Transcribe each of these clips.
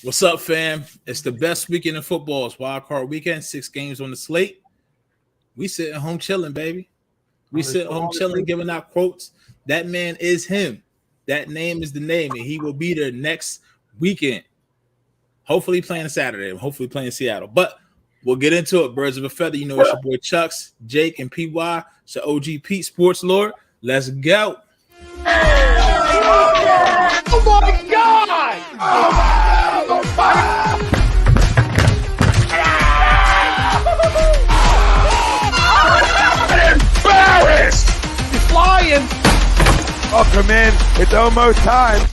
What's up, fam? It's the best weekend in football. It's Wild Card Weekend. 6 games on the slate. We sitting home chilling, baby. We sitting home chilling, giving out quotes. That man is him. That name is the name, and he will be there next weekend. Hopefully playing Saturday. Hopefully playing Seattle. But we'll get into it. Birds of a feather. You know it's your boy Chucks, Jake, and PY. It's your OG Pete Sports Lord. Let's go. Oh my God! I'm embarrassed! He's flying! Welcome in. It's almost time.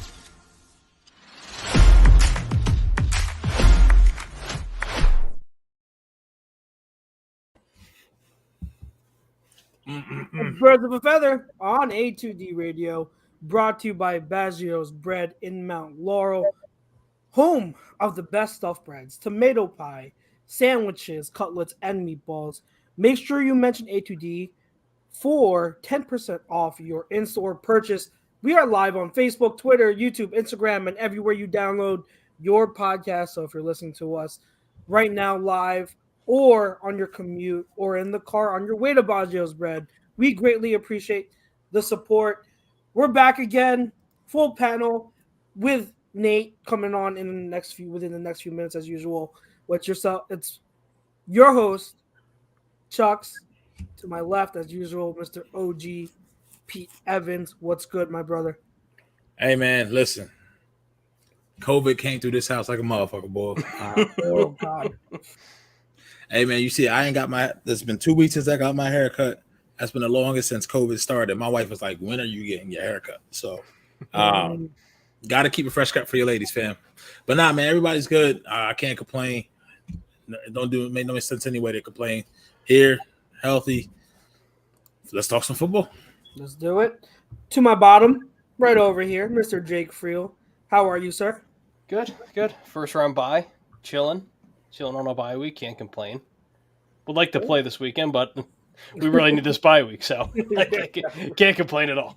Birds of a Feather on A2D Radio, brought to you by Baggio's Bread in Mount Laurel, home of the best stuffed breads, tomato pie, sandwiches, cutlets, and meatballs. Make sure you mention A2D for 10% off your in-store purchase. We are live on Facebook, Twitter, YouTube, Instagram, and everywhere you download your podcast. So if you're listening to us right now live, or on your commute, or in the car on your way to Baggio's Bread, we greatly appreciate the support. We're back again, full panel with Nate coming on within the next few minutes as usual. It's your host, Chucks. To my left, as usual, Mr. OG Pete Evans. What's good, my brother? Hey, man, listen. COVID came through this house like a motherfucker, boy. Oh, God. Hey, man, you see, it's been 2 weeks since I got my haircut. That's been the longest since COVID started. My wife was like, when are you getting your haircut? So, got to keep a fresh cut for your ladies, fam. But nah, man, everybody's good. I can't complain. It make no sense anyway to complain. Here, healthy. Let's talk some football. Let's do it. To my bottom, right over here, Mr. Jake Friel. How are you, sir? Good. First round bye. Chilling on a bye week. Can't complain. Would like to play this weekend, but we really need this bye week, so I can't complain at all.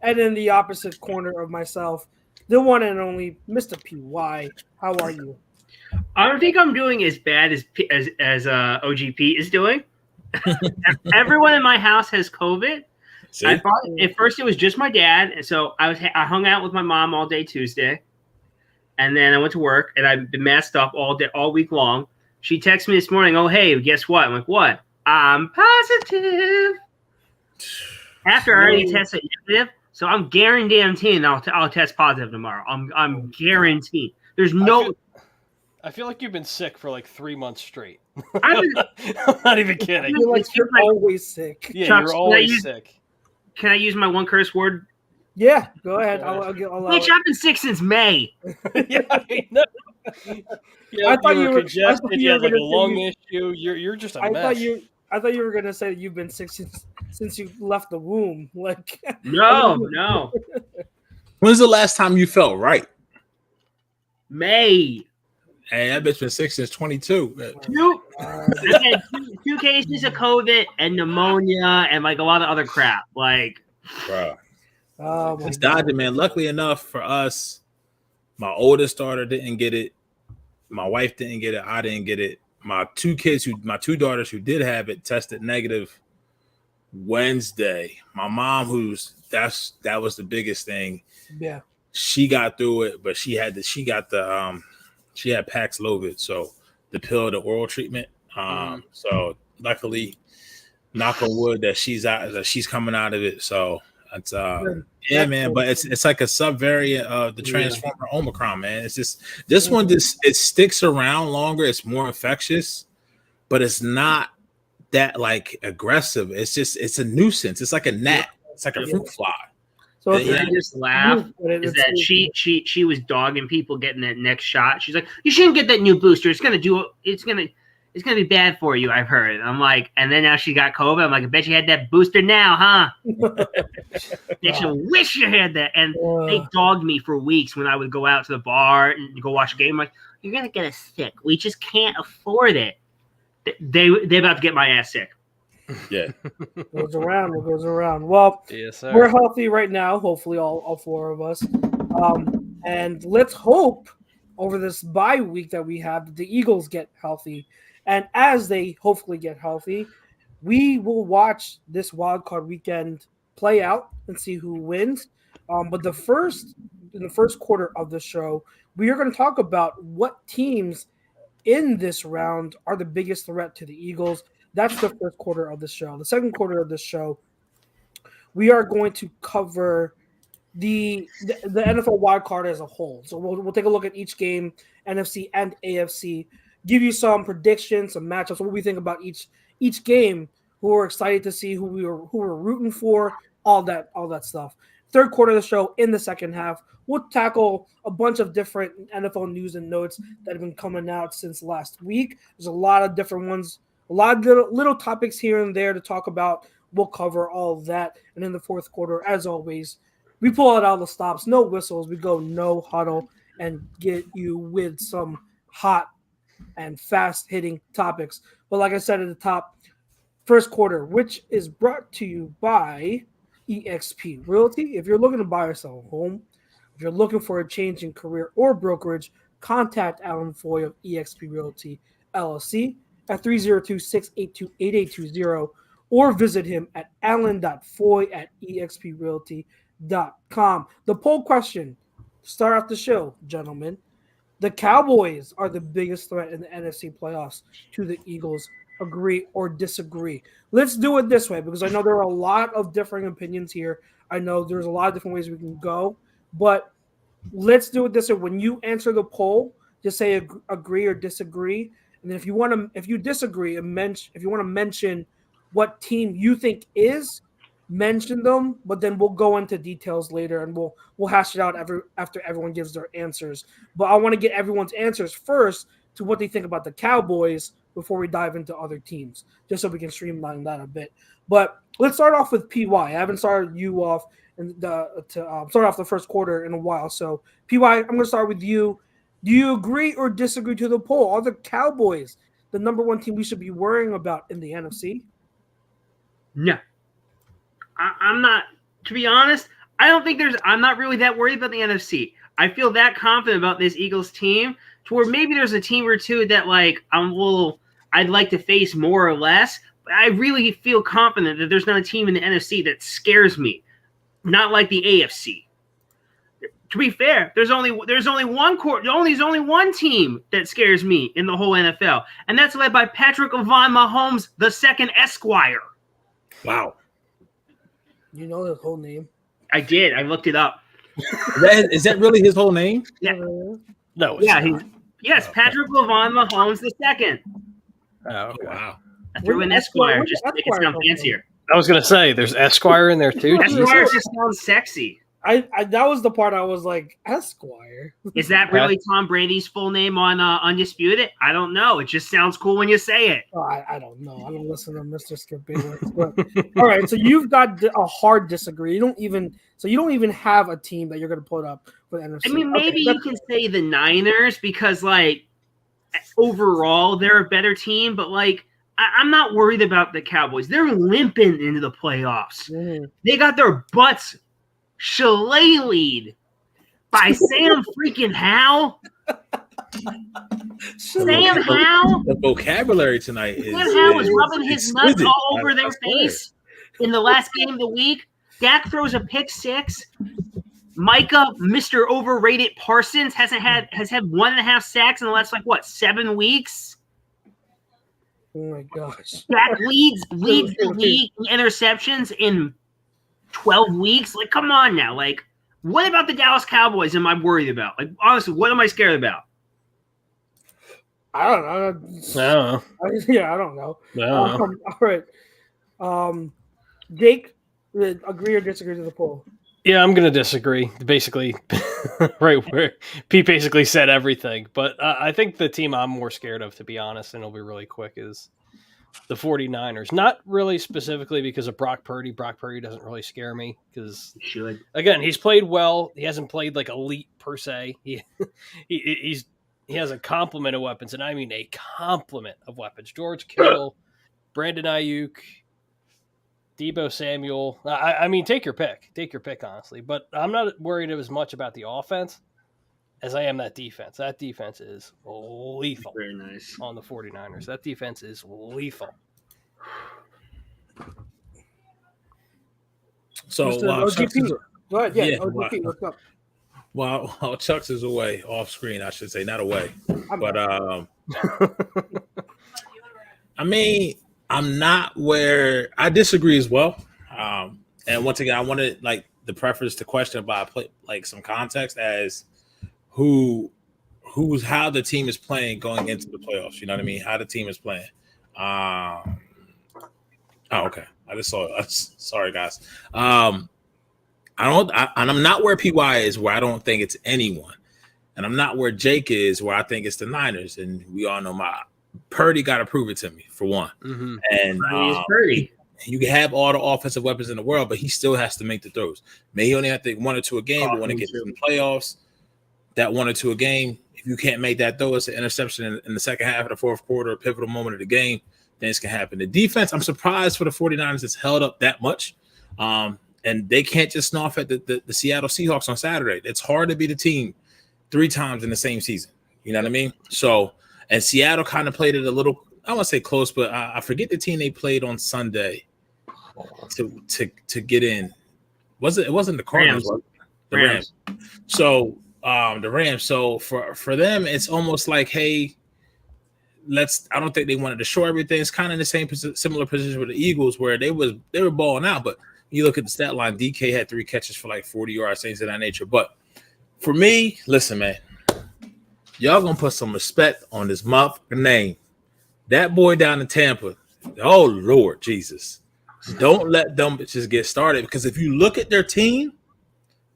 And in the opposite corner of myself, the one and only Mr. PY. How are you? I don't think I'm doing as bad as OG Pete is doing. Everyone in my house has COVID. See? I thought at first it was just my dad, and so I hung out with my mom all day Tuesday, and then I went to work, and I've been masked up all week long. She texted me this morning, "Oh hey, guess what?" I'm like, "What?" "I'm positive." After I already tested negative, so I'm guaranteeing I'll test positive tomorrow. I'm guaranteed. There's no. I feel like you've been sick for like 3 months straight. I'm not even kidding. You're always sick. Yeah, Chucks, you're always sick. Can I use my one curse word? Yeah, go ahead. I'll allow Bitch, it. I've been sick since May. Yeah, I thought you were congested. You had like a gonna lung say issue. You're just a I mess. thought you were gonna say that you've been sick since you left the womb. Like No. When's the last time you felt right? May. Hey, that bitch been sick since 22. I had two cases of COVID and pneumonia and like a lot of other crap. Like, Bro. Oh, It's dodging, man. Luckily enough for us, my oldest daughter didn't get it. My wife didn't get it. I didn't get it. My two daughters who did have it tested negative Wednesday. My mom, that was the biggest thing. yeah. She got through it, but she had Paxlovid, so the pill, the oral treatment. So luckily, knock on wood, that she's coming out of it. So it's man, but it's like a subvariant of the Transformer Omicron, man. It's just this one it sticks around longer, it's more infectious, but it's not that like aggressive. It's a nuisance. It's like a gnat, it's like a fruit fly. So I just laugh is that she was dogging people getting that next shot. She's like, you shouldn't get that new booster. It's gonna be bad for you. I've heard. I'm like, and then now she got COVID. I'm like, I bet you had that booster now, huh? They should wish you had that. And they dogged me for weeks when I would go out to the bar and go watch a game. I'm like, you're gonna get us sick. We just can't afford it. They're about to get my ass sick. Yeah. Goes around. Well, yes, sir. We're healthy right now, hopefully all four of us. And let's hope over this bye week that we have, the Eagles get healthy. And as they hopefully get healthy, we will watch this wild card weekend play out and see who wins. But in the first quarter of the show, we are going to talk about what teams in this round are the biggest threat to the Eagles. That's the first quarter of the show. The second quarter of the show, we are going to cover the NFL wild card as a whole. So we'll take a look at each game, NFC and AFC, give you some predictions, some matchups, what we think about each game, who we're excited to see, who we're rooting for, all that stuff. Third quarter of the show, in the second half, we'll tackle a bunch of different NFL news and notes that have been coming out since last week. There's a lot of different ones, a lot of little topics here and there to talk about. We'll cover all of that. And in the fourth quarter, as always, we pull out all the stops, no whistles. We go no huddle and get you with some hot and fast-hitting topics. But like I said at the top, first quarter, which is brought to you by eXp Realty. If you're looking to buy or sell a home, if you're looking for a change in career or brokerage, contact Alan Foy of eXp Realty LLC at 302-682-8820 or visit him at alan.foy@exprealty.com. The poll question to start off the show, gentlemen. The Cowboys are the biggest threat in the NFC playoffs to the Eagles. Agree or disagree? Let's do it this way because I know there are a lot of differing opinions here. I know there's a lot of different ways we can go, but let's do it this way. When you answer the poll, just say agree or disagree, and then if you disagree, if you want to mention what team you think is, mention them. But then we'll go into details later, and we'll hash it out after everyone gives their answers. But I want to get everyone's answers first to what they think about the Cowboys before we dive into other teams, just so we can streamline that a bit. But let's start off with PY. I haven't started you off to start off the first quarter in a while. So, PY, I'm going to start with you. Do you agree or disagree to the poll? Are the Cowboys the number one team we should be worrying about in the NFC? No. I'm not, to be honest, I'm not really that worried about the NFC. I feel that confident about this Eagles team to where maybe there's a team or two that I'd like to face more or less, but I really feel confident that there's not a team in the NFC that scares me. Not like the AFC. To be fair, there's only one team that scares me in the whole NFL, and that's led by Patrick Von Mahomes II Esquire. Wow. You know his whole name? I did. I looked it up. Is that really his whole name? Yeah. No. Yes, Patrick Von Mahomes II. Oh, okay. Wow. I threw in Esquire just to make it sound fancier. I was going to say, there's Esquire in there too. Esquire just sounds sexy. I that was the part I was like, Esquire. Is that really Tom Brady's full name on Undisputed? I don't know. It just sounds cool when you say it. Oh, I don't know. I don't listen to Mr. Skip Bayless. But all right, so you've got a hard disagree. You don't even have a team that you're going to put up for the NFC. I mean, maybe you can say the Niners because overall they're a better team, but I'm not worried about the Cowboys. They're limping into the playoffs. Mm-hmm. They got their butts shillelied by Sam freaking Howell. Sam Howell. The vocabulary tonight is. Sam Howell is rubbing his nuts all over their face in the last game of the week. Dak throws a pick six. Micah, Mr. Overrated Parsons, has had 1.5 sacks in the last 7 weeks. Oh my gosh! Dak leads the league in interceptions in 12 weeks. Come on now. What about the Dallas Cowboys am I worried about? Honestly, what am I scared about? I don't know. I don't know. All right. Jake, agree or disagree to the poll? Yeah, I'm going to disagree. Basically, right where Pete basically said everything. But I think the team I'm more scared of, to be honest, and it'll be really quick, is the 49ers. Not really specifically because of Brock Purdy. Brock Purdy doesn't really scare me because, again, he's played well. He hasn't played elite per se. He has a complement of weapons, and I mean a complement of weapons. George Kittle, Brandon Ayuk, Deebo Samuel. I mean, take your pick. Take your pick, honestly. But I'm not worried as much about the offense. as I am that defense. That defense is lethal. Very nice. On the 49ers. That defense is lethal. So OGP. Go ahead. Yeah, OGP, what's up? Well, Chucks is away, off screen, I should say, not away. I mean, I'm not where I disagree as well. And once again, I wanted like the preface to question about like some context as how the team is playing going into the playoffs. You know what I mean? How the team is playing. Okay. I just saw it. Sorry, guys. And I'm not where PY is, where I don't think it's anyone. And I'm not where Jake is, where I think it's the Niners. And we all know Purdy got to prove it to me, for one. Mm-hmm. And Purdy. You can have all the offensive weapons in the world, but he still has to make the throws. May he only have to 1 or 2 a game, but when it gets to the playoffs, that 1 or 2 a game, if you can't make that throw, it's an interception in the second half of the fourth quarter, a pivotal moment of the game, things can happen. The defense, I'm surprised for the 49ers it's held up that much. And they can't just snuff at the Seattle Seahawks on Saturday. It's hard to beat a team 3 times in the same season. You know what I mean? So, and Seattle kind of played it a little, I won't say close, but I forget the team they played on Sunday to get in. It wasn't the Cardinals, the Rams. So the Rams. So for them, it's almost like, hey, I don't think they wanted to show everything. It's kind of in the same similar position with the Eagles, where they were balling out. But you look at the stat line, DK had 3 catches for like 40 yards, things of that nature. But for me, listen, man, y'all gonna put some respect on this motherfucking name. That boy down in Tampa, oh Lord Jesus. Don't let them bitches get started, because if you look at their team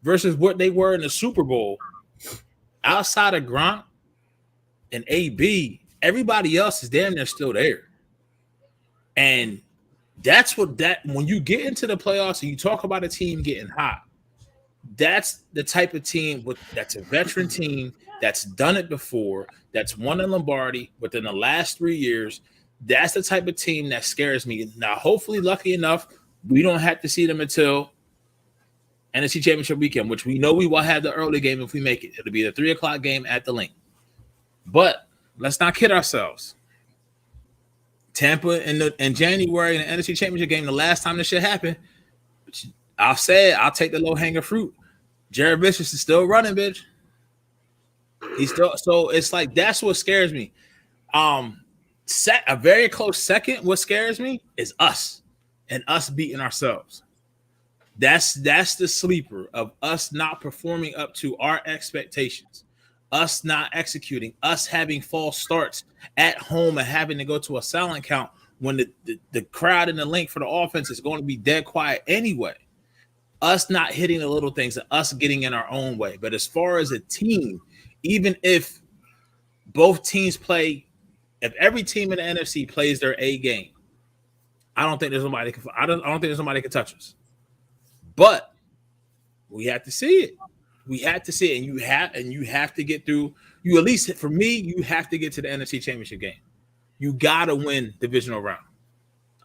versus what they were in the Super Bowl, outside of Gronk and AB, everybody else is damn near still there. And that's when you get into the playoffs and you talk about a team getting hot, that's the type of team that's a veteran team that's done it before, that's won a Lombardi within the last 3 years. That's the type of team that scares me. Now, hopefully, lucky enough, we don't have to see them until NFC Championship weekend, which we know we will have the early game if we make it. It'll be the 3:00 game at the Link. But let's not kid ourselves. Tampa in January in the NFC Championship game, the last time this shit happened, I'll take the low-hanging fruit. Jared Vicious is still running, bitch. He's still, so it's like that's what scares me. A very close second, what scares me is us and us beating ourselves. That's the sleeper of us not performing up to our expectations, us not executing, us having false starts at home and having to go to a silent count when the crowd in the Link for the offense is going to be dead quiet anyway. Us not hitting the little things and us getting in our own way. But as far as a team, even if both teams play, if every team in the NFC plays their A game, I don't think there's somebody I don't think there's somebody can touch us. But we have to see it. We have to see it, and you have to get through. You at least, for me, you have to get to the NFC Championship game. You gotta win divisional round.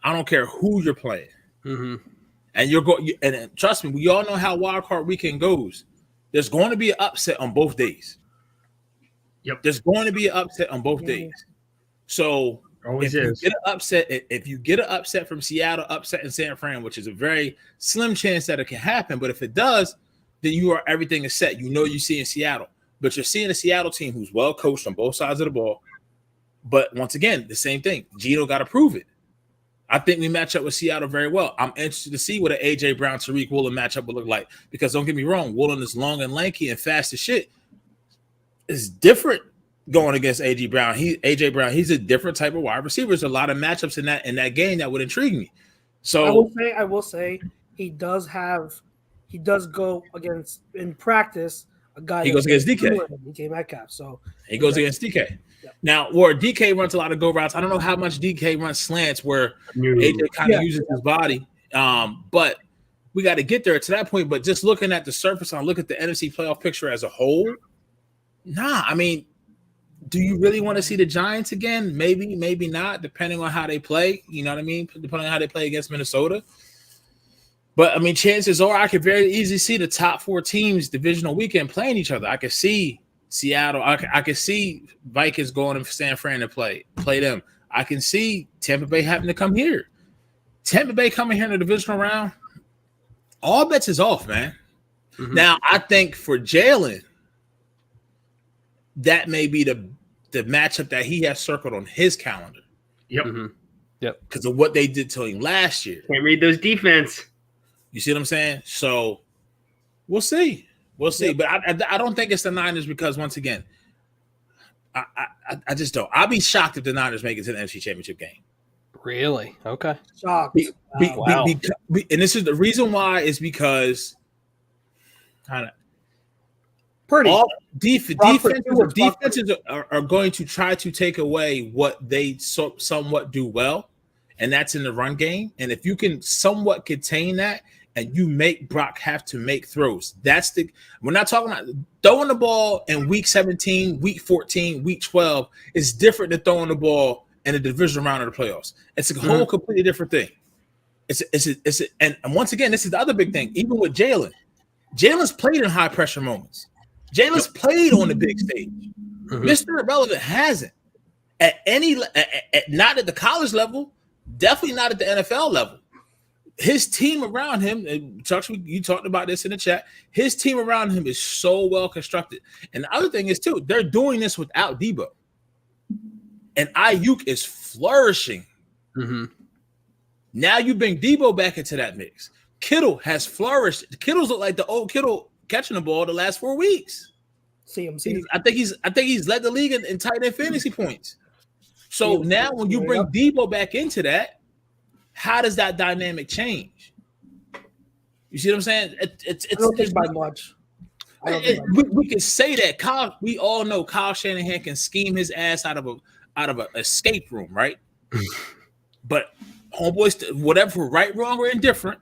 I don't care who you're playing, and and trust me, we all know how wild card weekend goes. There's going to be an upset on both days. Yep, there's going to be an upset on both days. So always if you get an upset from Seattle, upset in San Fran, which is a very slim chance that it can happen, but if it does, then everything is set. You know you see in Seattle, but you're seeing a Seattle team who's well coached on both sides of the ball. But once again, the same thing. Gino got to prove it. I think we match up with Seattle very well. I'm interested to see what an A.J. Brown, Tariq Woolen matchup would look like, because don't get me wrong, Woolen is long and lanky and fast as shit. It's different going against A.J. Brown. He's a different type of wide receiver. There's a lot of matchups in that game that would intrigue me. So I will say he does go against, in practice, a guy. He goes against DK. DK Metcalf. So he goes against DK. Yeah. Now, where DK runs a lot of go routes, I don't know how much DK runs slants where AJ kind of uses his body. But we got to get there to that point. But just looking at the surface, I look at the NFC playoff picture as a whole. Nah, I mean, do you really want to see the Giants again? Maybe, maybe not, depending on how they play. You know what I mean? Depending on how they play against Minnesota. But, I mean, chances are I could very easily see the top 4 teams divisional weekend playing each other. I could see Seattle. I can see Vikings going to San Fran to play them. I can see Tampa Bay having to come here. Tampa Bay coming here in the divisional round. All bets is off, man. Mm-hmm. Now, I think for Jalen, that may be the matchup that he has circled on his calendar. Yep. Mm-hmm. Yep. Because of what they did to him last year. Can't read those defense. You see what I'm saying? So we'll see. We'll see. Yep. But I don't think it's the Niners because, once again, I just don't. I'll be shocked if the Niners make it to the NFC Championship game. Really? Okay. Shocked. Wow. And this is the reason why is because all defenses are going to try to take away what they somewhat do well, and that's in the run game. And if you can somewhat contain that, and you make Brock have to make throws, we're not talking about throwing the ball in week 17, week 14, week 12 is different than throwing the ball in a division round of the playoffs. It's a whole completely different thing. And once again, this is the other big thing. Even with Jalen's played in high pressure moments. Jalen's played on the big stage. Mm-hmm. Mr. Irrelevant hasn't not at the college level, definitely not at the NFL level. His team around him, and Chuck, you talked about this in the chat. His team around him is so well constructed. And the other thing is too, they're doing this without Debo. And Ayuk is flourishing. Mm-hmm. Now you bring Debo back into that mix. Kittle has flourished. The Kittles look like the old Kittle catching the ball the last 4 weeks. I think he's led the league in tight end fantasy points. So now when you bring Debo back into that, how does that dynamic change? You see what I'm saying? I don't think by much. We can say that Kyle. We all know Kyle Shanahan can scheme his ass out of an escape room, right? But homeboys, whatever, right, wrong, or indifferent,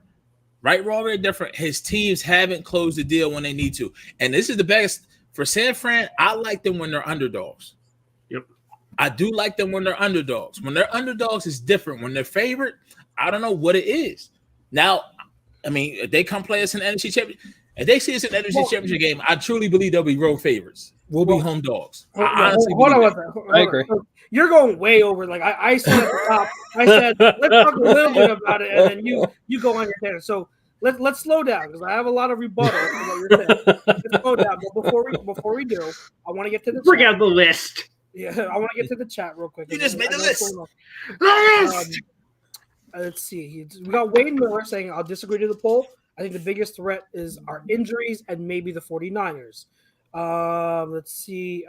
his teams haven't closed the deal when they need to. And this is the best for San Fran. I like them when they're underdogs. Yep. I do like them when they're underdogs. When they're underdogs, it's different. When they're favorite, I don't know what it is. Now, I mean, if they come play us in the NFC Championship, if they see us in the NFC Championship game, I truly believe they'll be road favorites. We'll be home dogs. I honestly I agree. You're going way over. Like I said at the top, I said let's talk a little bit about it, and then you go on your tangent. So let's slow down because I have a lot of rebuttal to what you're saying. Let's slow down. But before we do, I want to get to the bring out the list. Yeah, I want to get to the chat real quick. You just made the list. Let's see. We got Wayne Miller saying, I'll disagree to the poll. I think the biggest threat is our injuries and maybe the 49ers. Let's see.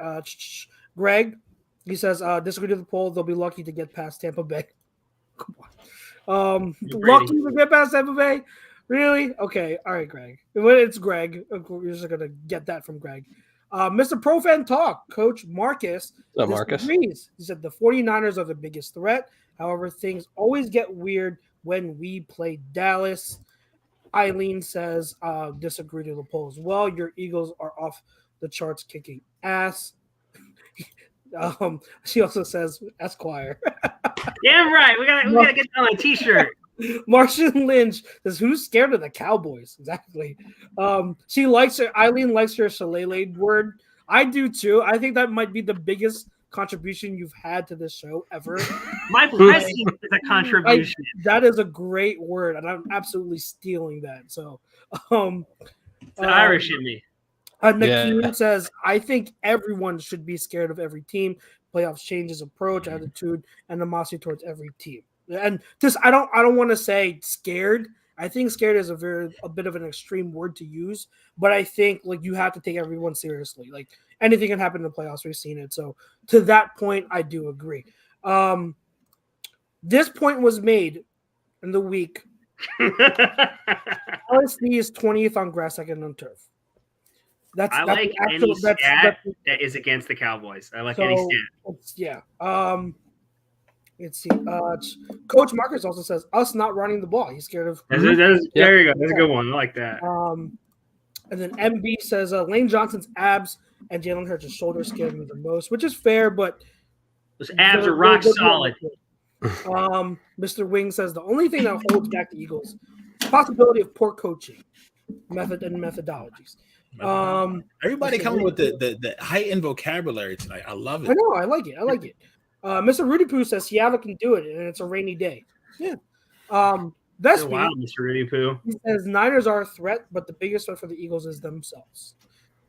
Greg, he says, disagree to the poll. They'll be lucky to get past Tampa Bay. Come on. Lucky to get past Tampa Bay? Really? Okay. All right, Greg. It's Greg. We're just going to get that from Greg. Mr. Profan Talk, Coach Marcus disagrees. He said the 49ers are the biggest threat. However, things always get weird when we play Dallas. Eileen says, disagree to the poll as well. Your Eagles are off the charts kicking ass. She also says, Esquire. Damn right. We gotta get that on a t-shirt. Martian Lynch says, who's scared of the Cowboys? Exactly. Eileen likes her shillelagh word. I do too. I think that might be the biggest contribution you've had to this show ever. My blessing is a contribution. That is a great word, and I'm absolutely stealing that. So, it's Irish in me. Nakeem says, I think everyone should be scared of every team. Playoffs changes approach, attitude, and animosity towards every team. And just I don't want to say scared. I think scared is a bit of an extreme word to use, but I think like you have to take everyone seriously. Like anything can happen in the playoffs. We've seen it. So to that point, I do agree. This point was made in the week. LSD is 20th on grass, second on turf. I like any stat that is against the Cowboys. I like any stat. Yeah. Let's see. Coach Marcus also says us not running the ball. He's scared of. There you go. That's a good one. I like that. And then MB says Lane Johnson's abs and Jalen Hurts' shoulders scared me the most, which is fair, but those abs are rock solid. Mr. Wing says the only thing that holds back the Eagles is the possibility of poor coaching method and methodologies. Everybody coming with the heightened vocabulary tonight. I love it. I know. I like it. Mr. Rudy Poo says Seattle can do it, and it's a rainy day. Yeah. Best wow, Mr. Rudy Poo. He says Niners are a threat, but the biggest threat for the Eagles is themselves.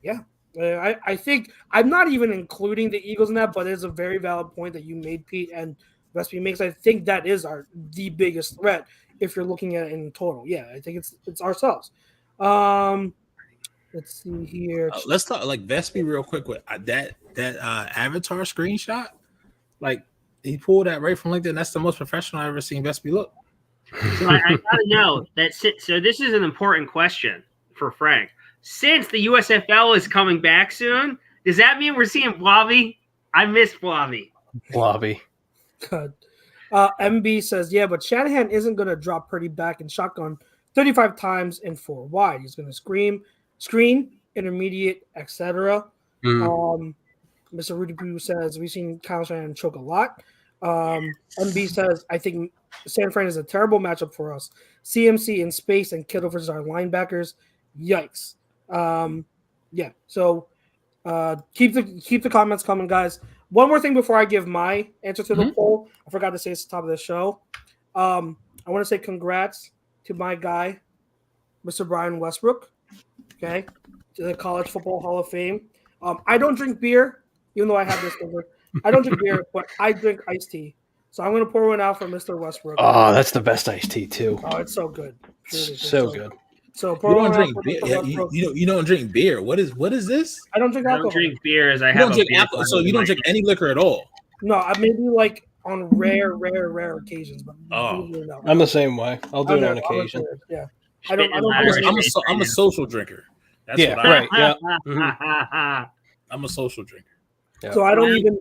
Yeah. I think I'm not even including the Eagles in that, but it's a very valid point that you made, Pete, and Vespi makes. I think that is the biggest threat if you're looking at it in total. Yeah, I think it's ourselves. Let's see here. Let's talk like Vespi real quick with that avatar screenshot. Like he pulled that right from LinkedIn. That's the most professional I've ever seen Vespi look. So I gotta know that. So this is an important question for Frank. Since the USFL is coming back soon, does that mean we're seeing Blobby? I miss Blobby. Blobby. Good. MB says, yeah, but Shanahan isn't going to drop Purdy back in shotgun 35 times in 4 wide. He's going to screen, intermediate, etc. Mr. Rudy Poo says, we've seen Kyle Shanahan choke a lot. MB says, I think San Fran is a terrible matchup for us. CMC in space and Kittle versus our linebackers. Yikes. Yeah. So keep the comments coming, guys. One more thing before I give my answer to the poll. I forgot to say it's the top of the show. I want to say congrats to my guy, Mr. Brian Westbrook. Okay, to the College Football Hall of Fame. I don't drink beer, even though I have this over. I don't drink beer, but I drink iced tea. So I'm going to pour one out for Mr. Westbrook. Oh, that's the best iced tea too. Oh, it's so good. So good. So you don't drink beer. You don't drink beer. What is this? I don't drink alcohol. I don't drink beer as I you have don't drink alcohol, so you don't drink any liquor at all. No, maybe like on rare occasions. But no. I'm the same way. I'll do it on occasion. Yeah, I'm a social drinker. That's what I right. Yeah. I'm a social drinker. Yeah. So I don't even.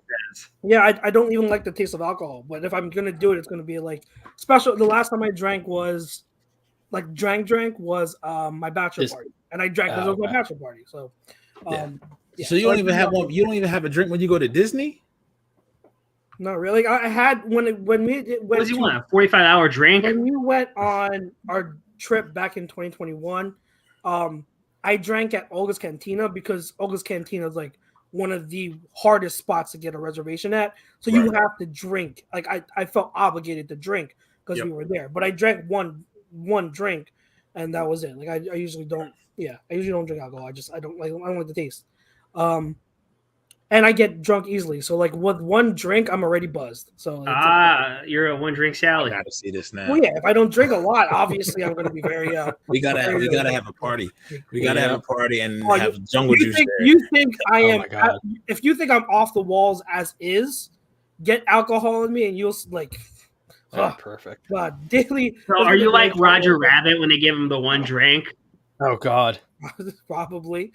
Yeah, I don't even like the taste of alcohol. But if I'm gonna do it, it's gonna be like special. The last time I drank was. Like drank was my bachelor party, and I drank because it was my bachelor party. So, yeah. So you don't even have one. You don't even have a drink when you go to Disney. Not really. I had when we went. What does he want? A 45-hour drink? When we went on our trip back in 2021, I drank at Olga's Cantina because Olga's Cantina is like one of the hardest spots to get a reservation at. So you have to drink. Like I felt obligated to drink because we were there, but I drank one drink and that was it. Like I usually don't drink alcohol. I don't like the taste. And I get drunk easily. So like with one drink I'm already buzzed. So you're a one drink Sally. I gotta see this now. Well, yeah, if I don't drink a lot, obviously I'm gonna be very we gotta have a party. We gotta have a party and have jungle juice. You think I am if you think I'm off the walls as is, get alcohol in me and you'll like perfect. God, Daily. So are you like Roger Rabbit when they give him the one drink? Oh God, probably.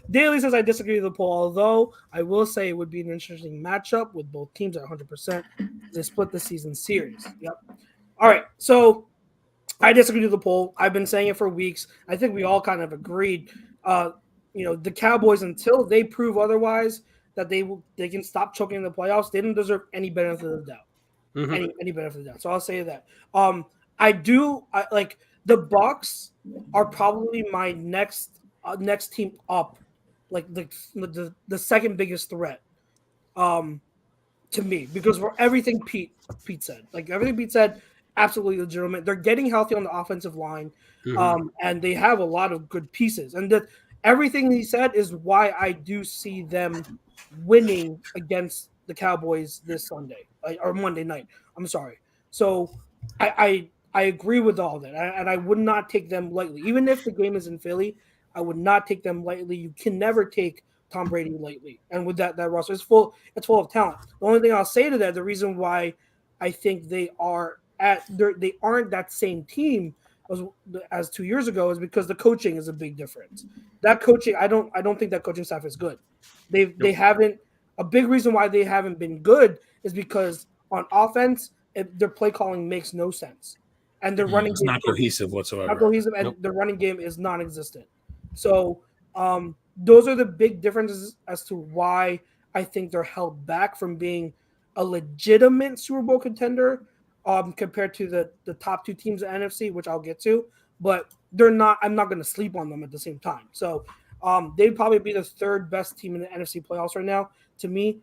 Daily says I disagree with the poll, although I will say it would be an interesting matchup with both teams at 100%. They split the season series. Yep. All right, so I disagree with the poll. I've been saying it for weeks. I think we all kind of agreed. The Cowboys, until they prove otherwise that they can stop choking in the playoffs, they don't deserve any benefit of the doubt. Any benefit of the doubt. So I'll say that. I like the Bucs are probably my next team up, like the second biggest threat, to me because for everything Pete said, absolutely legitimate. They're getting healthy on the offensive line, and they have a lot of good pieces. And everything he said is why I do see them winning against the Cowboys this Sunday or Monday night. I'm sorry. So I agree with all that, and I would not take them lightly. Even if the game is in Philly, I would not take them lightly. You can never take Tom Brady lightly. And with that roster, it's full of talent. The only thing I'll say to that, the reason why I think they aren't that same team as 2 years ago is because the coaching is a big difference. That coaching, I don't think that coaching staff is good. They haven't. A big reason why they haven't been good is because on offense, their play calling makes no sense, and their running game not cohesive whatsoever. Not cohesive, and their running game is non-existent. So those are the big differences as to why I think they're held back from being a legitimate Super Bowl contender compared to the top two teams in NFC, which I'll get to. But they're not. I'm not going to sleep on them at the same time. So they'd probably be the third best team in the NFC playoffs right now. To me,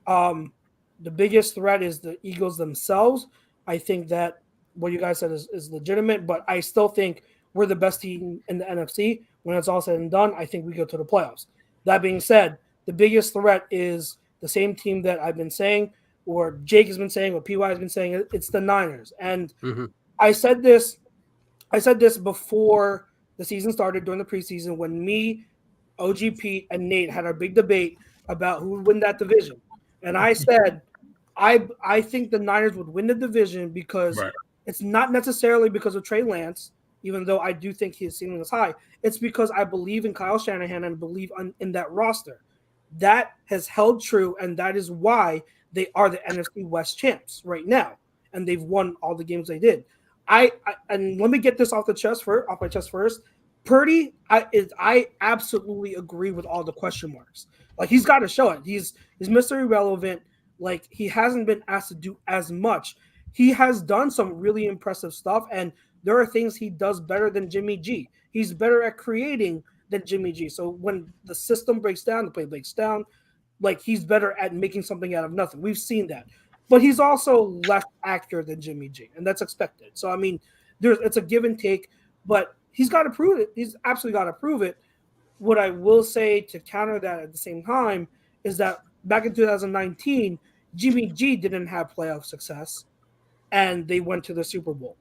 the biggest threat is the Eagles themselves. I think that what you guys said is legitimate, but I still think we're the best team in the NFC. When it's all said and done, I think we go to the playoffs. That being said, the biggest threat is the same team that I've been saying, or Jake has been saying, or PY has been saying. It's the Niners. And I said this before the season started during the preseason when me, OG Pete, and Nate had our big debate about who would win that division. And I said, I think the Niners would win the division because it's not necessarily because of Trey Lance, even though I do think his ceiling is high. It's because I believe in Kyle Shanahan and believe in that roster. That has held true, and that is why they are the NFC West champs right now, and they've won all the games they did. And let me get this off my chest first. Purdy, I absolutely agree with all the question marks. Like, he's got to show it. He's Mr. Irrelevant. Like, he hasn't been asked to do as much. He has done some really impressive stuff, and there are things he does better than Jimmy G. He's better at creating than Jimmy G. So when the system breaks down, the play breaks down, like, he's better at making something out of nothing. We've seen that. But he's also less accurate than Jimmy G, and that's expected. So, I mean, it's a give and take, but he's got to prove it. He's absolutely got to prove it. What I will say to counter that at the same time is that back in 2019, Jimmy G didn't have playoff success, and they went to the Super Bowl.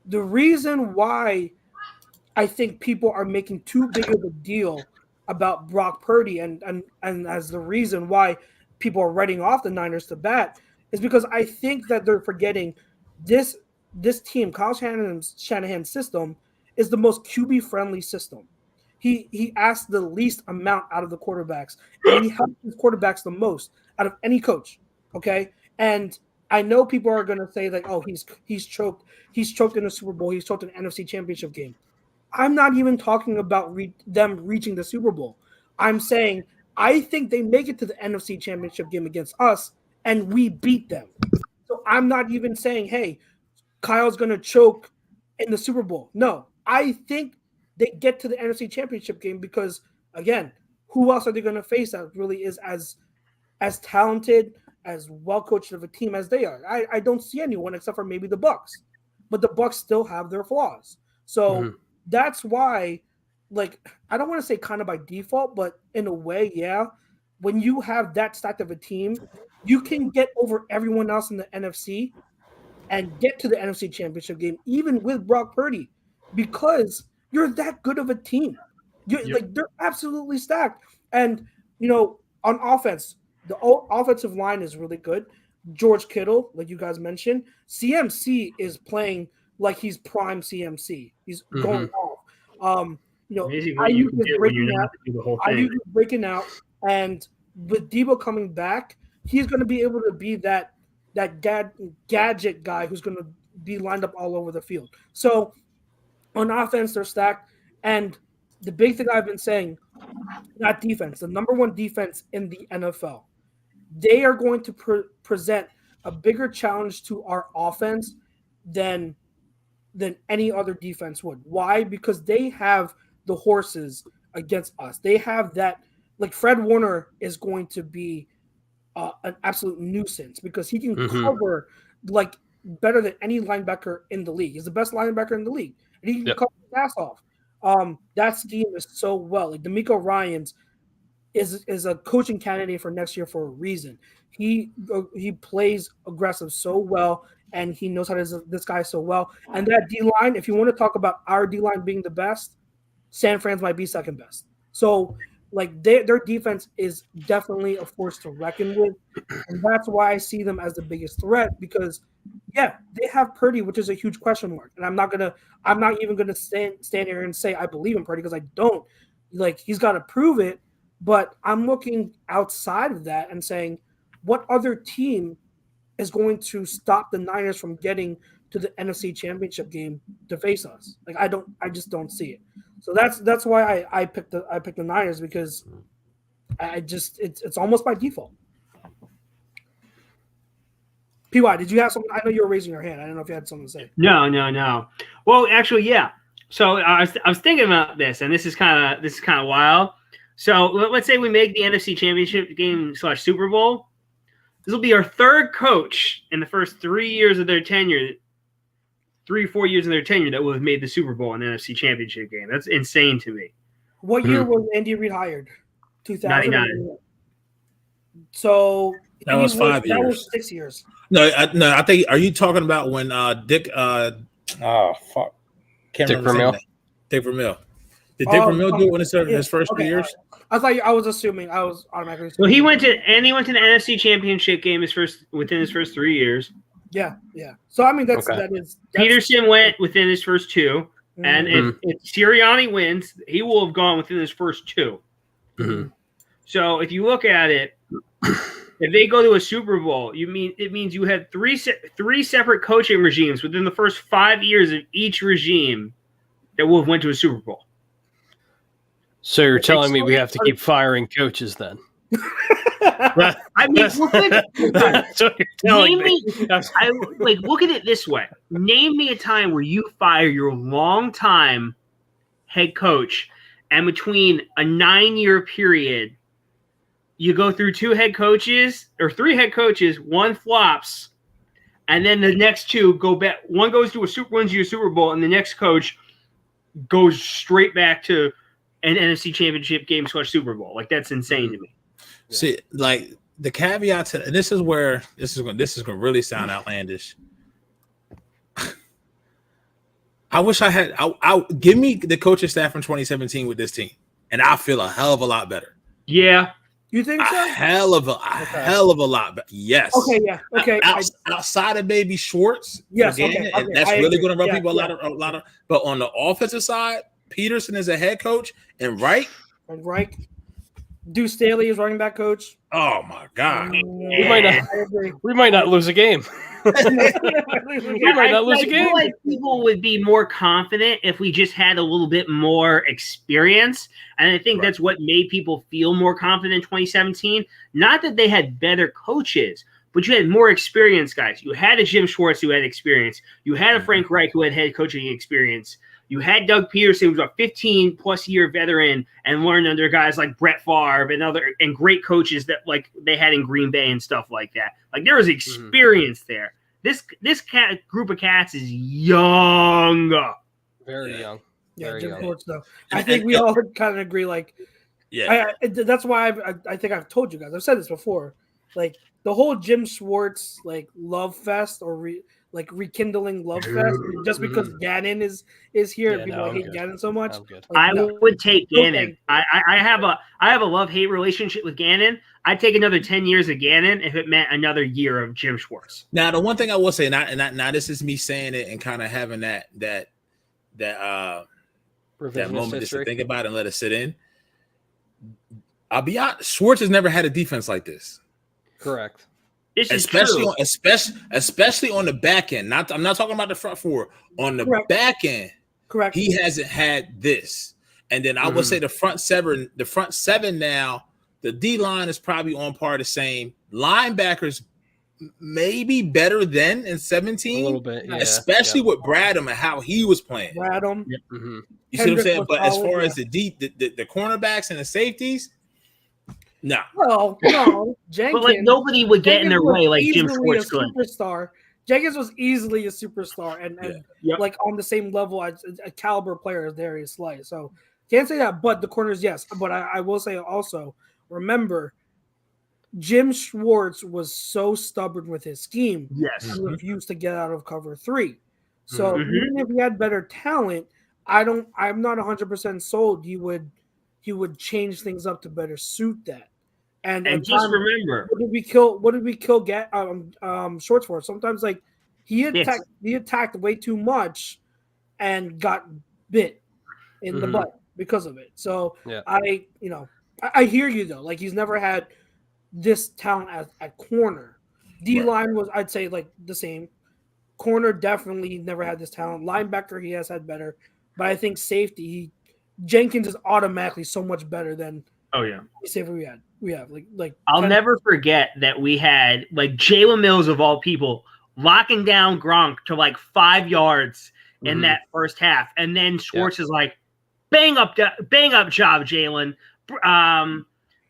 The reason why I think people are making too big of a deal about Brock Purdy and as the reason why people are writing off the Niners to bat is because I think that they're forgetting this team, Kyle Shanahan's system, is the most QB-friendly system. He asks the least amount out of the quarterbacks, and he helps his quarterbacks the most out of any coach. Okay, and I know people are going to say like, oh, he's choked in the Super Bowl, he's choked in an NFC Championship game. I'm not even talking about them reaching the Super Bowl. I'm saying I think they make it to the NFC Championship game against us, and we beat them. So I'm not even saying, hey, Kyle's going to choke in the Super Bowl. No, I think they get to the NFC Championship game because, again, who else are they going to face that really is as talented, as well-coached of a team as they are? I don't see anyone except for maybe the Bucs. But the Bucs still have their flaws. So that's why, like, I don't want to say kind of by default, but in a way, yeah, when you have that stacked of a team, you can get over everyone else in the NFC and get to the NFC Championship game, even with Brock Purdy, because you're that good of a team. Like, they're absolutely stacked. And, you know, on offense, the offensive line is really good. George Kittle, like you guys mentioned, CMC is playing like he's prime CMC. He's going off. You know, Ayuk is breaking out, and with Debo coming back, he's going to be able to be that gadget guy who's going to be lined up all over the field. So on offense, they're stacked. And the big thing I've been saying, that defense, the number one defense in the NFL, they are going to present a bigger challenge to our offense than any other defense would. Why? Because they have the horses against us. They have that, like, Fred Warner is going to be an absolute nuisance because he can cover like better than any linebacker in the league. He's the best linebacker in the league, and he can cover his ass off. That scheme is so well. Like, DeMeco Ryans is a coaching candidate for next year for a reason. He plays aggressive so well, and he knows how to this guy so well. And that D line, if you want to talk about our D line being the best, San Fran's might be second best. So, like, their defense is definitely a force to reckon with, and that's why I see them as the biggest threat. Because, yeah, they have Purdy, which is a huge question mark, and I'm not even gonna stand here and say I believe in Purdy because I don't. Like, he's got to prove it, but I'm looking outside of that and saying, what other team is going to stop the Niners from getting to the NFC Championship game to face us? Like, I just don't see it. So that's why I picked the Niners, because it's almost by default. PY, did you have something? I know you were raising your hand. I don't know if you had something to say. No. Well, actually, yeah. So I was thinking about this, and this is kind of wild. So let's say we make the NFC Championship game / Super Bowl. This will be our third coach in the first 3 years of their tenure, 3 or 4 years of their tenure that will have made the Super Bowl in the NFC Championship game. That's insane to me. What year was Andy Reid hired? 99. So that was 5 years. That was 6 years. No, I think. Are you talking about when Dick? Fuck. Dick Vermeil. Dick Vermeil. Did Dick Vermeil do it in his first 3 years? I thought I was assuming. I was automatically. Well, he went to the NFC Championship game within his first 3 years. Yeah. So I mean, that's Peterson went within his first 2, and if Sirianni wins, he will have gone within his first 2. Mm-hmm. So if you look at it, if they go to a Super Bowl, it means you had three separate coaching regimes within the first 5 years of each regime that will have went to a Super Bowl. So you're telling me we have to keep firing coaches then? I mean, that's what you're telling me. Look at it this way. Name me a time where you fire your longtime head coach, and between a 9-year period, you go through 2 head coaches or 3 head coaches, 1 flops, and then the next 2 go back. One goes to wins you a Super Bowl, and the next coach goes straight back to an NFC Championship game / Super Bowl. Like, that's insane to me. See, like the caveat to this is where this is going to really sound outlandish. I wish I had. Give me the coaching staff from 2017 with this team, and I feel a hell of a lot better. Yeah, you think so? A hell of a lot better. Yes. Okay. Yeah. Okay. Outside of maybe Schwartz, yes. Again, Okay. That's really going to rub people a lot of. But on the offensive side, Peterson is a head coach, and Reich. Deuce Staley is running back coach. Oh my God! We might not lose a game. We might not lose a game. I feel like people would be more confident if we just had a little bit more experience, and I think that's what made people feel more confident in 2017. Not that they had better coaches, but you had more experienced guys. You had a Jim Schwartz who had experience. You had a Frank Reich who had head coaching experience. You had Doug Peterson, who was a 15-plus year veteran and learned under guys like Brett Favre and great coaches that like they had in Green Bay and stuff like that. Like there was experience there. This group of cats is young, very young. Yeah, Jim Schwartz though. I think we all kind of agree. Like, that's why I think I've told you guys. I've said this before. Like the whole Jim Schwartz like love fest or rekindling love fest just because Gannon is here and people hate Gannon so much. I would take Gannon. I have a love-hate relationship with Gannon. I'd take another 10 years of Gannon if it meant another year of Jim Schwartz. Now the one thing I will say, now this is me saying it and kind of having that moment just to think about it and let it sit in. I'll be honest, Schwartz has never had a defense like this. Correct. Especially on the back end. I'm not talking about the front 4. On the back end, correct. He hasn't had this. And then I would say the front 7 now, the D line is probably on par the same. Linebackers maybe better than in 17. A little bit, especially with Bradham and how he was playing. Bradham. You see what I'm saying? But as far as the cornerbacks and the safeties, no. Well, no. Jenkins, but like nobody would get in their way like Jim Schwartz could. Superstar. Jenkins was easily a superstar and like on the same level as a caliber player as Darius Slay. So can't say that, but the corners, yes. But I will say also, remember, Jim Schwartz was so stubborn with his scheme. Yes. He refused to get out of cover 3. So even if he had better talent, I'm not 100% sold he would change things up to better suit that. And just remember, what did we kill Schwartz for? Sometimes like he attacked way too much and got bit in the butt because of it. So I hear you though. Like he's never had this talent at corner. D line was, I'd say, like the same. Corner definitely never had this talent. Linebacker he has had better, but I think safety Jenkins is automatically so much better than safety we have. Like I'll never forget that we had like Jalen Mills of all people locking down Gronk to like 5 yards in that first half. And then Schwartz is like, bang up job, Jalen.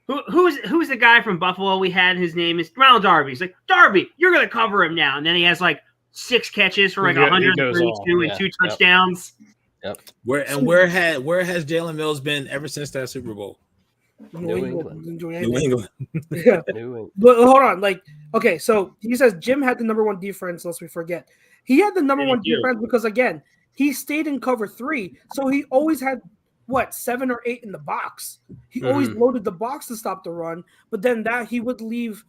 Who's the guy from Buffalo we had? His name is Ronald Darby. He's like, Darby, you're going to cover him now. And then he has like 6 catches for like 132 and 2 touchdowns. Yep. Where has Jalen Mills been ever since that Super Bowl? New England. Yeah. But hold on. Like, okay, so he says Jim had the number 1 defense, lest we forget. He had the number 1 defense because, again, he stayed in cover 3. So he always had, 7 or 8 in the box. He always loaded the box to stop the run. But then that he would leave,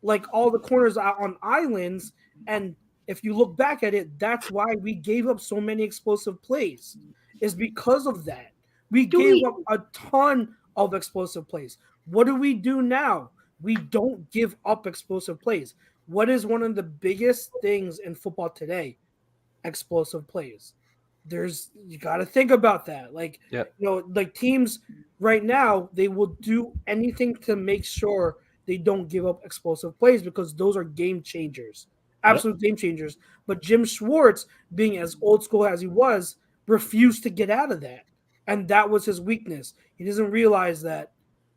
like, all the corners out on islands. And if you look back at it, that's why we gave up so many explosive plays. Is because of that. We gave up a ton of explosive plays. What do we do now? We don't give up explosive plays. What is one of the biggest things in football today? Explosive plays. You got to think about that. Like, like teams right now, they will do anything to make sure they don't give up explosive plays because those are game changers, absolute game changers. But Jim Schwartz, being as old school as he was, refused to get out of that. And that was his weakness. He doesn't realize that,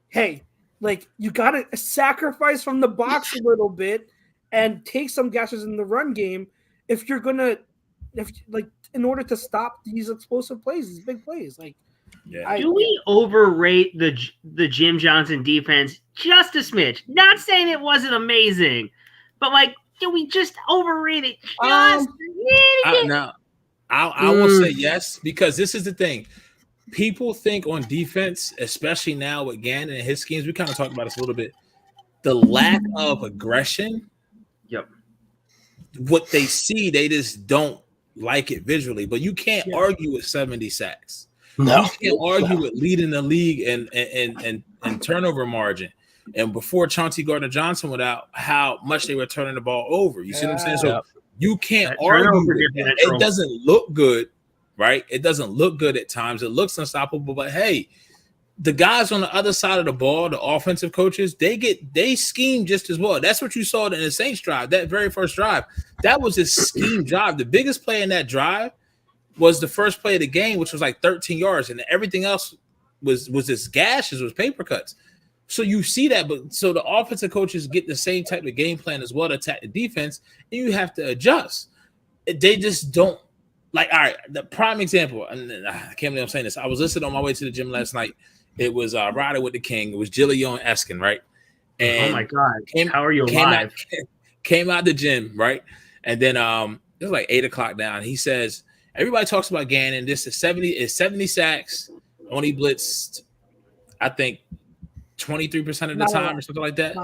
hey, like, you got to sacrifice from the box a little bit and take some gashes in the run game if you're going to, in order to stop these explosive plays, these big plays. Like, do we overrate the Jim Johnson defense just a smidge? Not saying it wasn't amazing, but, like, do we just overrate it just Now, I will say yes, because this is the thing. People think on defense, especially now with Gannon and his schemes, we kind of talked about this a little bit, the lack of aggression. Yep. What they see, they just don't like it visually. But you can't argue with 70 sacks. No. You can't argue with leading the league and turnover margin. And before Chauncey Gardner-Johnson went out, how much they were turning the ball over. You see what I'm saying? So you can't argue with that. It doesn't look good. Right? It doesn't look good at times. It looks unstoppable, but hey, the guys on the other side of the ball, the offensive coaches, they scheme just as well. That's what you saw in the Saints drive, that very first drive. That was a scheme drive. The biggest play in that drive was the first play of the game, which was like 13 yards, and everything else was just gashes, was paper cuts. So you see that, but so the offensive coaches get the same type of game plan as well to attack the defense, and you have to adjust. They just don't. Like, all right, the prime example, and I can't believe I'm saying this. I was listening on my way to the gym last night. It was Riding with the King. It was Gillian and Eskin, right? And oh my God, how are you alive? Came out the gym, right? And then it was like 8 o'clock now. And he says, everybody talks about Gannon. This is 70 sacks, only blitzed, I think, 23% of the time or something like that.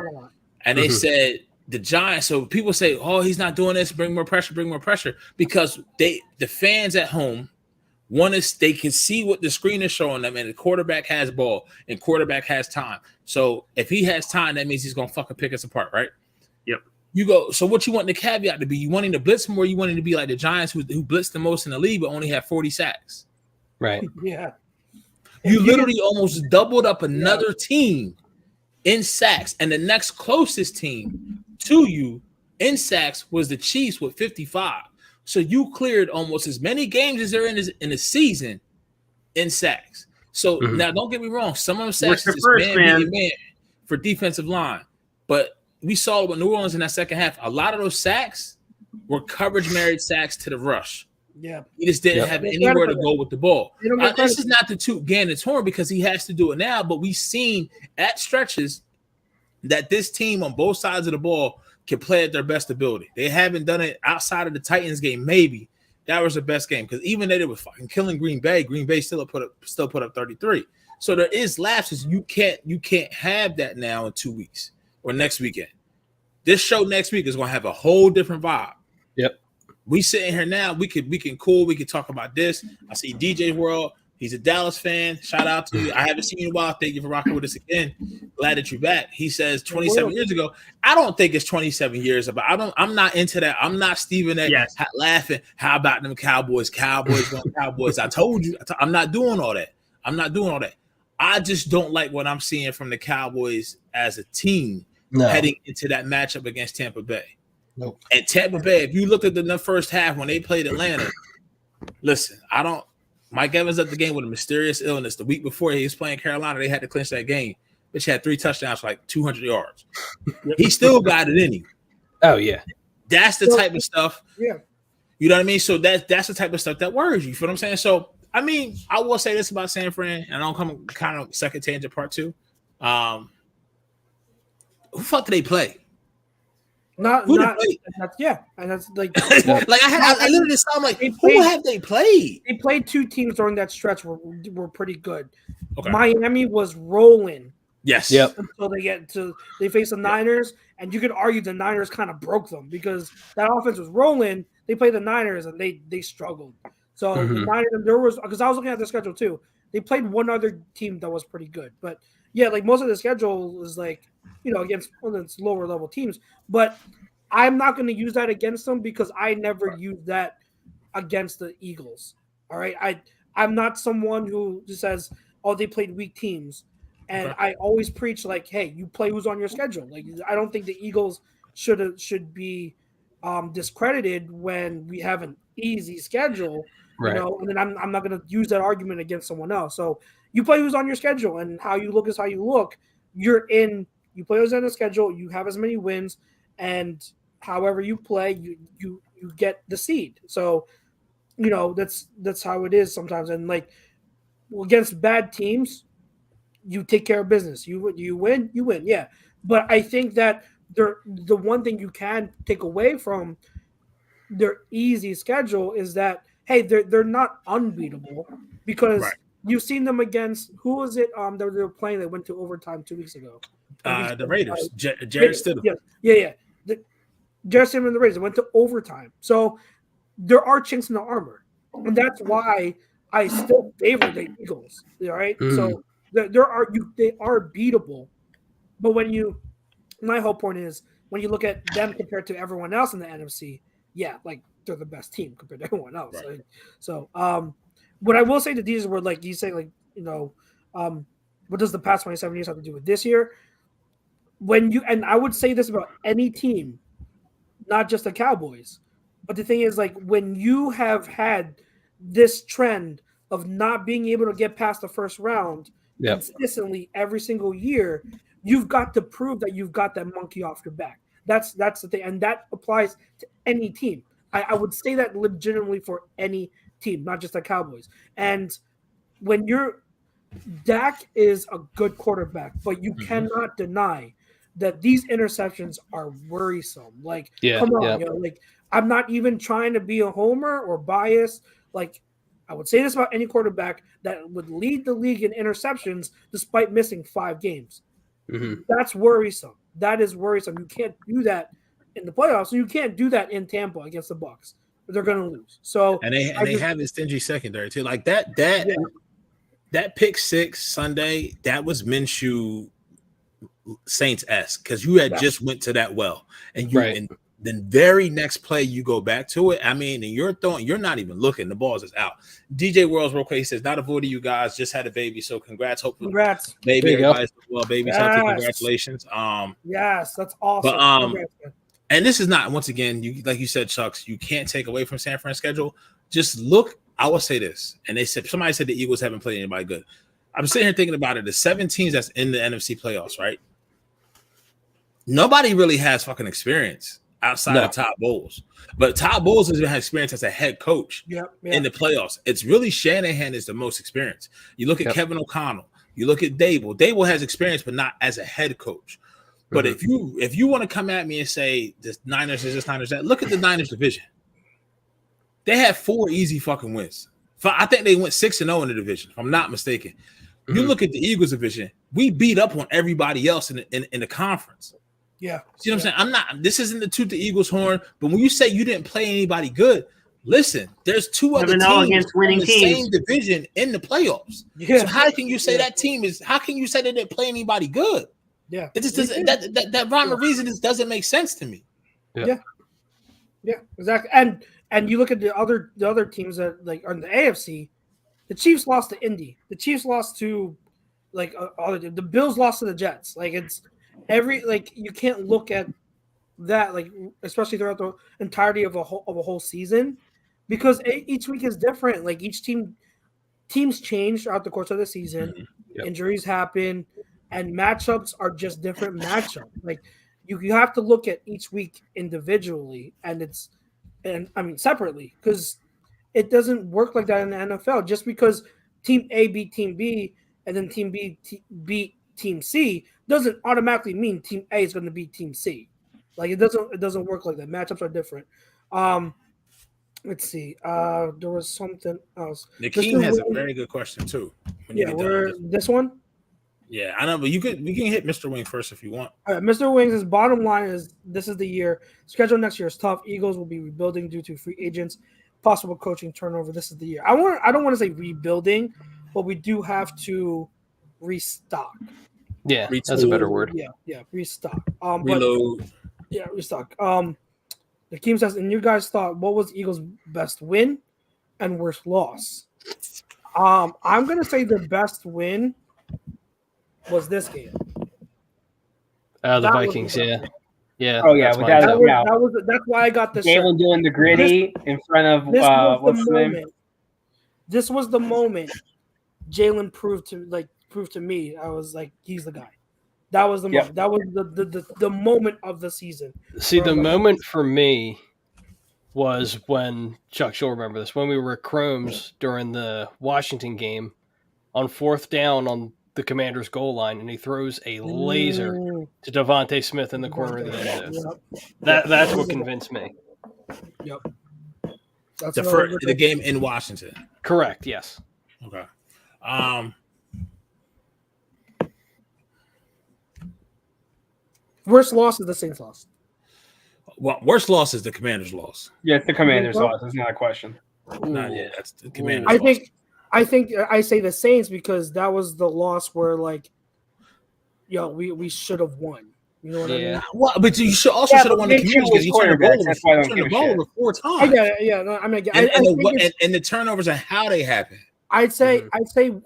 And they said, the Giants, so people say, oh, he's not doing this, bring more pressure, because the fans at home they can see what the screen is showing them, and the quarterback has ball and quarterback has time. So if he has time, that means he's gonna fucking pick us apart, right? Yep. You go, so what you want the caveat to be? You wanting to blitz more, you wanting to be like the Giants who blitzed the most in the league but only had 40 sacks. Right. Yeah. You literally almost doubled up another team in sacks, and the next closest team to you in sacks was the Chiefs with 55. So you cleared almost as many games as they're in the season in sacks. So now don't get me wrong, some of them sacks is man for defensive line. But we saw with New Orleans in that second half, a lot of those sacks were coverage married sacks to the rush. Yeah. He just didn't have anywhere to go with the ball. This is not to toot Gannon's horn because he has to do it now, but we've seen at stretches that this team on both sides of the ball can play at their best ability. They haven't done it outside of the Titans game. Maybe that was the best game because even though they were fucking killing Green Bay still put up 33. So there is lapses. You can't have that now in 2 weeks or next weekend. This show next week is going to have a whole different vibe. Yep. We sitting here now. We can talk about this. I see DJ World. He's a Dallas fan. Shout out to you. I haven't seen you in a while. Thank you for rocking with us again. Glad that you're back. He says 27 years ago. I don't think it's 27 years, but I'm not into that. I'm not Stephen A. Laughing. How about them Cowboys? Cowboys going Cowboys. I told you. I'm not doing all that. I just don't like what I'm seeing from the Cowboys as a team heading into that matchup against Tampa Bay. Nope. And Tampa Bay, if you look at the first half when they played Atlanta, Listen, Mike Evans at the game with a mysterious illness. The week before he was playing Carolina, they had to clinch that game. Bitch had 3 touchdowns for like 200 yards. He still got it in him. Oh yeah, that's the type of stuff. Yeah, you know what I mean. So that's the type of stuff that worries you. You feel what I'm saying? So I mean, I will say this about San Fran, and I'll come kind of second tangent part 2. Who fuck did they play? Not and that's like like I literally sound like who have they played? They played 2 teams during that stretch were pretty good. Okay. Miami was rolling. Yes. Yep. Until they face the Niners, and you could argue the Niners kind of broke them because that offense was rolling. They played the Niners and they struggled. So the Niners, there was, because I was looking at the schedule too. They played one other team that was pretty good, but yeah, like most of the schedule is like, you know, against lower level teams. But I'm not going to use that against them because I never used that against the Eagles. All right, I'm not someone who just says, "Oh, they played weak teams," and I always preach like, "Hey, you play who's on your schedule." Like, I don't think the Eagles should be discredited when we have an easy schedule. Right. You know, and then I'm not going to use that argument against someone else. So you play who's on your schedule, and how you look is how you look. You play who's on the schedule. You have as many wins, and however you play, you get the seed. So, you know, that's how it is sometimes. And like against bad teams, you take care of business. You win. Yeah. But I think that the one thing you can take away from their easy schedule is that, hey, they're not unbeatable, because you've seen them against, who was it that they were playing that went to overtime 2 weeks ago? The Raiders. Jared Stidham. Yeah. Jared Stidham and the Raiders went to overtime. So there are chinks in the armor, and that's why I still favor the Eagles. All right, so they are beatable, but my whole point is when you look at them compared to everyone else in the NFC, yeah, like they're the best team compared to everyone else. Right. Right? So, what I will say to these were, like you say, like, you know, what does the past 27 years have to do with this year? And I would say this about any team, not just the Cowboys, but the thing is, like, when you have had this trend of not being able to get past the first round consistently every single year, you've got to prove that you've got that monkey off your back. That's the thing, and that applies to any team. I would say that legitimately for any team, not just the Cowboys. And when Dak is a good quarterback, but you cannot deny that these interceptions are worrisome. Like, come on, you know, like, I'm not even trying to be a homer or biased. Like, I would say this about any quarterback that would lead the league in interceptions despite missing 5 games. That's worrisome. That is worrisome. You can't do that in the playoffs. You can't do that in Tampa against the Bucs. They're going to lose. So and they have a stingy secondary too. Like that pick 6 Sunday, that was Minshew Saints-esque, because you had just went to that well, and and then very next play you go back to it. I mean, and you're not even looking. The balls is out. DJ Worlds real quick, he says, not avoiding you guys, just had a baby, so congrats. Hopefully, baby, everybody's well, baby. So congratulations. Yes, that's awesome. But and this is not, once again, you like you said, Chucks, you can't take away from San Fran's schedule. Just look. I will say this, and somebody said the Eagles haven't played anybody good. I'm sitting here thinking about it. The 7 teams that's in the NFC playoffs, right? Nobody really has fucking experience outside of Todd Bowles. But Todd Bowles has had experience as a head coach in the playoffs. It's really Shanahan is the most experienced. You look at Kevin O'Connell. You look at Dable. Dable has experience, but not as a head coach. But if you want to come at me and say this Niners is this, Niners that, look at the Niners division. They had 4 easy fucking wins. I think they went 6-0 in the division, if I'm not mistaken. You look at the Eagles division, we beat up on everybody else in the conference. Yeah. See what I'm saying? this isn't to toot the Eagles horn, but when you say you didn't play anybody good, listen, there's 2 other teams against winning in the same division in the playoffs. Yeah. So how can you say that team is, how can you say they didn't play anybody good? Yeah. It just doesn't, that rhyme of reason just doesn't make sense to me. Yeah, exactly. And you look at the other teams that like are in the AFC, the Chiefs lost to Indy. The Chiefs lost to the Bills lost to the Jets. Like, it's you can't look at that, like, especially throughout the entirety of a whole season, because each week is different. Like each teams change throughout the course of the season. Mm-hmm. Yep. Injuries happen, and matchups are just different matchups. Like you have to look at each week individually, and separately, because it doesn't work like that in the NFL. Just because Team A beat Team B and then Team B beat Team C doesn't automatically mean Team A is going to beat Team C. Like it doesn't work like that. Matchups are different. Let's see. There was something else. Nakeem has a very good question too. This one? Yeah, I know, but we can hit Mr. Wings first if you want. All right, Mr. Wings' bottom line is this is the year. Schedule next year is tough. Eagles will be rebuilding due to free agents, possible coaching turnover. This is the year. I don't want to say rebuilding, but we do have to restock. Yeah, that's a better word. Yeah, restock. Reload. Restock. Nakeem says, in your guys' thought, what was Eagles' best win and worst loss? I'm gonna say the best win was this game. The Vikings, yeah. Oh yeah, without a doubt. That's why I got this. Galen doing the gritty in front of what's the name? This was the moment Jalen proved to me. I was like, he's the guy. That was the moment. That was the moment of the season. See, the moment for me was when Chuck, you'll remember this, when we were at Chrome's during the Washington game on 4th down on the Commander's goal line, and he throws a laser to Devontae Smith in the corner of the end zone. That's what convinced me. Yep. That's the game in Washington. Correct. Yes. Okay. Worst loss is the Saints loss. Well, worst loss is the Commanders' loss. Yeah, it's the Commanders' loss. It's not a question. Not yet. That's the Commanders' loss. I think I say the Saints because that was the loss where we should have won. You know what I mean? Well, but you should have won the Commanders because you turned the ball over 4 times. And the turnovers and how they happen. I'd say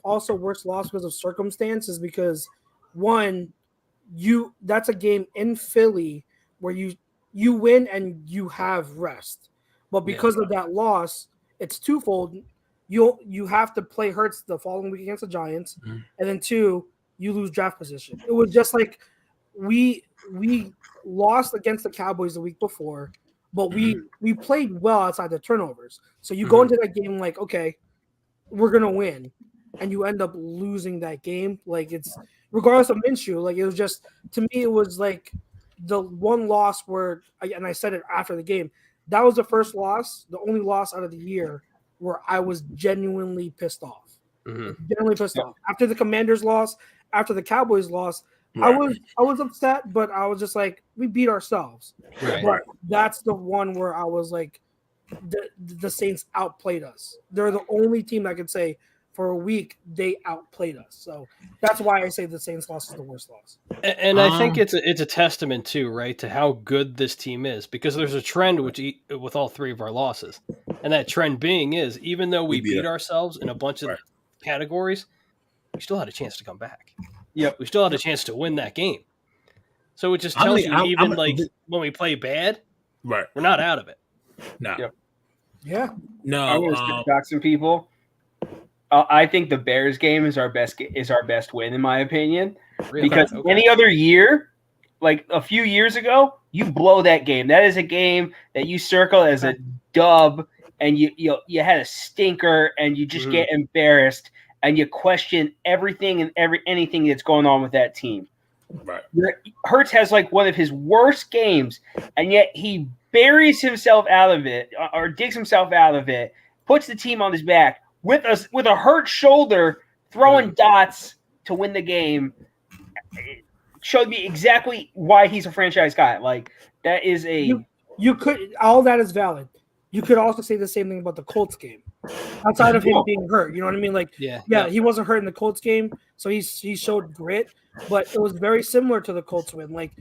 also worst loss because of circumstances because one. That's a game in Philly where you win and you have rest, but because of that loss, it's twofold. You have to play Hurts the following week against the Giants, and then 2, you lose draft position. It was just like we lost against the Cowboys the week before, but we played well outside the turnovers. So you go into that game like, okay, we're gonna win, and you end up losing that game. Like it's. Regardless of Minshew, like it was just to me, it was like the one loss where, and I said it after the game, that was the first loss, the only loss out of the year where I was genuinely pissed off. Genuinely pissed off after the Commanders loss, after the Cowboys loss. Right. I was upset, but I was just like, we beat ourselves. Right. But that's the one where I was like, the Saints outplayed us. They're the only team I could say. For a week, they outplayed us, so that's why I say the Saints loss is the worst loss. And I think it's a testament too, right, to how good this team is, because there's a trend with all 3 of our losses, and that trend being is even though we beat ourselves in a bunch of categories, we still had a chance to come back. Yep, we still had a chance to win that game. So it just tells you when we play bad, right, we're not out of it. No, no. I'm going to shock some people. I think the Bears game is our best win, in my opinion. Really? Because any other year, like a few years ago, you blow that game. That is a game that you circle as a dub, and you had a stinker, and you just get embarrassed, and you question everything and anything that's going on with that team. Right. Hurts has like one of his worst games, and yet he buries himself out of it or digs himself out of it, puts the team on his back. With a hurt shoulder, throwing dots to win the game, it showed me exactly why he's a franchise guy. Like that is you could all that is valid. You could also say the same thing about the Colts game, outside of him being hurt. You know what I mean? Like he wasn't hurt in the Colts game, so he showed grit, but it was very similar to the Colts win. Like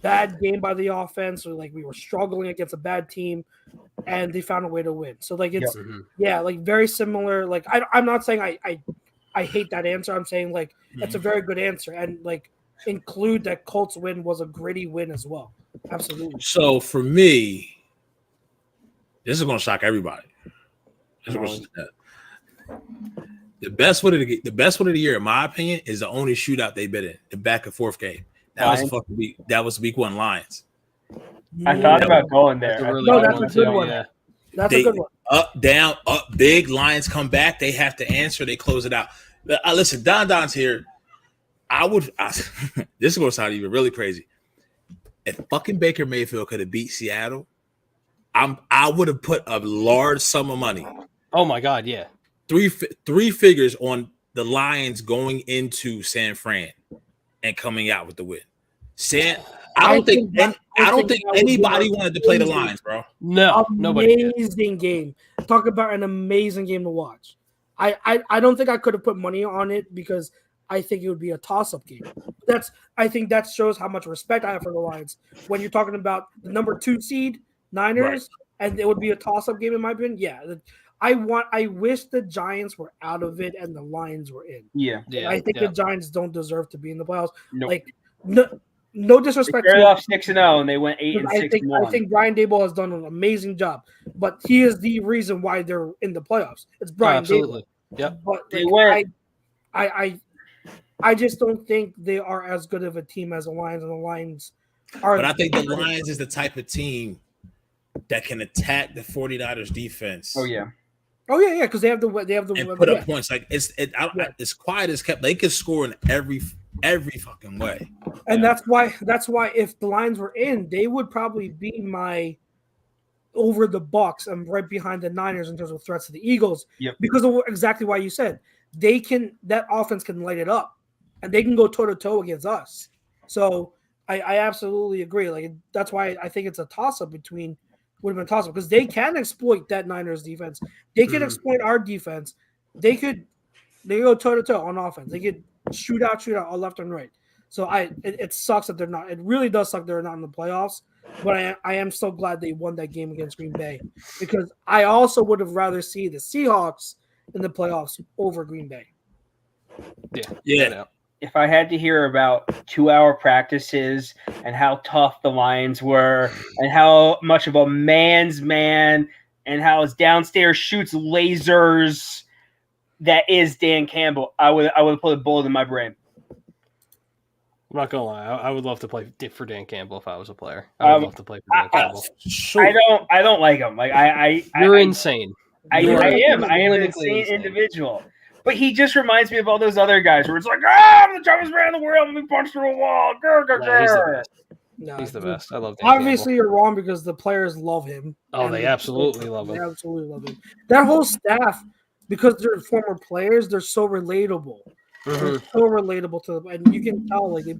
bad game by the offense, or like we were struggling against a bad team. And they found a way to win. So like it's like very similar. Like I'm not saying I hate that answer. I'm saying like that's a very good answer. And like include that Colts win was a gritty win as well. Absolutely. So for me, this is gonna shock everybody. The best one of the year, in my opinion, is the only shootout they've been in, the back and forth game. That was week 1 Lions. I thought about going there. That's a good one. Yeah. That's a good one. Up, down, up, big. Lions come back. They have to answer. They close it out. Listen, Don's here. This is going to sound even really crazy. If fucking Baker Mayfield could have beat Seattle, I would have put a large sum of money. Oh my God, yeah. Three figures on the Lions going into San Fran and coming out with the win. I don't think anybody wanted to play the Lions, bro. No, nobody. Amazing game. Talk about an amazing game to watch. I don't think I could have put money on it because I think it would be a toss-up game. I think that shows how much respect I have for the Lions. When you're talking about the number 2 seed Niners, and it would be a toss-up game in my opinion. Yeah, I wish the Giants were out of it and the Lions were in. Yeah. I think the Giants don't deserve to be in the playoffs. Nope. Like no disrespect. They started off 6-0 and they went 8-6. I think Brian Daboll has done an amazing job, but he is the reason why they're in the playoffs. It's Brian absolutely. Daboll. Yep. But they went. I just don't think they are as good of a team as the Lions, and the Lions are. But I think the Lions is the type of team that can attack the 49ers defense. Oh yeah, because they have the and put up points. Like it's quiet as kept. They can score in every fucking way. And that's why if the Lions were in, they would probably be my over the Bucs and right behind the Niners in terms of threats to the Eagles. Yep. Because of exactly why you said that offense can light it up, and they can go toe to toe against us. So I absolutely agree. Like that's why I think it's a toss up would have been a toss up because they can exploit that Niners defense. They can exploit our defense. They go toe to toe on offense. They could shoot out all left and right. So it sucks that they're not. It really does suck they're not in the playoffs. But I am so glad they won that game against Green Bay because I also would have rather see the Seahawks in the playoffs over Green Bay. Yeah. If I had to hear about 2-hour practices and how tough the Lions were and how much of a man's man and how his downstairs shoots lasers that is Dan Campbell, I would put a bullet in my brain. I'm not gonna lie. I would love to play for Dan Campbell if I was a player. I would love to play for Dan Campbell. I don't like him. Like you're insane. I am an insane individual. But he just reminds me of all those other guys where it's like, I'm the toughest man in the world and we punch through a wall. He's the best. I love Dan Obviously, Campbell. You're wrong because the players love him. Oh, they absolutely love him. They absolutely love him. That whole staff, because they're former players, they're so relatable. They're so relatable to them. And you can tell, like, they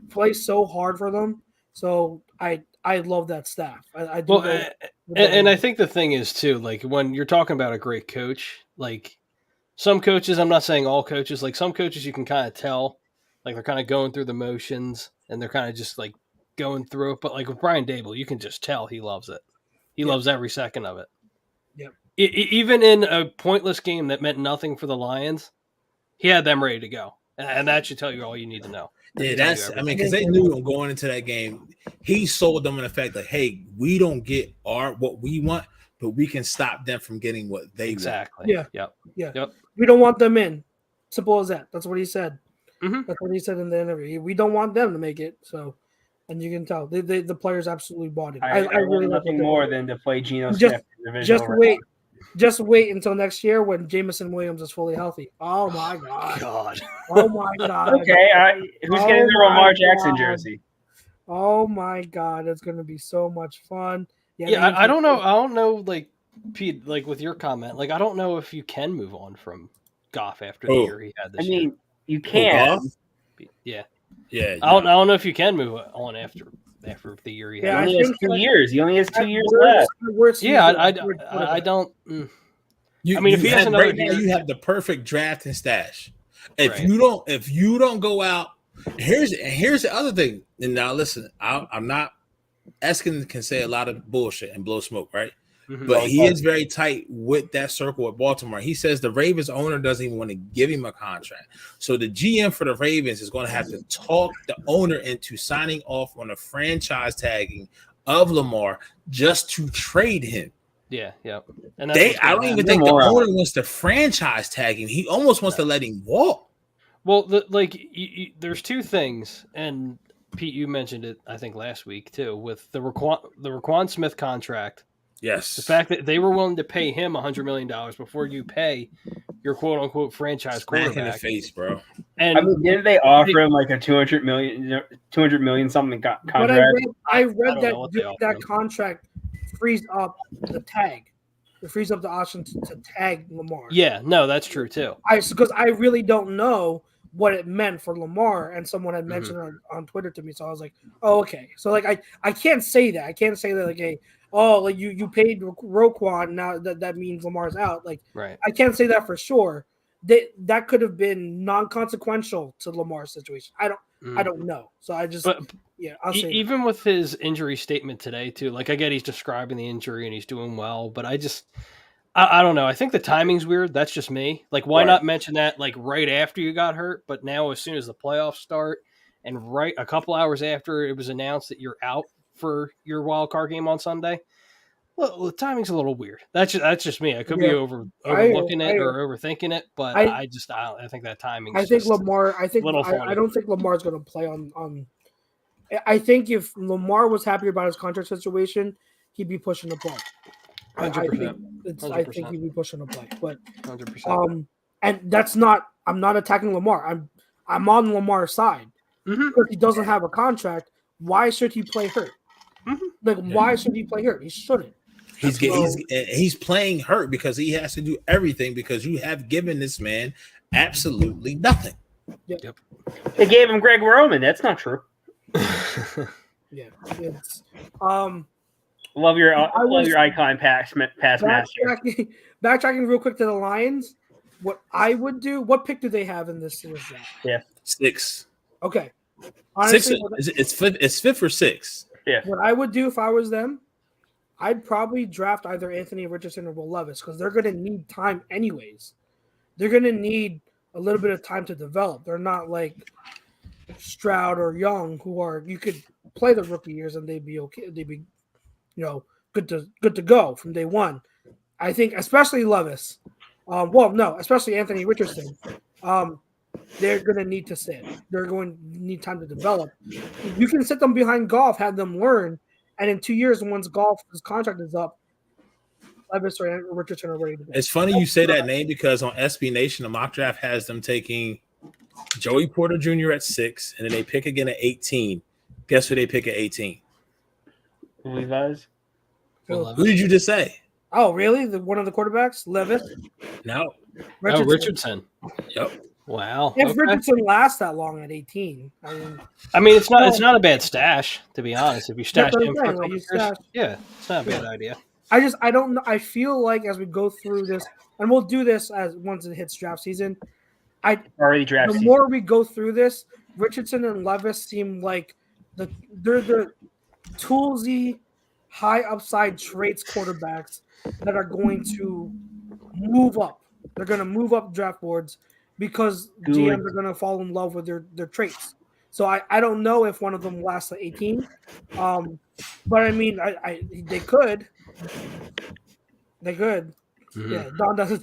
play so hard for them. So I love that staff. I do. Well, and I think the thing is, too, like, when you're talking about a great coach, like, some coaches, I'm not saying all coaches, like some coaches you can kind of tell, like they're kind of going through the motions and they're kind of just like going through it. But like with Brian Daboll, you can just tell he loves it. He loves every second of it. Yep. Even in a pointless game that meant nothing for the Lions, he had them ready to go. And that should tell you all you need to know. Yeah, because they knew going into that game, he sold them in the fact that, hey, we don't get what we want, but we can stop them from getting what they want. Exactly. Yeah. Yep. We don't want them in. Simple as that. That's what he said. Mm-hmm. That's what he said in the interview. We don't want them to make it. So, and you can tell the players absolutely bought it. I really nothing more than to play Geno Smith. Just wait until next year when Jameson Williams is fully healthy. Oh my god. Oh my god. Okay. Who's getting the Lamar Jackson jersey? Oh my god, it's gonna be so much fun. Yeah, I don't know. I don't know, like Pete, like with your comment, like I don't know if you can move on from Goff after the year he had this year. I mean, you can. Yeah. I don't know if you can move on after the year he had. He only has 2 years. He only has 2 years left. Yeah, I don't. If he has another year, you have the perfect draft and stash. If you don't go out, here's the other thing. And now listen, I'm not. Eskin can say a lot of bullshit and blow smoke, right? Mm-hmm. But he is very tight with that circle at Baltimore. He says the Ravens owner doesn't even want to give him a contract. So the GM for the Ravens is going to have to talk the owner into signing off on a franchise tagging of Lamar just to trade him. Yeah. And I don't even think the owner wants to franchise tag him. He almost wants to let him walk. Well, there's two things, and Pete, you mentioned it, I think, last week too, with the Roquan Smith contract. Yes, the fact that they were willing to pay him $100 million before you pay your quote unquote franchise quarterback in the face, bro. And I mean, didn't they offer him like a $200 million something contract? But I read that contract frees up the tag. It frees up the option to tag Lamar. Yeah, no, that's true too. Because I really don't know what it meant for Lamar, and someone had mentioned on Twitter to me, so I was like, oh, okay. So like I can't say that. I can't say that like, hey, like you paid Roquan, now that means Lamar's out. Like, right. I can't say that for sure. That could have been non-consequential to Lamar's situation. I don't know. So I just I'll say even with his injury statement today too. Like I get he's describing the injury and he's doing well, but I don't know. I think the timing's weird. That's just me. Like why not mention that like right after you got hurt, but now as soon as the playoffs start and right a couple hours after it was announced that you're out for your wild card game on Sunday. Well, the timing's a little weird. That's just me. I could be overlooking it or overthinking it, but I think that timing. I think Lamar. I don't think Lamar's going to play on. I think if Lamar was happy about his contract situation, he'd be pushing the play. 100%. I think he'd be pushing the play, but 100%. And that's not. I'm not attacking Lamar. I'm on Lamar's side because he doesn't have a contract. Why should he play hurt? Why should he play hurt? He shouldn't. He's playing hurt because he has to do everything because you have given this man absolutely nothing. Yep. They gave him Greg Roman. That's not true. Yeah. It's love your icon pass master. Backtracking real quick to the Lions. What I would do? What pick do they have in this season? Yeah, 6. Okay. Honestly, it's fifth or 6. Yeah. What I would do if I was them, I'd probably draft either Anthony Richardson or Will Levis because they're going to need time anyways. They're going to need a little bit of time to develop. They're not like Stroud or Young, who are you could play the rookie years and they'd be okay. They'd be, good to go from day one. I think especially Levis. Especially Anthony Richardson. They're going to need to sit. They're going to need time to develop. You can sit them behind Goff, have them learn, and in 2 years, once Goff's contract is up, Levis or Richardson are ready to go. It's funny you say that name because on SB Nation, the mock draft has them taking Joey Porter Jr. at 6, and then they pick again at 18. Guess who they pick at 18? Levi's. Who did you just say? Oh, really? One of the quarterbacks? Levis? No. Richardson. Yep. Wow. If Richardson lasts that long at 18, I mean, it's not a bad stash, to be honest. If you stash him for a couple years, it's not a bad idea. I don't know. I feel like as we go through this, and we'll do this as once it hits draft season. The more we go through this, Richardson and Levis seem like they're the toolsy, high upside traits quarterbacks that are going to move up. They're going to move up draft boards because GMs are going to fall in love with their traits. So I don't know if one of them lasts at 18. But I mean, they could. They could. Mm-hmm. Yeah, Don doesn't.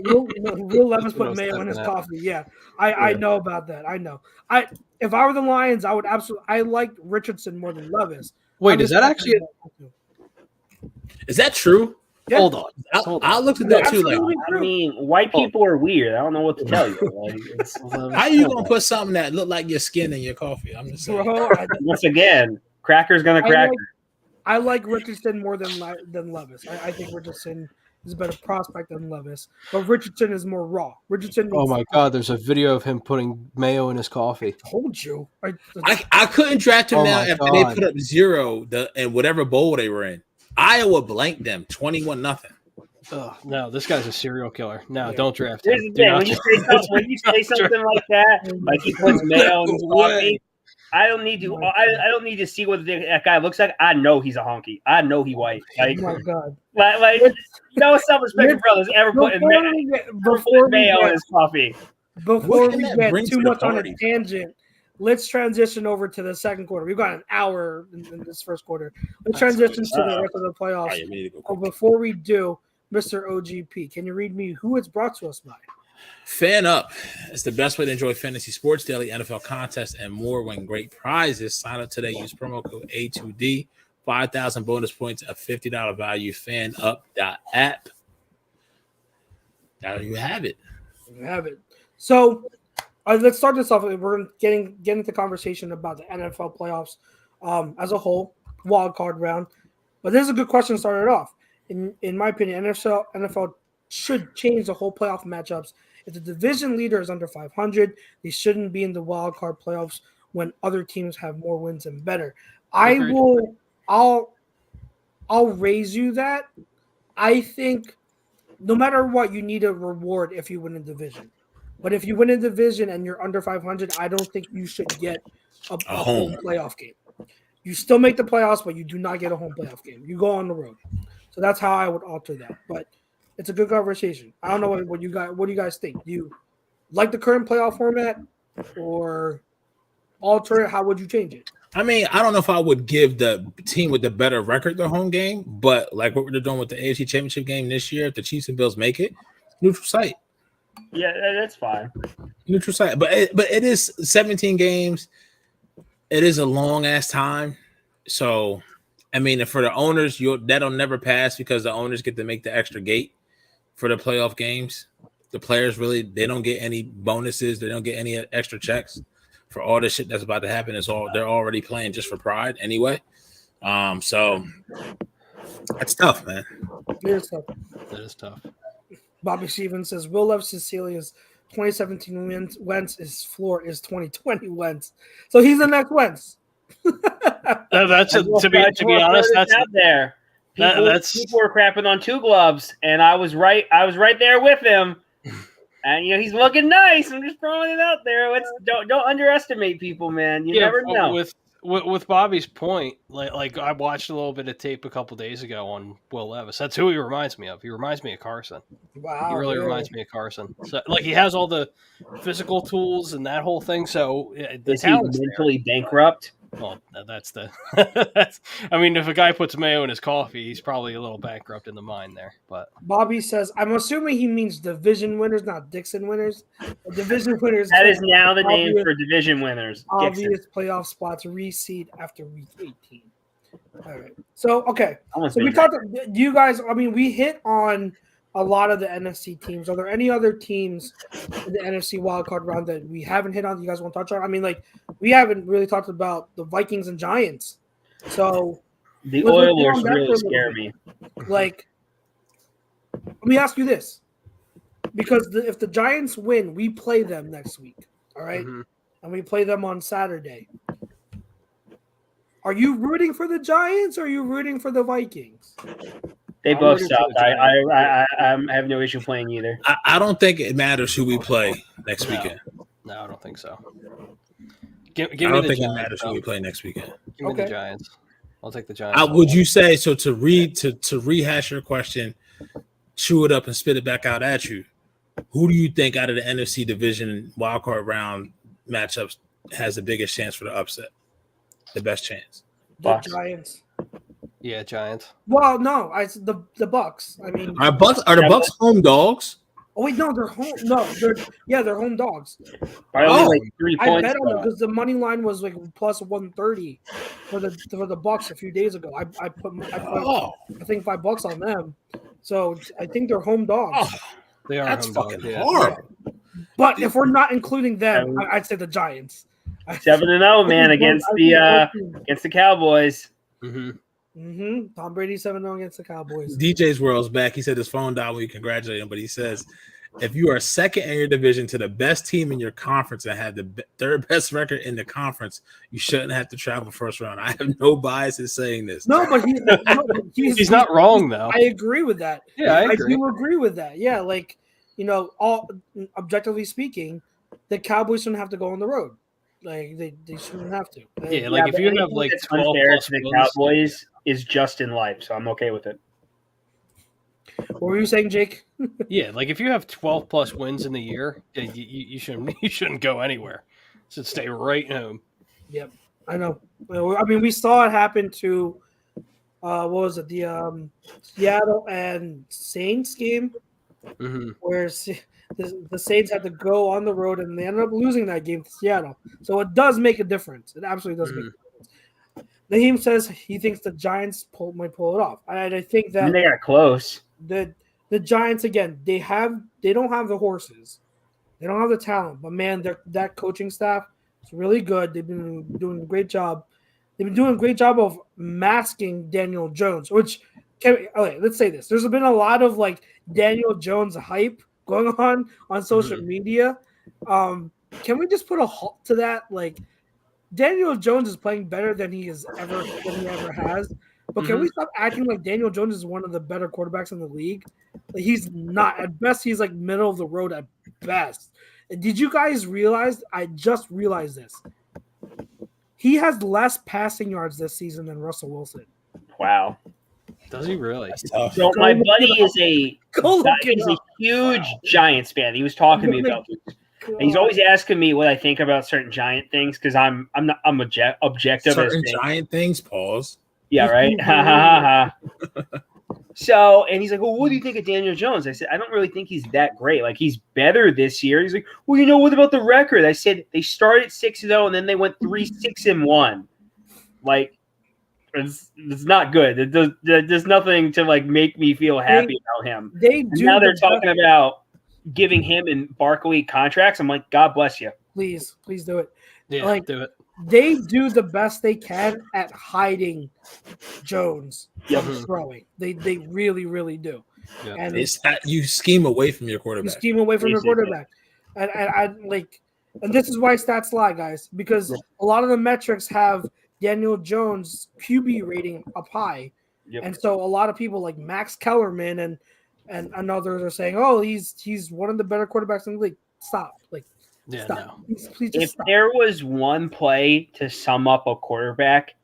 Will Levis put mayo in his coffee. Yeah, I know about that. I know. If I were the Lions, I would absolutely. I liked Richardson more than Levis. Wait, is that actually? Is that true? Yeah. Hold on. I looked at that too. Like, I mean, white people are weird. I don't know what to tell you. Like, how are you gonna put something that look like your skin in your coffee? I'm just saying. Once again, cracker's gonna crack. I like Richardson more than Levis. I think Richardson is a better prospect than Levis, but Richardson is more raw. Oh my God! There's a video of him putting mayo in his coffee. I told you. I couldn't draft him now after they put up 0 in whatever bowl they were in. Iowa blanked them 21-0. Oh, no, this guy's a serial killer. No, don't draft him. Here's the thing. When you say something like that, like he puts mayo in his coffee, I don't need to. I don't need to see what that guy looks like. I know he's a honky. I know he white. Like, oh my God. Like some respected brothers ever put mayo in his coffee. Before we get too much on a tangent, let's transition over to the second quarter. We've got an hour in this first quarter. Let's transition to the rest of the playoffs. Before we do, Mr. OGP, can you read me who it's brought to us by? Fan Up. It's the best way to enjoy fantasy sports, daily NFL contests, and more. Win great prizes. Sign up today. Use promo code A2D. 5,000 bonus points, a $50 value. FanUp.app. There you have it. You have it. So let's start this off. We're getting into conversation about the NFL playoffs as a whole, wild card round. But this is a good question to start it off. In my opinion, NFL should change the whole playoff matchups. If the division leader is under 500, they shouldn't be in the wild card playoffs when other teams have more wins and better. I'll raise you that. I think no matter what, you need a reward if you win a division. But if you win a division and you're under 500, I don't think you should get a home playoff game. You still make the playoffs, but you do not get a home playoff game. You go on the road. So that's how I would alter that. But it's a good conversation. I don't know what do you guys think? Do you like the current playoff format or alter it? How would you change it? I mean, I don't know if I would give the team with the better record their home game, but like what we're doing with the AFC Championship game this year, if the Chiefs and Bills make it, neutral site. Yeah, that's fine. Neutral site, but it is 17 games. It is a long ass time. So, I mean, for the owners, that'll never pass because the owners get to make the extra gate for the playoff games. The players they don't get any bonuses. They don't get any extra checks for all the shit that's about to happen. They're already playing just for pride anyway. So that's tough, man. It is tough. That is tough. Bobby Stevens says, Will Love Cecilia's 2017 Wentz, his floor is 2020 Wentz. So he's the next Wentz. To be honest, that's out there. People were crapping on two gloves, and I was right there with him. And he's looking nice. I'm just throwing it out there. Don't underestimate people, man. You never know. With Bobby's point, like I watched a little bit of tape a couple days ago on Will Levis. That's who he reminds me of. He reminds me of Carson. Wow, he really reminds me of Carson. So, like, he has all the physical tools and that whole thing. So is he mentally bankrupt? Well, that's I mean, if a guy puts mayo in his coffee, he's probably a little bankrupt in the mind there. But Bobby says, I'm assuming he means division winners, not Dixon winners. Division winners. That is now the name for division winners. Obvious Dixon. Playoff spots reseed after week 18. All right. So, okay. So we talked to you guys. I mean, we hit on a lot of the NFC teams. Are there any other teams in the NFC wildcard round that we haven't hit on that you guys want to touch on? I mean, like, we haven't really talked about the Vikings and Giants. So the Oilers really scare me. Like, let me ask you this. Because if the Giants win, we play them next week. All right? Mm-hmm. And we play them on Saturday. Are you rooting for the Giants or are you rooting for the Vikings? They both suck. I have no issue playing either. I don't think it matters who we play next weekend. No, I don't think so. I don't think it matters who we play next weekend. Give me the Giants. I'll take the Giants. Would you say so? To rehash your question, chew it up and spit it back out at you. Who do you think out of the NFC division wildcard round matchups has the biggest chance for the upset? The best chance? The Giants. Yeah, Giants. Well, no, the Bucks. I mean, are the Bucks home dogs? Oh wait, no, they're home. No, they're home dogs. By only like 3 points. I bet on them because the money line was like plus 130 for the Bucks a few days ago. I put I think $5 on them, so I think they're home dogs. Oh, they are. That's home fucking dogs, horrible. But if we're not including them, I'd say the Giants. 7-0, man, against the Cowboys. Tom Brady 7-0 against the Cowboys. DJ's World's back. He said his phone died when we congratulate him, but he says, if you are second in your division to the best team in your conference and have the third best record in the conference, you shouldn't have to travel first round. I have no bias in saying this. No, but he's not wrong, though. I agree with that. Yeah, I agree. do agree with that. Yeah, like, all objectively speaking, the Cowboys shouldn't have to go on the road. Like they shouldn't have to. Yeah, like if you have like 12 plus to the Cowboys is just in life, so I'm okay with it. What were you saying, Jake? Yeah, like if you have 12 plus wins in the year, you shouldn't go anywhere. Should stay right home. Yep, I know. I mean, we saw it happen to what was it? The Seattle and Saints game, where the Saints had to go on the road and they ended up losing that game to Seattle. So it does make a difference. It absolutely does make a difference. Naheem says he thinks the Giants might pull it off. And I think that they got close. The Giants, again, they don't have the horses. They don't have the talent. But, man, that coaching staff is really good. They've been doing a great job. They've been doing a great job of masking Daniel Jones, which let's say this. There's been a lot of, like, Daniel Jones hype going on social media. Can we just put a halt to that? Like, Daniel Jones is playing better than he ever has. But can we stop acting like Daniel Jones is one of the better quarterbacks in the league? Like, he's not. At best, he's like middle of the road at best. And did you guys realize? I just realized this. He has less passing yards this season than Russell Wilson. Wow. Does he really? So my buddy is a huge Giants fan. He was talking to me about this. And he's always asking me what I think about certain Giant things because I'm objective. Certain Giant things. Pause. Yeah, right. Ha ha ha. So, and he's like, "Well, what do you think of Daniel Jones?" I said, "I don't really think he's that great. Like, he's better this year." He's like, "Well, what about the record?" I said, "They started 6-0 and then they went 3-6-1. Like, it's not good. There's nothing to like make me feel happy about him." Now they're talking about giving him and Barkley contracts. I'm like, God bless you. Please do it. Yeah, do it. They do the best they can at hiding Jones from throwing. They really, really do. Yeah. And you scheme away from your quarterback. You scheme away from your quarterback. And this is why stats lie, guys, because a lot of the metrics have Daniel Jones' QB rating up high. Yep. And so a lot of people like Max Kellerman and others are saying, "Oh, he's one of the better quarterbacks in the league." Stop. Like, yeah, stop. no. Please if stop. there was one play to sum up a quarterback,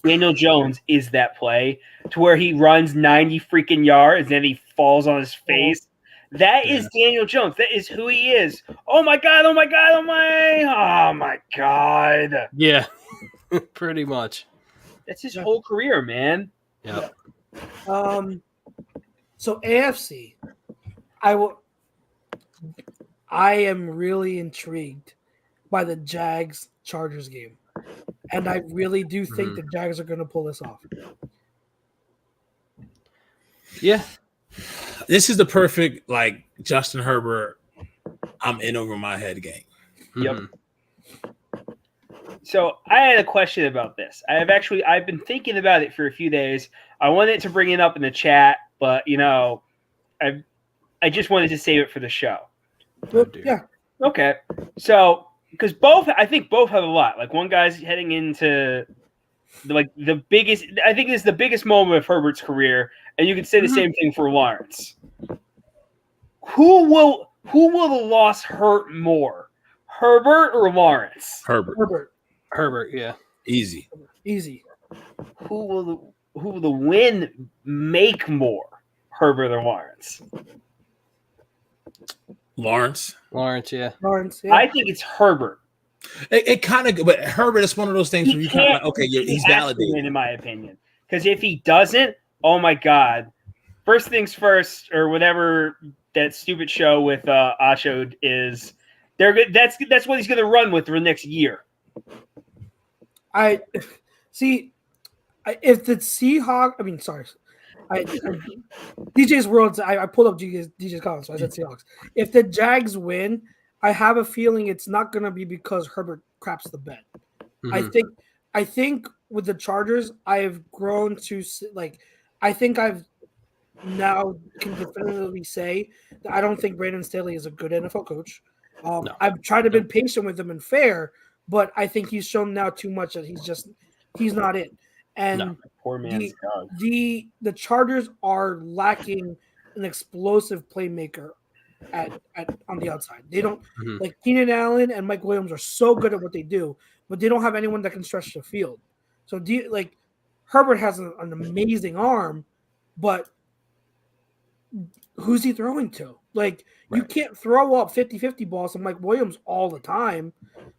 Daniel Jones is that play to where he runs 90 freaking yards and then he falls on his face. That is Daniel Jones. That is who he is. Oh my God. Oh my God. Oh my God. Yeah, pretty much. That's his whole career, man. Yeah. So AFC, I am really intrigued by the Jags-Chargers game. And I really do think the Jags are going to pull this off. Yeah. This is the perfect, like, Justin Herbert, I'm in over my head game. Yep. So I had a question about this. I've been thinking about it for a few days. I wanted to bring it up in the chat, but I just wanted to save it for the show. Yeah. Okay. So because I think both have a lot. Like, one guy's heading into the biggest. I think this is the biggest moment of Herbert's career, and you could say the same thing for Lawrence. Who will the loss hurt more, Herbert or Lawrence? Herbert, yeah. Easy. Who will the win make more, Herbert or Lawrence? Lawrence, yeah. I think it's Herbert. It kind of, but Herbert is one of those things where you kind of like, okay, he's validated, in my opinion. Because if he doesn't, oh my God! First things first, or whatever that stupid show with Asho is. They're good. That's what he's going to run with for the next year. If the Seahawks, I mean, sorry. DJ's World, I pulled up DJ's comments, so I said Seahawks. If the Jags win, I have a feeling it's not going to be because Herbert craps the bed. I think with the Chargers, I've grown to I think I've now can definitively say that I don't think Brandon Staley is a good NFL coach. No. I've tried to be patient with him and fair, but I think he's shown now too much that he's not it. And poor man's dog. The Chargers are lacking an explosive playmaker on the outside. They don't like Keenan Allen and Mike Williams are so good at what they do, but they don't have anyone that can stretch the field. So Herbert has an amazing arm, but who's he throwing to? Like, you can't throw up 50-50 balls to Mike Williams all the time.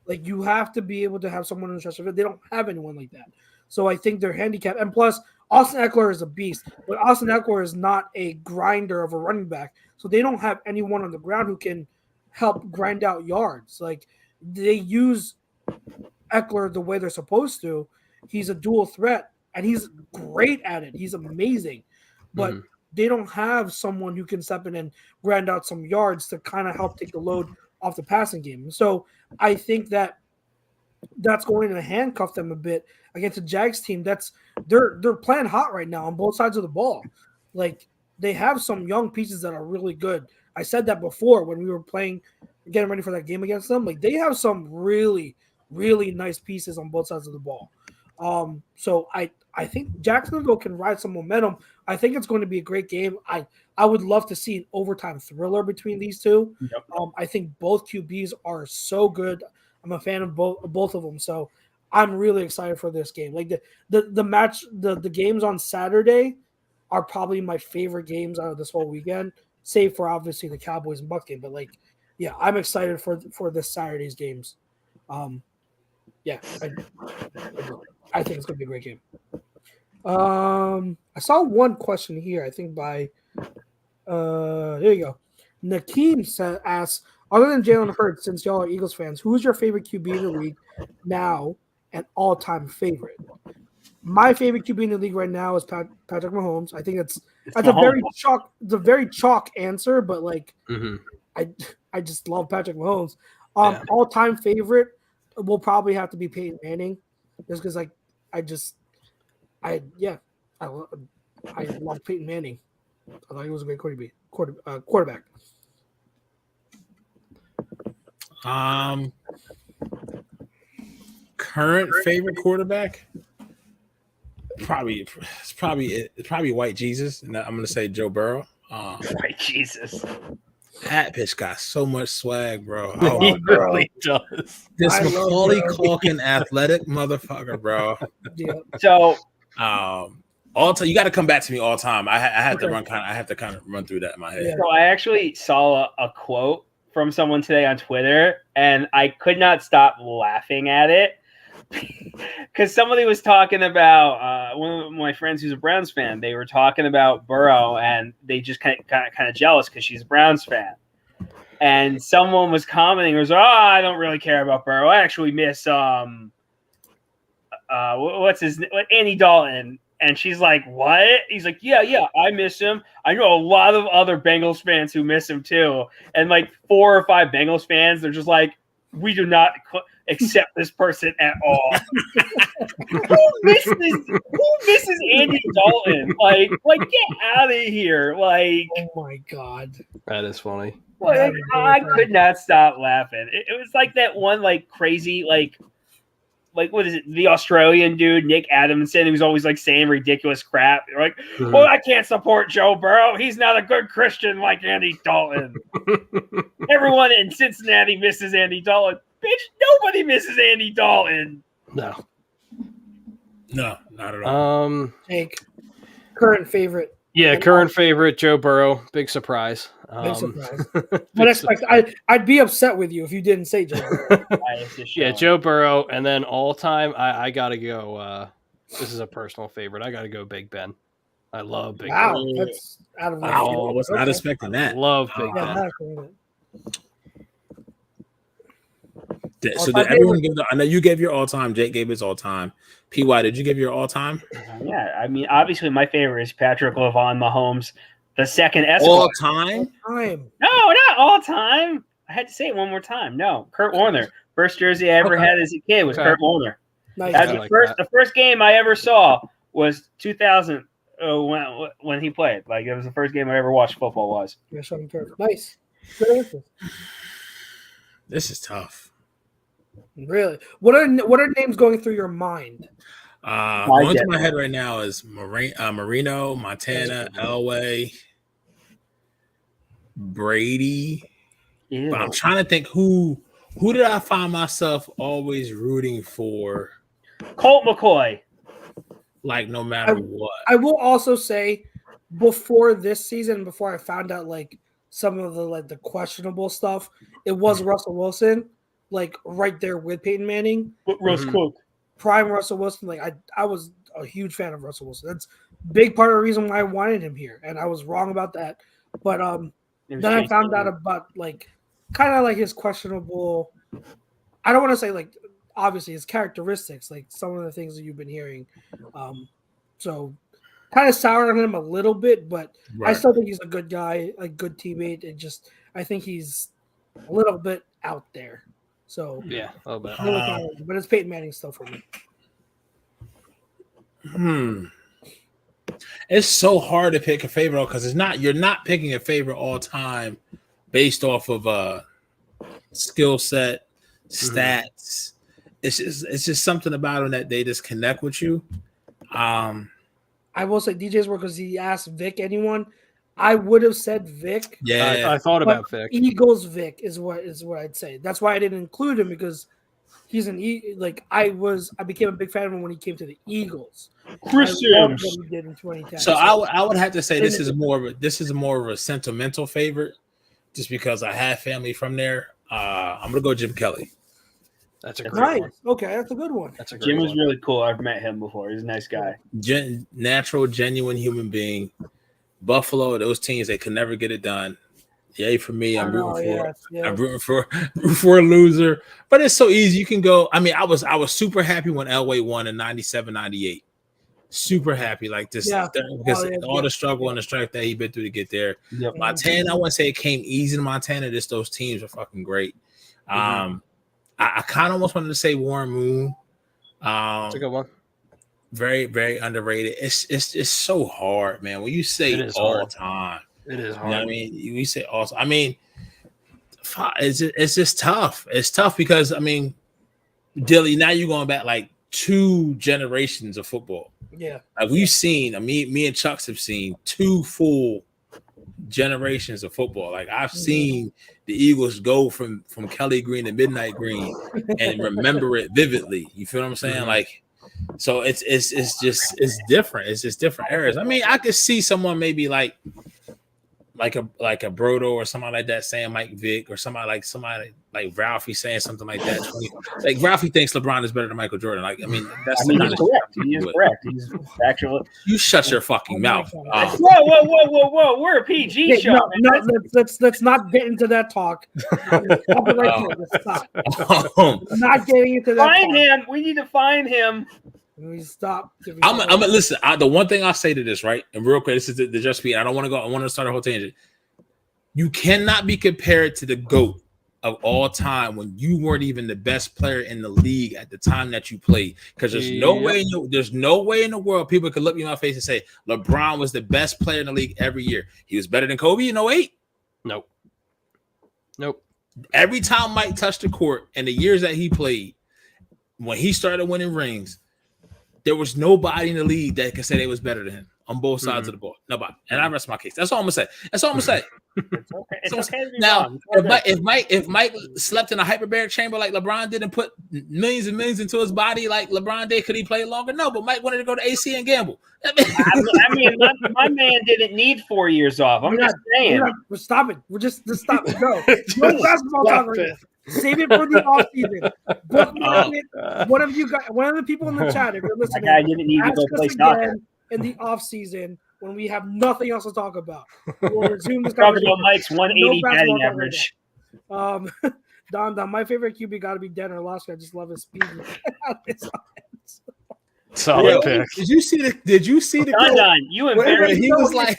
Like, you have to be able to have someone in the stretch of it. They don't have anyone like that. So I think they're handicapped. And plus, Austin Eckler is a beast. But Austin Eckler is not a grinder of a running back. So they don't have anyone on the ground who can help grind out yards. Like, they use Eckler the way they're supposed to. He's a dual threat, and he's great at it. He's amazing. But they don't have someone who can step in and grind out some yards to kind of help take the load off the passing game. So I think that's going to handcuff them a bit against the Jags team. They're playing hot right now on both sides of the ball. Like, they have some young pieces that are really good. I said that before when we were getting ready for that game against them. Like, they have some really, really nice pieces on both sides of the ball. So I think Jacksonville can ride some momentum. I think it's going to be a great game. I would love to see an overtime thriller between these two. Yep. I think both QBs are so good. I'm a fan of both of them. So I'm really excited for this game. Like the match, the games on Saturday are probably my favorite games out of this whole weekend, save for obviously the Cowboys and Bucs game. But like, yeah, I'm excited for this Saturday's games. Yeah, I think it's going to be a great game. I saw one question here, I think by there you go. Nakeem asks, other than Jalen Hurts, since y'all are Eagles fans, who is your favorite QB in the league now and all-time favorite? My favorite QB in the league right now is Patrick Mahomes. I think that's a very chalk answer, but like I just love Patrick Mahomes. All-time favorite will probably have to be Peyton Manning, just because I love Peyton Manning. I thought he was a great quarterback. Current favorite quarterback? It's probably White Jesus, and I'm gonna say Joe Burrow. White Jesus. That bitch got so much swag, bro. He really does. This Macaulay Culkin athletic motherfucker, bro. Yeah. So, all time, you got to come back to me all time. I have to kind of run through that in my head. So I actually saw a quote from someone today on Twitter, and I could not stop laughing at it because somebody was talking about one of my friends who's a Browns fan. They were talking about Burrow, and they just kind of jealous because she's a Browns fan. And someone was commenting, was, I don't really care about Burrow. I actually miss Andy Dalton. And she's like, what? He's like, yeah, I miss him. I know a lot of other Bengals fans who miss him too. And like 4 or 5 Bengals fans, they're just like, we do not accept this person at all. Who misses Andy Dalton? Like get out of here. Like, oh my God. That is funny. Like, I could not stop laughing. It was like that one like crazy like what is it? The Australian dude, Nick Adamson, who's always like saying ridiculous crap. They're like, well, I can't support Joe Burrow. He's not a good Christian like Andy Dalton. Everyone in Cincinnati misses Andy Dalton. Bitch, nobody misses Andy Dalton. No, not at all. Jake, current favorite. Yeah, current favorite, Joe Burrow. Big surprise. Big surprise. I'd be upset with you if you didn't say Joe Burrow. Yeah, Joe Burrow. And then all time, I got to go. This is a personal favorite. I got to go Big Ben. I love Big Ben. Wow, that's out of I was not expecting that. Love Big Ben. So did everyone give I know you gave your all-time. Jake gave his all-time. PY, did you give your all-time? Yeah, I mean, obviously my favorite is Patrick LaVon Mahomes, the second all time. No, not all time. I had to say it one more time. No, Kurt Warner. First jersey I ever had as a kid was Kurt Warner. Nice. That's the first game I ever saw was 2000 when he played. Like it was the first game I ever watched football was. Nice. Good answer. This is tough. Really? What are names going through your mind? Going to my head right now is Marino, Montana, Elway, Brady. Ew. But I'm trying to think who did I find myself always rooting for? Colt McCoy. Like no matter what. I will also say before this season, before I found out like some of the questionable stuff, it was Russell Wilson, like right there with Peyton Manning. Russ Cook. Prime Russell Wilson. Like I was a huge fan of Russell Wilson. That's a big part of the reason why I wanted him here, and I was wrong about that. But then I found out about kind of his questionable. I don't want to say obviously his characteristics, like some of the things that you've been hearing. So kind of soured on him a little bit, but I still think he's a good guy, a good teammate, and just I think he's a little bit out there. So yeah, a little bit. But it's Peyton Manning still for me. It's so hard to pick a favorite because you're not picking a favorite all time based off of skill set, stats. It's just something about them that they just connect with you. I will say DJ's work because he asked Vic anyone. I would have said Vic. Yeah, I thought about Vic. Eagles Vic is what I'd say. That's why I didn't include him because he's I became a big fan of him when he came to the Eagles. Chris Sims. What he did in 2010. So I would have to say this is more of a sentimental favorite, just because I have family from there. I'm gonna go Jim Kelly. That's a great one. Okay, that's a good one. Jim was really cool. I've met him before. He's a nice guy. Natural, genuine human being. Buffalo, those teams, they could never get it done. Yay for me. I'm rooting for a loser. But it's so easy. You can go. I mean, I was super happy when Elway won in 97, 98. Super happy because all the struggle and the strife that he been through to get there. Yep. Montana, I wouldn't say it came easy to Montana. Just those teams are fucking great. I kind of almost wanted to say Warren Moon. That's a good one. Very, very underrated. It's so hard, man. When you say all time, it is hard. You know what I mean, we say also. I mean, it's just tough. It's tough because Dilly. Now you're going back 2 generations of football. Yeah, we've seen. Me and Chucks have seen 2 full generations of football. I've seen the Eagles go from Kelly Green to Midnight Green and remember it vividly. You feel what I'm saying? So it's different. It's just different eras. I mean, I could see someone maybe like a Brodo or somebody like that saying Mike Vick, or somebody like Ralphie saying something like that. Like Ralphie thinks LeBron is better than Michael Jordan. That's he's correct. He is correct. He's actually. You shut your fucking mouth. Whoa! We're a PG show. No, let's not get into that talk. Not getting into that. Find him. We need to find him. We stop. I'm gonna listen. The one thing I'll say to this, right, and real quick, this is the just speed. I don't want to go. I want to start a whole tangent. You cannot be compared to the GOAT of all time when you weren't even the best player in the league at the time that you played. Because there's no way in the world people could look me in my face and say LeBron was the best player in the league every year. He was better than Kobe in 08. Nope. Every time Mike touched the court in the years that he played, when he started winning rings, there was nobody in the league that could say they was better than him on both sides of the ball. Nobody. And I rest my case. That's all I'm gonna say. It's okay. It's okay to be wrong. If Mike slept in a hyperbaric chamber like LeBron did and put millions and millions into his body like LeBron did, could he play longer? No, but Mike wanted to go to AC and gamble. My man didn't need 4 years off. I'm just saying. Stop it. We're just stop it. No basketball talk right now. Save it for the offseason. One of the people in the chat, if you're listening, that guy didn't need to go play soccer in the offseason when we have nothing else to talk about. We'll resume this conversation. Talk about Mike's 180 batting average. Don, my favorite QB got to be Den Orlovsky. I just love his speed. Solid pick. Did you see the Don, you embarrassed. He was like,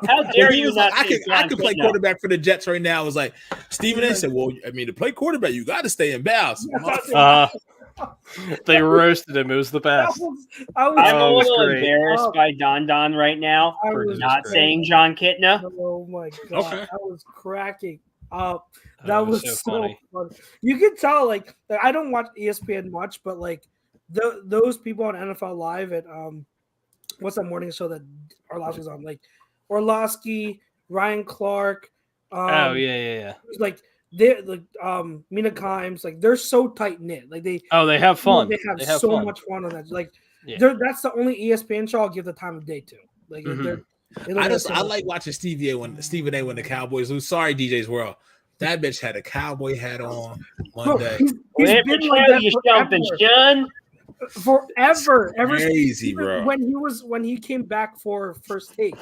how dare you not? I could play quarterback for the Jets right now. I was like, Stephen A said, well, I mean, to play quarterback, you got to stay in bounds. They roasted him. It was the best. I'm a little embarrassed by Don right now for not saying John Kitna. Oh my god, okay. I was cracking up. That was so funny. You can tell, I don't watch ESPN much, but those people on NFL Live at what's that morning show that Orlovsky's on? Orlovsky, Ryan Clark. Yeah. They're Mina Kimes, they're so tight knit. They have fun. They have so much fun on that. That's the only ESPN show I'll give the time of day to. I like watching Stephen A when the Cowboys lose. Sorry, DJ's World. That bitch had a cowboy hat on Monday. He's been like that forever. Crazy, bro. When he came back for First Take,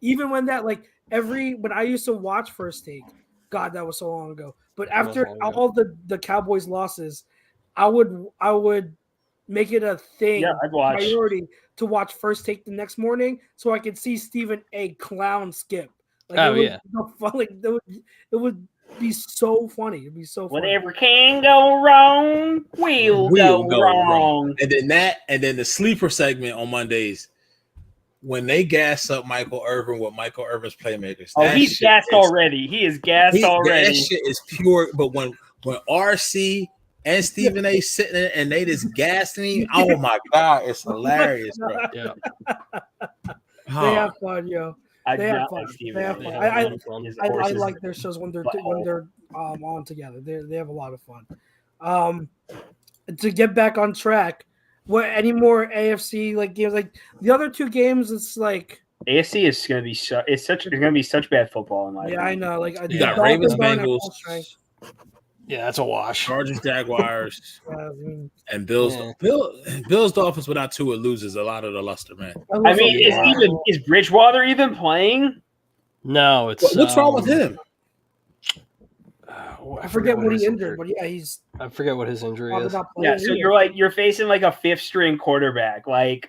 even when that when I used to watch First Take, God, that was so long ago. But after all the Cowboys losses, I would make it a thing, priority to watch First Take the next morning so I could see Stephen A. clown skip. It would be so funny. It'd be so funny. Whatever can go wrong, will go wrong. And then the sleeper segment on Mondays when they gas up Michael Irvin with Michael Irvin's playmakers. Oh, he's gassed already. He is gassed already. That shit is pure. But when RC and Stephen A. sitting there and they just gassing him, oh my God, it's hilarious, bro. Yeah. They have fun, yo. They have fun. I like their shows when they're on together. They have a lot of fun. To get back on track, any more AFC games? Like the other two games, it's like AFC is going to be it's going to be such bad football in my opinion. I know. You got Ravens, Bengals. Yeah, that's a wash. Chargers, Jaguars, and Bills. Bills Dolphins without Tua loses a lot of the luster, man. I mean, is Bridgewater even playing? No, it's what's wrong with him? I forget what he injured, but yeah, I forget what his injury is. Yeah, so you're facing a fifth string quarterback. I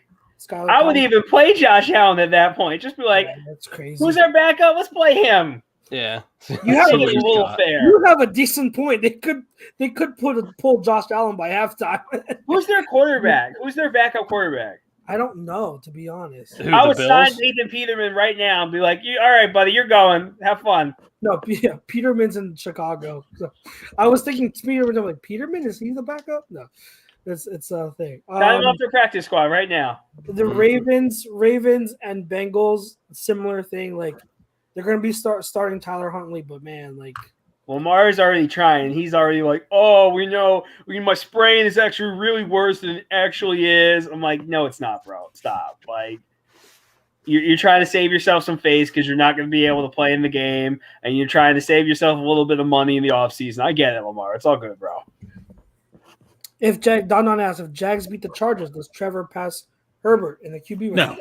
would even play Josh Allen at that point. Just be like, that's crazy. Who's our backup? Let's play him. Yeah, you have a decent point. They could pull Josh Allen by halftime. Who's their quarterback? Who's their backup quarterback? I don't know, to be honest. I would sign Nathan Peterman right now and be like, "All right, buddy, you're going. Have fun." No, Peterman's in Chicago. So I was thinking Peterman. I'm like, Peterman, is he the backup? No, it's a thing. Sign him off the practice squad right now. The Ravens and Bengals, similar thing. They're going to be starting Tyler Huntley, but man, Lamar's already trying. He's already like, oh, we know my sprain is actually really worse than it actually is. I'm like, no, it's not, bro. Stop. You're trying to save yourself some face because you're not going to be able to play in the game, and you're trying to save yourself a little bit of money in the offseason. I get it, Lamar. It's all good, bro. If Don asks, if Jags beat the Chargers, does Trevor pass Herbert in the QB round?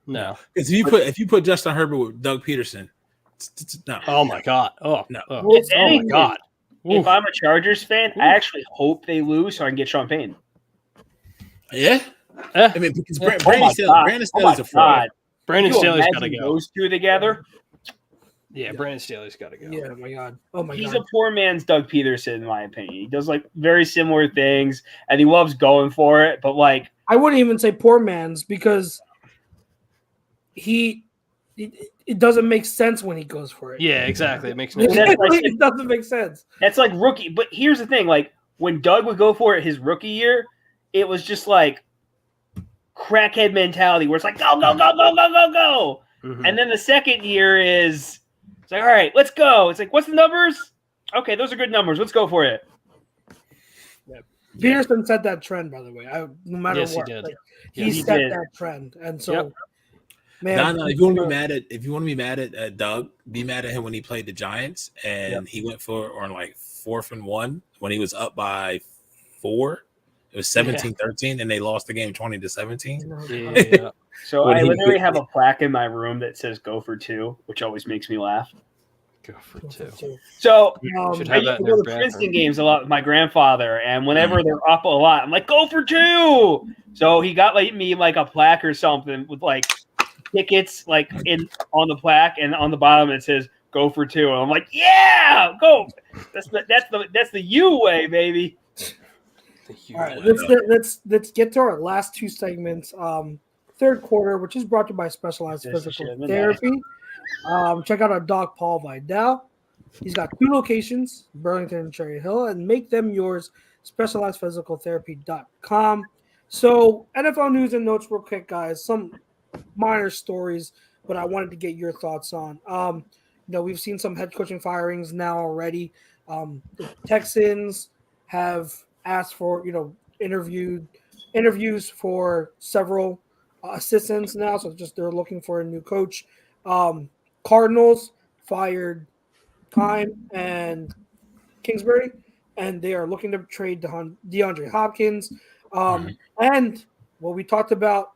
No. Because if you put Justin Herbert with Doug Peterson, no. Oh my God. Oh no. Oh my God. If I'm a Chargers fan, I actually hope they lose so I can get Sean Payton. Yeah. I mean, because Brandon Staley's a fraud. Brandon Staley's got to go. Those two together. Yeah, Brandon Staley's got to go. Yeah, oh my God. He's a poor man's Doug Peterson, in my opinion. He does very similar things, and he loves going for it. But I wouldn't even say poor man's because it doesn't make sense when he goes for it. Yeah, exactry. It makes no sense. It doesn't make sense. That's rookie. But here's the thing: when Doug would go for it his rookie year, it was just crackhead mentality, where it's go, go, go, go, go, go, go. Mm-hmm. And then the second year is all right, let's go. It's what's the numbers? Okay, those are good numbers. Let's go for it. Yeah. Peterson set that trend, by the way. No matter what, he did. He set that trend, and so. Yep. Man, if you want to be mad at Doug, be mad at him when he played the Giants and he went for 4th and 1 when he was up by 4. It was 17-13 and they lost the game 20-17. Yeah. So I literally have a plaque in my room that says "Go for 2," which always makes me laugh. Go for 2. So should I have that used to go to Princeton games a lot with my grandfather, and whenever they're up a lot, I'm like, "Go for 2." So he got me a plaque or something with tickets on the plaque, and on the bottom it says "Go for 2." And I'm like, "Yeah, go!" That's the U way, baby. All right, let's get to our last two segments. Third quarter, which is brought to you by Specialized Physical Therapy. Check out our dog Paul Vidal. He's got 2 locations, Burlington and Cherry Hill, and make them yours. SpecializedPhysicalTherapy.com. So NFL news and notes, real quick, guys. Some minor stories, but I wanted to get your thoughts on. We've seen some head coaching firings now already. The Texans have asked for interviews for several assistants now, so just they're looking for a new coach. Cardinals fired Kime and Kingsbury, and they are looking to trade DeAndre Hopkins. And what we talked about,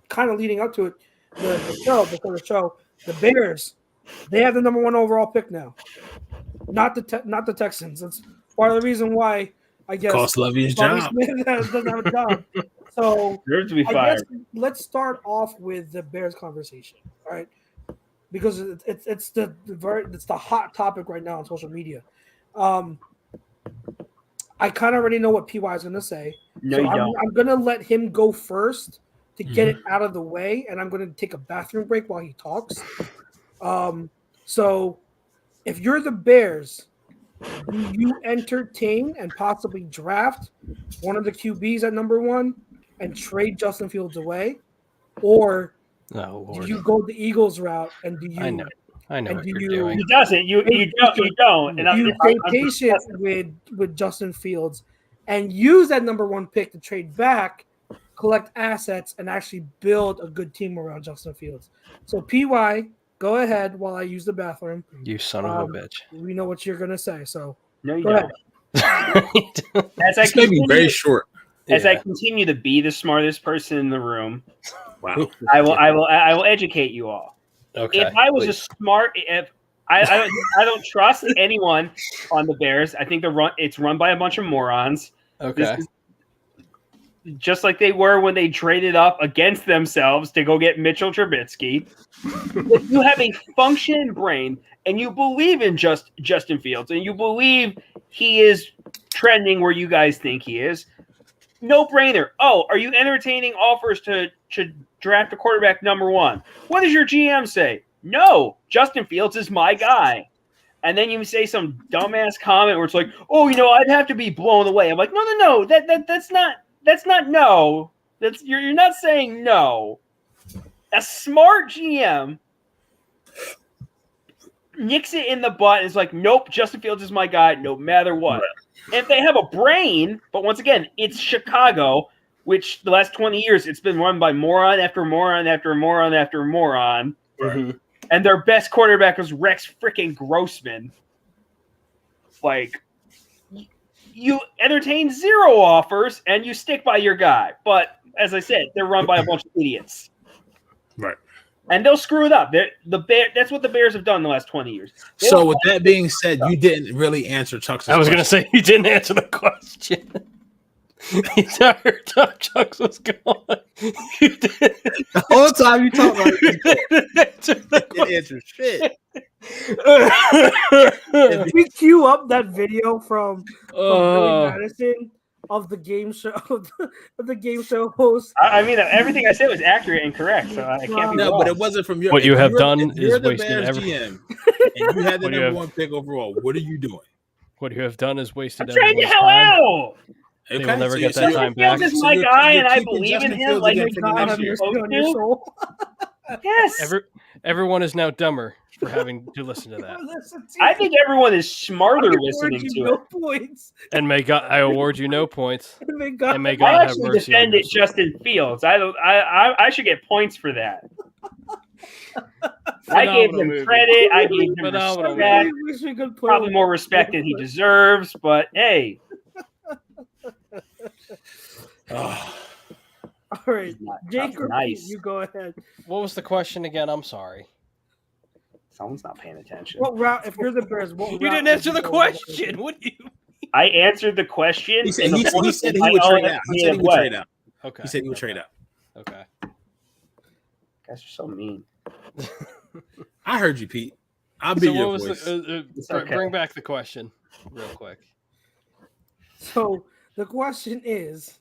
kind of leading up to it, before the show, the Bears, they have the number 1 overall pick now, not the Texans. That's part of the reason why I guess cost Levy's job. Doesn't have a job. So deserves to be I fired. guess let's start off with the Bears conversation, all right? Because it's the hot topic right now on social media. I kind of already know what PY is going to say. No, so you don't. I'm going to let him go first to get it out of the way, and I'm going to take a bathroom break while he talks. So if you're the Bears, do you entertain and possibly draft one of the QBs at number 1 and trade Justin Fields away? Or do you go the Eagles route and do you? I know what you're doing. He doesn't. You don't. And you stay patient with Justin Fields and use that number 1 pick to trade back, collect assets, and actually build a good team around Justin Fields. So PY, go ahead while I use the bathroom. You son of a bitch. We know what you're gonna say. So No, you go don't. ahead. As I Be very short. As I continue to be the smartest person in the room, Wow. I will educate you all. Okay. If I was if I don't trust anyone on the Bears. I think it's run by a bunch of morons. Okay. This is just like they were when they traded up against themselves to go get Mitchell Trubisky. If you have a functioning brain and you believe in Justin Fields and you believe he is trending where you guys think he is, no brainer. Oh, are you entertaining offers to draft a quarterback number 1? What does your GM say? No, Justin Fields is my guy. And then you say some dumbass comment where it's like, oh, I'd have to be blown away. I'm like, no. That's not no. You're not saying no. A smart GM nicks it in the butt and is like, nope, Justin Fields is my guy no matter what. And if they have a brain, but once again, it's Chicago, which the last 20 years, it's been run by moron after moron after moron after moron. Mm-hmm. And their best quarterback was Rex freaking Grossman. Like, you entertain 0 offers and you stick by your guy. But as I said, they're run by a bunch of idiots. Right. And they'll screw it up. That's what the Bears have done the last 20 years. So with that being said, you didn't really answer Chuck's question. I was going to say you didn't answer the question. The entire time Chucks was gone. You did. The whole time you talk about it, didn't answer shit. If we queue up that video from Billy Madison of the game show, of the game show host. I mean, everything I said was accurate and correct, so I can't be No, wrong. but it wasn't from your. What you have done you're is the wasted Bears every. GM, and you had the number 1 pick overall. What are you doing? What you have done is wasted. I'm trying to hell time. out. They will never get that Justin time back. Fields is my guy, and I keeping believe in Justin him Fields like again you're for the next not year. supposed to. Yes. Everyone is now dumber for having to listen to that. I think everyone is smarter listening to it. Points. And may God, I award you no points. And may God I have actually mercy on defended your soul. Justin Fields. I should get points for that. I gave him credit. I gave him respect. Probably more respect than he deserves, but hey. All right, Jake, nice. You go ahead. What was the question again? I'm sorry. Someone's not paying attention. What route? If you're the Bears, what You route didn't would answer the go? question. What do you? I answered the question. He said he would trade out. He said he would trade out. Okay. He said he would trade out. Okay. Guys are so mean. I heard you, Pete. I'll be your voice. Okay. Bring back the question real quick. So the question is,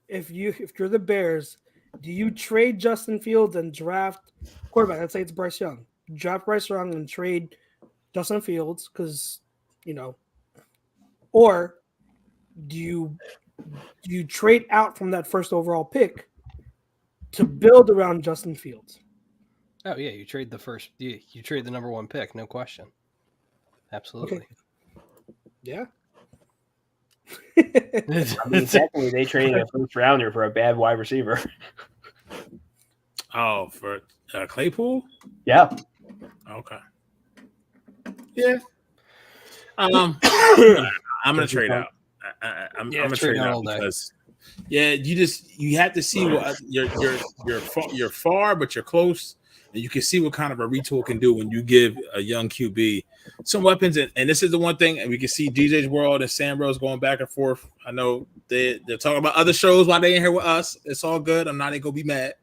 if you're the Bears, do you trade Justin Fields and draft quarterback? Let's say it's Bryce Young. Draft Bryce Young and trade Justin Fields because or do you trade out from that first overall pick to build around Justin Fields? Oh yeah, you trade the first. You trade the number 1 pick, no question. Absolutely. Okay. Yeah. I mean, technically, they traded a first rounder for a bad wide receiver. Oh, for Claypool? Yeah. Okay. Yeah. I'm gonna trade out. I'm gonna trade out because you have to see what you're far, but you're close, and you can see what kind of a retool can do when you give a young QB some weapons. And this is the one thing, and we can see DJ's World and Sam Rose going back and forth. I know they're talking about other shows while they ain't here with us. It's all good. I'm not gonna be mad.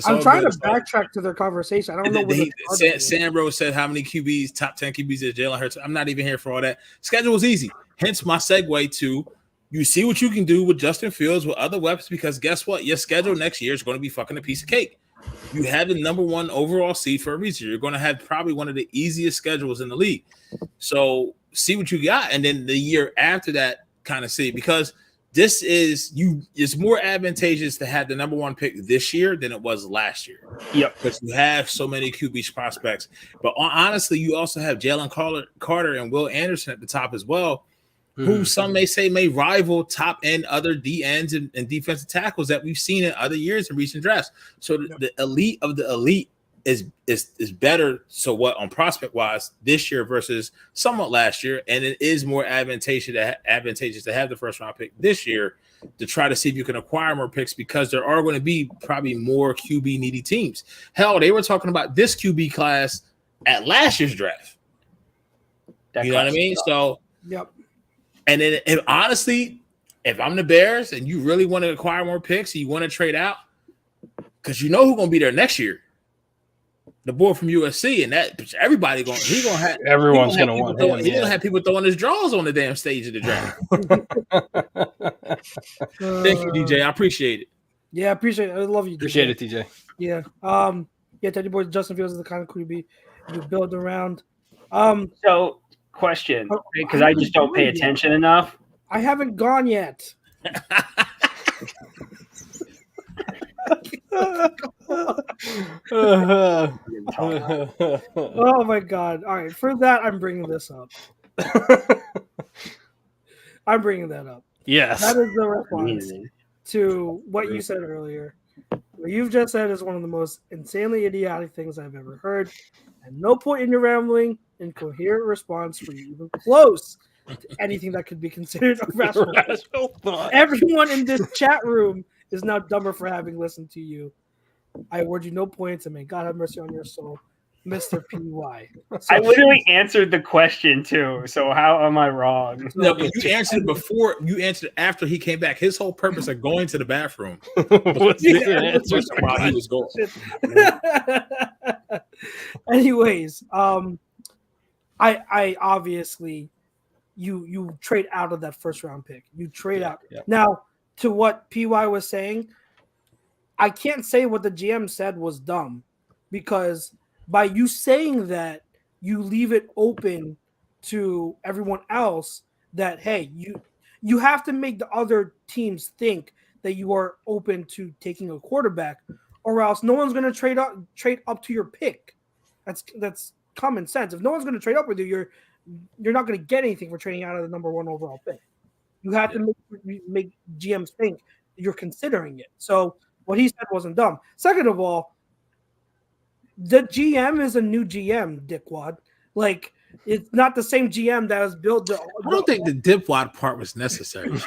I'm trying to backtrack to their conversation. I don't know. Sam Rose said how many QBs, top 10 QBs is Jalen Hurts. I'm not even here for all that. Schedule was easy. Hence my segue to you see what you can do with Justin Fields with other weapons, because guess what? Your schedule next year is going to be fucking a piece of cake. You have the number 1 overall seed for a reason. You're going to have probably one of the easiest schedules in the league. So see what you got. And then the year after that, kind of see, because this is it's more advantageous to have the number 1 pick this year than it was last year. Yep. Because you have so many QB prospects. But honestly, you also have Jalen Carter and Will Anderson at the top as well, who some may say may rival top end other D ends and defensive tackles that we've seen in other years in recent drafts. So the elite of the elite is better. So what on prospect wise this year versus somewhat last year, and it is more advantageous to have the first round pick this year to try to see if you can acquire more picks, because there are going to be probably more QB needy teams. Hell, they were talking about this QB class at last year's draft. You know what I mean? So yep. And then honestly, if I'm the Bears and you really want to acquire more picks and you want to trade out, because you know who's going to be there next year. The boy from USC, and that everybody everyone's going to want him. He's going to have people throwing his draws on the damn stage of the draft. Thank you, DJ. I appreciate it. Yeah, I appreciate it. I love you, DJ. Appreciate it, DJ. Yeah. Teddy Boy, Justin Fields is the kind of QB you build around. So, question, because I just don't pay attention enough. I haven't gone yet. Oh my god. All right, for that I'm bringing this up. I'm bringing that up. Yes. That is the response to what you said earlier. What you've just said is one of the most insanely idiotic things I've ever heard. And no point in your rambling and coherent response for you even close to anything that could be considered a rational thought. Everyone in this chat room is now dumber for having listened to you. I award you no points, and may God have mercy on your soul, Mr. PY. So, I literally answered the question too, so how am I wrong? No, but you answered it before. You answered it after he came back. His whole purpose of going to the bathroom was while he was going. Anyways, I obviously you trade out of that first round pick. You trade out. Yeah. Now, to what PY was saying, I can't say what the GM said was dumb, because by you saying that, you leave it open to everyone else that, hey, you have to make the other teams think that you are open to taking a quarterback, or else no one's going to trade up to your pick. That's common sense. If no one's going to trade up with you, you're not going to get anything for trading out of the number 1 overall pick. You have to make GMs think you're considering it. So what he said wasn't dumb. Second of all, the GM is a new GM, dickwad. Like, it's not the same GM that was built. I don't think the dipwad part was necessary.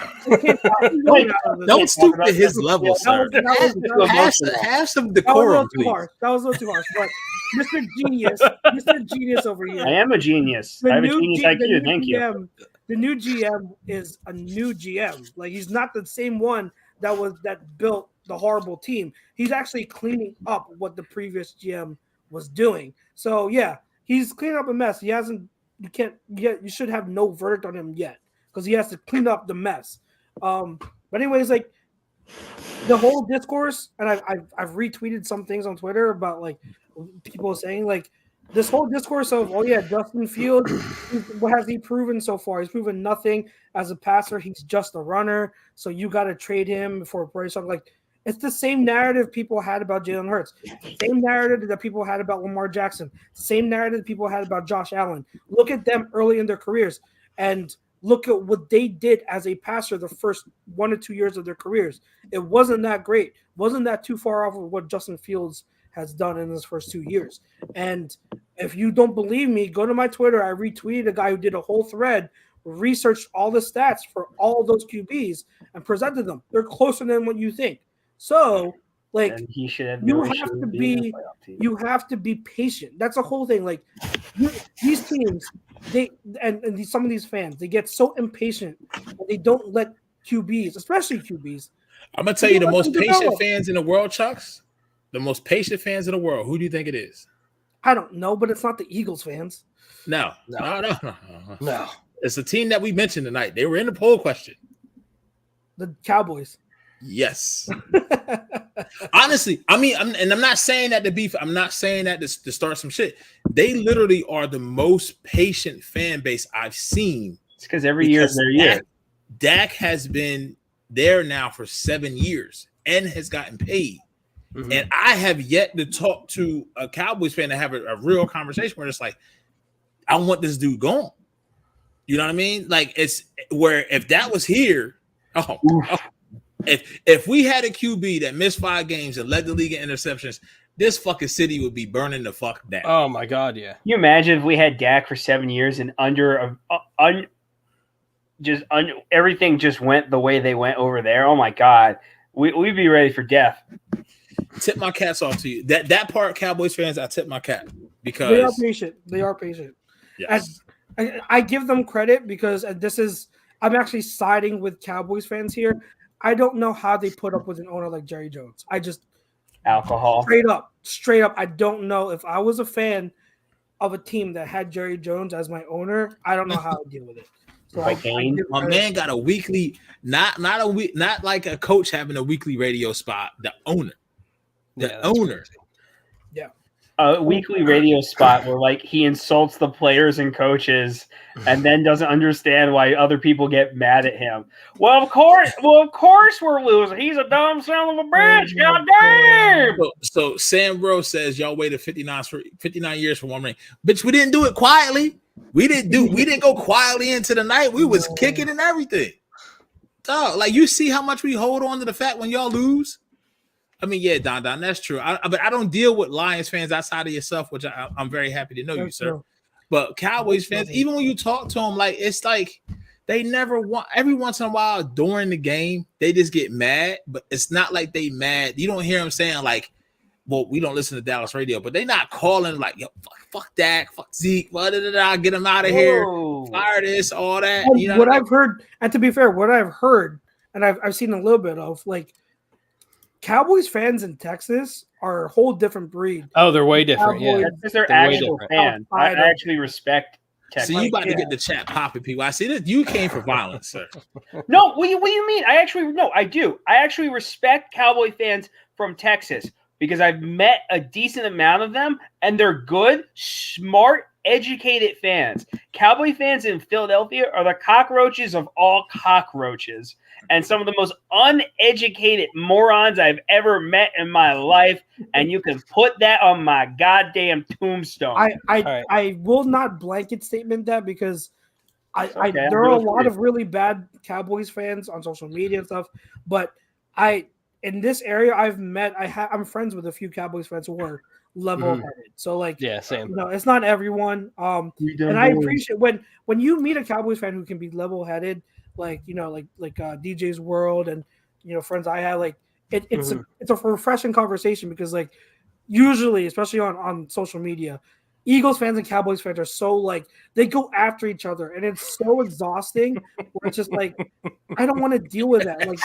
Don't stoop to his level, sir. Have some decorum, please. That was a little too harsh. But Mr. Genius over here. I am a genius. I have a genius IQ. Thank you. The new GM is a new GM. Like, he's not the same one that built the horrible team. He's actually cleaning up what the previous GM was doing. So yeah, he's cleaning up a mess. You should have no verdict on him yet, because he has to clean up the mess. But anyways, like, the whole discourse, and I've retweeted some things on Twitter about, like, people saying, like, this whole discourse of, oh yeah, Justin Fields, what has he proven so far? He's proven nothing as a passer. He's just a runner. So you got to trade him for a price. Like, it's the same narrative people had about Jalen Hurts. Same narrative that people had about Lamar Jackson. Same narrative that people had about Josh Allen. Look at them early in their careers. And look at what they did as a passer the first 1 or 2 years of their careers. It wasn't that great. Wasn't that too far off of what Justin Fields has done in his first 2 years. And if you don't believe me, go to my Twitter. I retweeted a guy who did a whole thread, researched all the stats for all of those QBs and presented them. They're closer than what you think. So, like, you have to be patient. That's the whole thing. Like, these teams, some of these fans, they get so impatient and they don't let QBs, especially QBs. I'm gonna tell you the most patient fans in the world, Chucks. The most patient fans in the world. Who do you think it is? I don't know, but it's not the Eagles fans. No. It's the team that we mentioned tonight. They were in the poll question. The Cowboys. Yes. Honestly, I mean, I'm not saying that to beef. I'm not saying that to start some shit. They literally are the most patient fan base I've seen. It's because every year is their year. Dak has been there now for 7 years and has gotten paid. Mm-hmm. And I have yet to talk to a Cowboys fan to have a real conversation where it's like, I want this dude gone. You know what I mean? Like, it's where if that was here, if we had a QB that missed 5 games and led the league in interceptions, this fucking city would be burning the fuck down. Oh my god, yeah. Can you imagine if we had Dak for 7 years and everything just went the way they went over there? Oh my god, we'd be ready for death. Tip my cats off to you. That part, Cowboys fans, I tip my cap because they are patient. They are patient. Yes. I give them credit because I'm actually siding with Cowboys fans here. I don't know how they put up with an owner like Jerry Jones. I just alcohol. Straight up. I don't know if I was a fan of a team that had Jerry Jones as my owner. I don't know how to deal with it. So my man got a weekly, not like a coach having a weekly radio spot. The owner. Owner. Yeah. A weekly radio spot where like he insults the players and coaches and then doesn't understand why other people get mad at him. Well, of course we're losing. He's a dumb son of a bitch. God damn. So Sam Bro says y'all waited 59 years for one ring. Bitch, we didn't do it quietly. We didn't go quietly into the night. We was kicking and everything. Dog, like you see how much we hold on to the fact when y'all lose. I mean, yeah, Don, that's true. But I don't deal with Lions fans outside of yourself, which I'm very happy to know you, sir. But Cowboys fans, even when you talk to them, like it's like they never want. Every once in a while during the game, they just get mad. But it's not like they mad. You don't hear them saying like, "Well, we don't listen to Dallas radio," but they not calling like, "Yo, fuck Dak, fuck Zeke, get him out of here, fire this, all that." You know what I've heard, and to be fair, what I've heard, and I've seen a little bit of like. Cowboys fans in Texas are a whole different breed. Oh, they're way different. Cowboys, yeah, because they're actual fans. I actually respect Texas. So you about to get the chat popping, people. I see that you came for violence, sir. No, what do you mean? I do. I actually respect Cowboy fans from Texas because I've met a decent amount of them, and they're good, smart, educated fans. Cowboy fans in Philadelphia are the cockroaches of all cockroaches and some of the most uneducated morons I've ever met in my life, and you can put that on my goddamn tombstone. I will not blanket statement that because there are a lot of really bad Cowboys fans on social media and stuff, but in this area I'm friends with a few Cowboys fans who are level-headed. So like, yeah, same. You know, it's not everyone. And I appreciate when you meet a Cowboys fan who can be level-headed, like you know, like DJ's World and you know friends I have. Like it's a refreshing conversation because like usually, especially on social media, Eagles fans and Cowboys fans are so like they go after each other, and it's so exhausting. Where it's just like I don't want to deal with that. Like.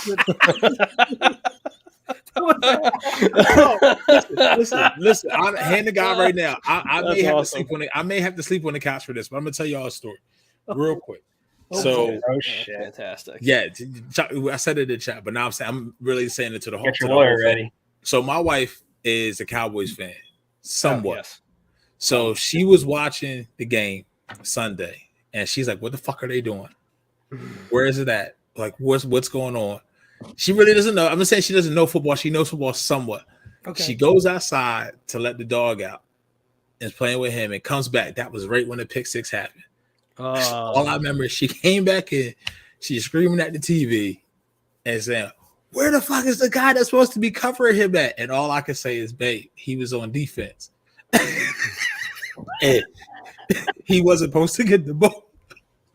Listen. I'm hand the guy right now. I may have to sleep on the couch for this, but I'm gonna tell y'all a story real quick. So, shit, fantastic. Yeah, I said it in the chat, but now I'm really saying it to the whole. Get your lawyer ready. So my wife is a Cowboys fan, somewhat. Yes. So she was watching the game Sunday, and she's like, "What the fuck are they doing? Where is it at? Like, what's going on?" She really doesn't know. I'm gonna say she doesn't know football. She knows football somewhat. Okay. She goes outside to let the dog out and is playing with him and comes back. That was right when the pick six happened. All I remember is she came back in, she's screaming at the TV and saying, "Where the fuck is the guy that's supposed to be covering him at?" And all I could say is, "Babe, he was on defense." And he wasn't supposed to get the ball.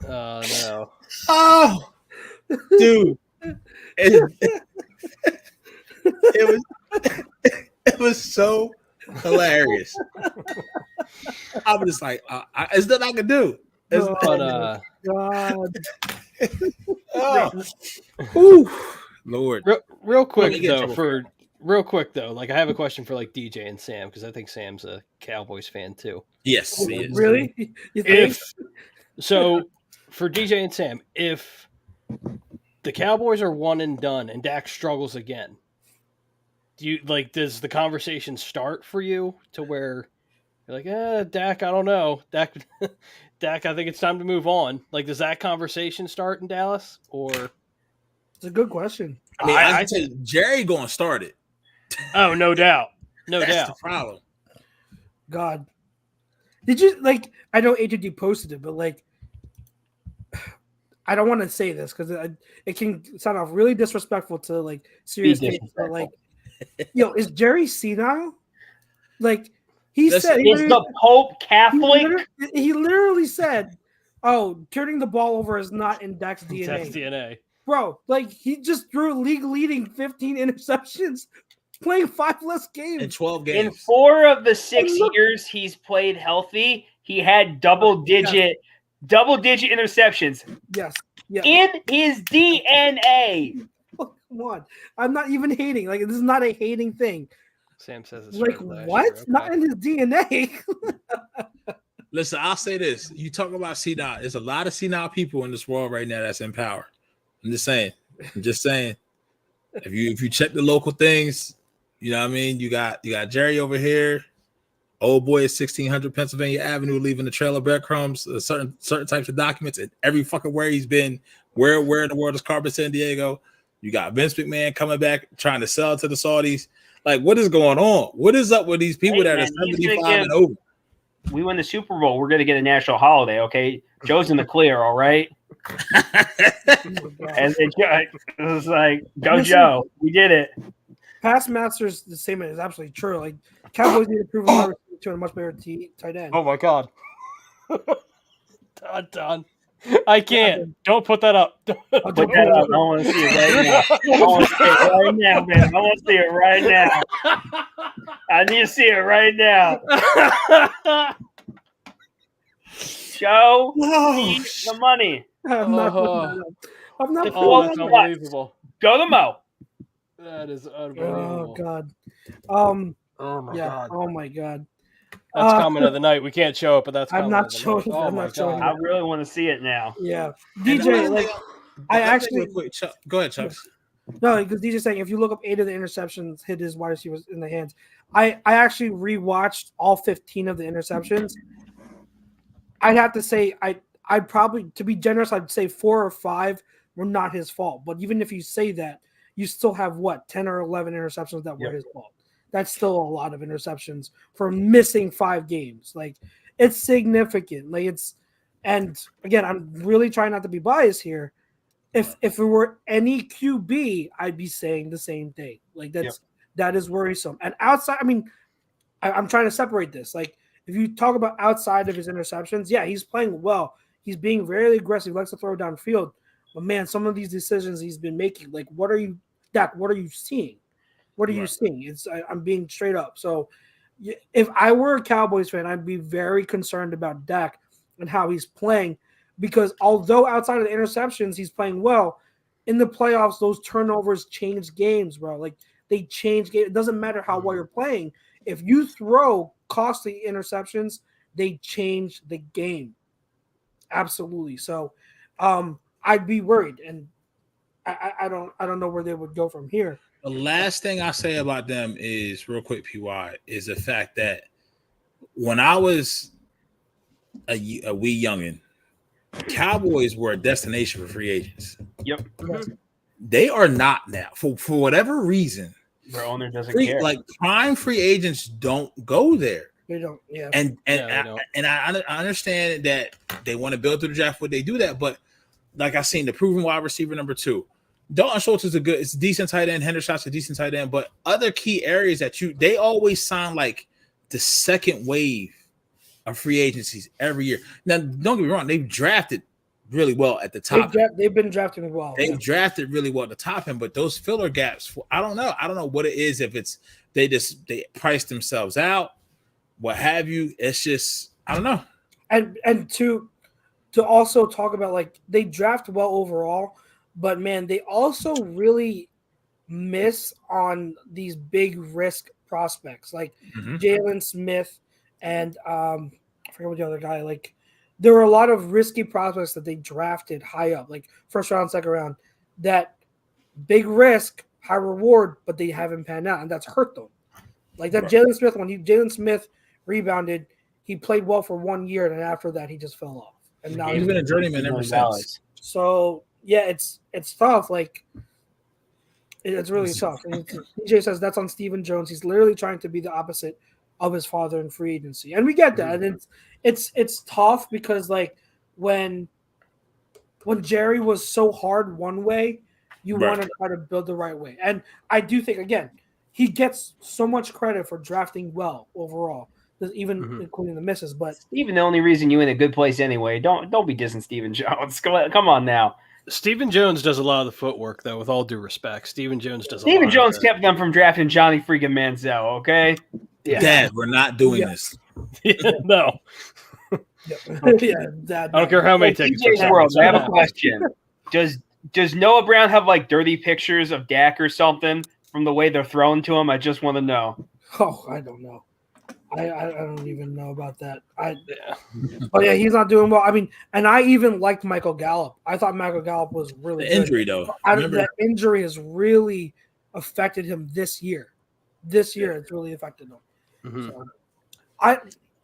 Oh, no. Oh, dude. It was so hilarious. I was just like, it's nothing I can do. God. Lord. Real quick though, like I have a question for like DJ and Sam because I think Sam's a Cowboys fan too. Yes, he is. Really? You think? So for DJ and Sam, if the Cowboys are one and done and Dak struggles again, does the conversation start for you to where you're like, Dak, I don't know. Dak, I think it's time to move on. Like, does that conversation start in Dallas? Or it's a good question. I mean, I think Jerry going to start it. Oh, no doubt. That's the problem. God. Did you, like, I know HUD posted it, but, like, I don't want to say this because it can sound off really disrespectful to, like, serious cases, but, like, is Jerry senile? Like, he said... Is the Pope Catholic? He literally said, turning the ball over is not in Dak's DNA. Dak's DNA. Bro, like, he just threw league-leading 15 interceptions, playing 5 less games. In 12 games. In 4 of the 6 years he's played healthy, he had double-digit interceptions. Yes. In his DNA. Come on. I'm not even hating. Like, this is not a hating thing. Sam says it's like, what? Okay. Not in his DNA. Listen, I'll say this. You talk about senile. There's a lot of senile people in this world right now that's in power. I'm just saying. If you check the local things, you know what I mean? You got Jerry over here. Old boy is 1600 Pennsylvania Avenue leaving the trail of breadcrumbs, certain types of documents, and every fucking where he's been. Where in the world is Carmen San Diego? You got Vince McMahon coming back trying to sell to the Saudis. Like, what is going on? What is up with these people that are 75 and over? We win the Super Bowl. We're going to get a national holiday, okay? Joe's in the clear, all right? And it was like, go Joe. We did it. Past Masters, the statement is absolutely true. Like, Cowboys need to prove to a much better tight end. Oh, my God. Done. I can't. Don't put that up. Put that up. I want to see it right now. I want to see it right now, man. I want to see it right now. I need to see it right now. Joe, the money. I'm not putting that up. I'm not putting that's unbelievable. Go to Mo. That is unbelievable. Oh, God. Oh, my God. Oh, my God. That's comment of the night. We can't show it, but that's I'm not showing. Oh, I'm not showing. I really want to see it now. Yeah, DJ. Like, I actually go ahead, Chuck. No, because DJ's saying if you look up 8 of the interceptions hit his wide receivers in the hands. I actually rewatched all 15 of the interceptions. I'd have to say I'd probably, to be generous, I'd say 4 or 5 were not his fault. But even if you say that, you still have 10 or 11 interceptions that were his fault. That's still a lot of interceptions for missing 5 games. Like, it's significant. Like, and again, I'm really trying not to be biased here. If it were any QB, I'd be saying the same thing. Like, that is worrisome. And outside, I mean, I'm trying to separate this. Like, if you talk about outside of his interceptions, yeah, he's playing well. He's being very aggressive. He likes to throw downfield. But man, some of these decisions he's been making, like, what are you seeing? What are you seeing? I'm being straight up. So if I were a Cowboys fan, I'd be very concerned about Dak and how he's playing, because although outside of the interceptions, he's playing well, in the playoffs, those turnovers change games, bro. Like, they change games. It doesn't matter how well you're playing. If you throw costly interceptions, they change the game. Absolutely. So I'd be worried, and I don't know where they would go from here. The last thing I say about them is, real quick, PY, is the fact that when I was a wee youngin', Cowboys were a destination for free agents. Yep. They are not now. For whatever reason, their owner doesn't care. Like, prime free agents don't go there. They don't. Yeah. And I understand that they want to build through the draft when they do that, but like I seen the proven wide receiver number 2. Dalton Schultz is it's a decent tight end. Henderson's a decent tight end, but other key areas that they always sound like the second wave of free agencies every year. Now, don't get me wrong, they've drafted really well at the top. They've been drafting well. They've drafted really well at the top end, but those filler gaps, I don't know. I don't know what it is. If it's they price themselves out, what have you. It's just I don't know. And to also talk about, like, they draft well overall, but man, they also really miss on these big risk prospects like Jalen Smith and I forget what the other guy. Like, there were a lot of risky prospects that they drafted high up, like first round, second round, that big risk, high reward, but they haven't panned out, and that's hurt them. Like that Jalen Smith, when Jalen Smith rebounded, he played well for 1 year, and after that, he just fell off. And now he's been a journeyman ever since. So yeah, it's tough. Like it's really tough. And DJ says that's on Stephen Jones. He's literally trying to be the opposite of his father in free agency, and we get that. And it's tough because like when Jerry was so hard one way, you want to try to build the right way. And I do think again, he gets so much credit for drafting well overall, even including the misses. But even the only reason you in a good place anyway. Don't be dissing Stephen Jones. Come on now. Stephen Jones does a lot of the footwork, though. With all due respect, Stephen Jones does. Stephen Jones kept them from drafting Johnny freaking Manziel. Okay. Yeah. Dad, we're not doing this. No. Dad, I don't care how many tickets. World, I have a question. Does Noah Brown have like dirty pictures of Dak or something from the way they're thrown to him? I just want to know. Oh, I don't know. I don't even know about that. But yeah, he's not doing well. I mean, and I even liked Michael Gallup. I thought Michael Gallup was really good. Injury though. That injury has really affected him this year. It's really affected him. So,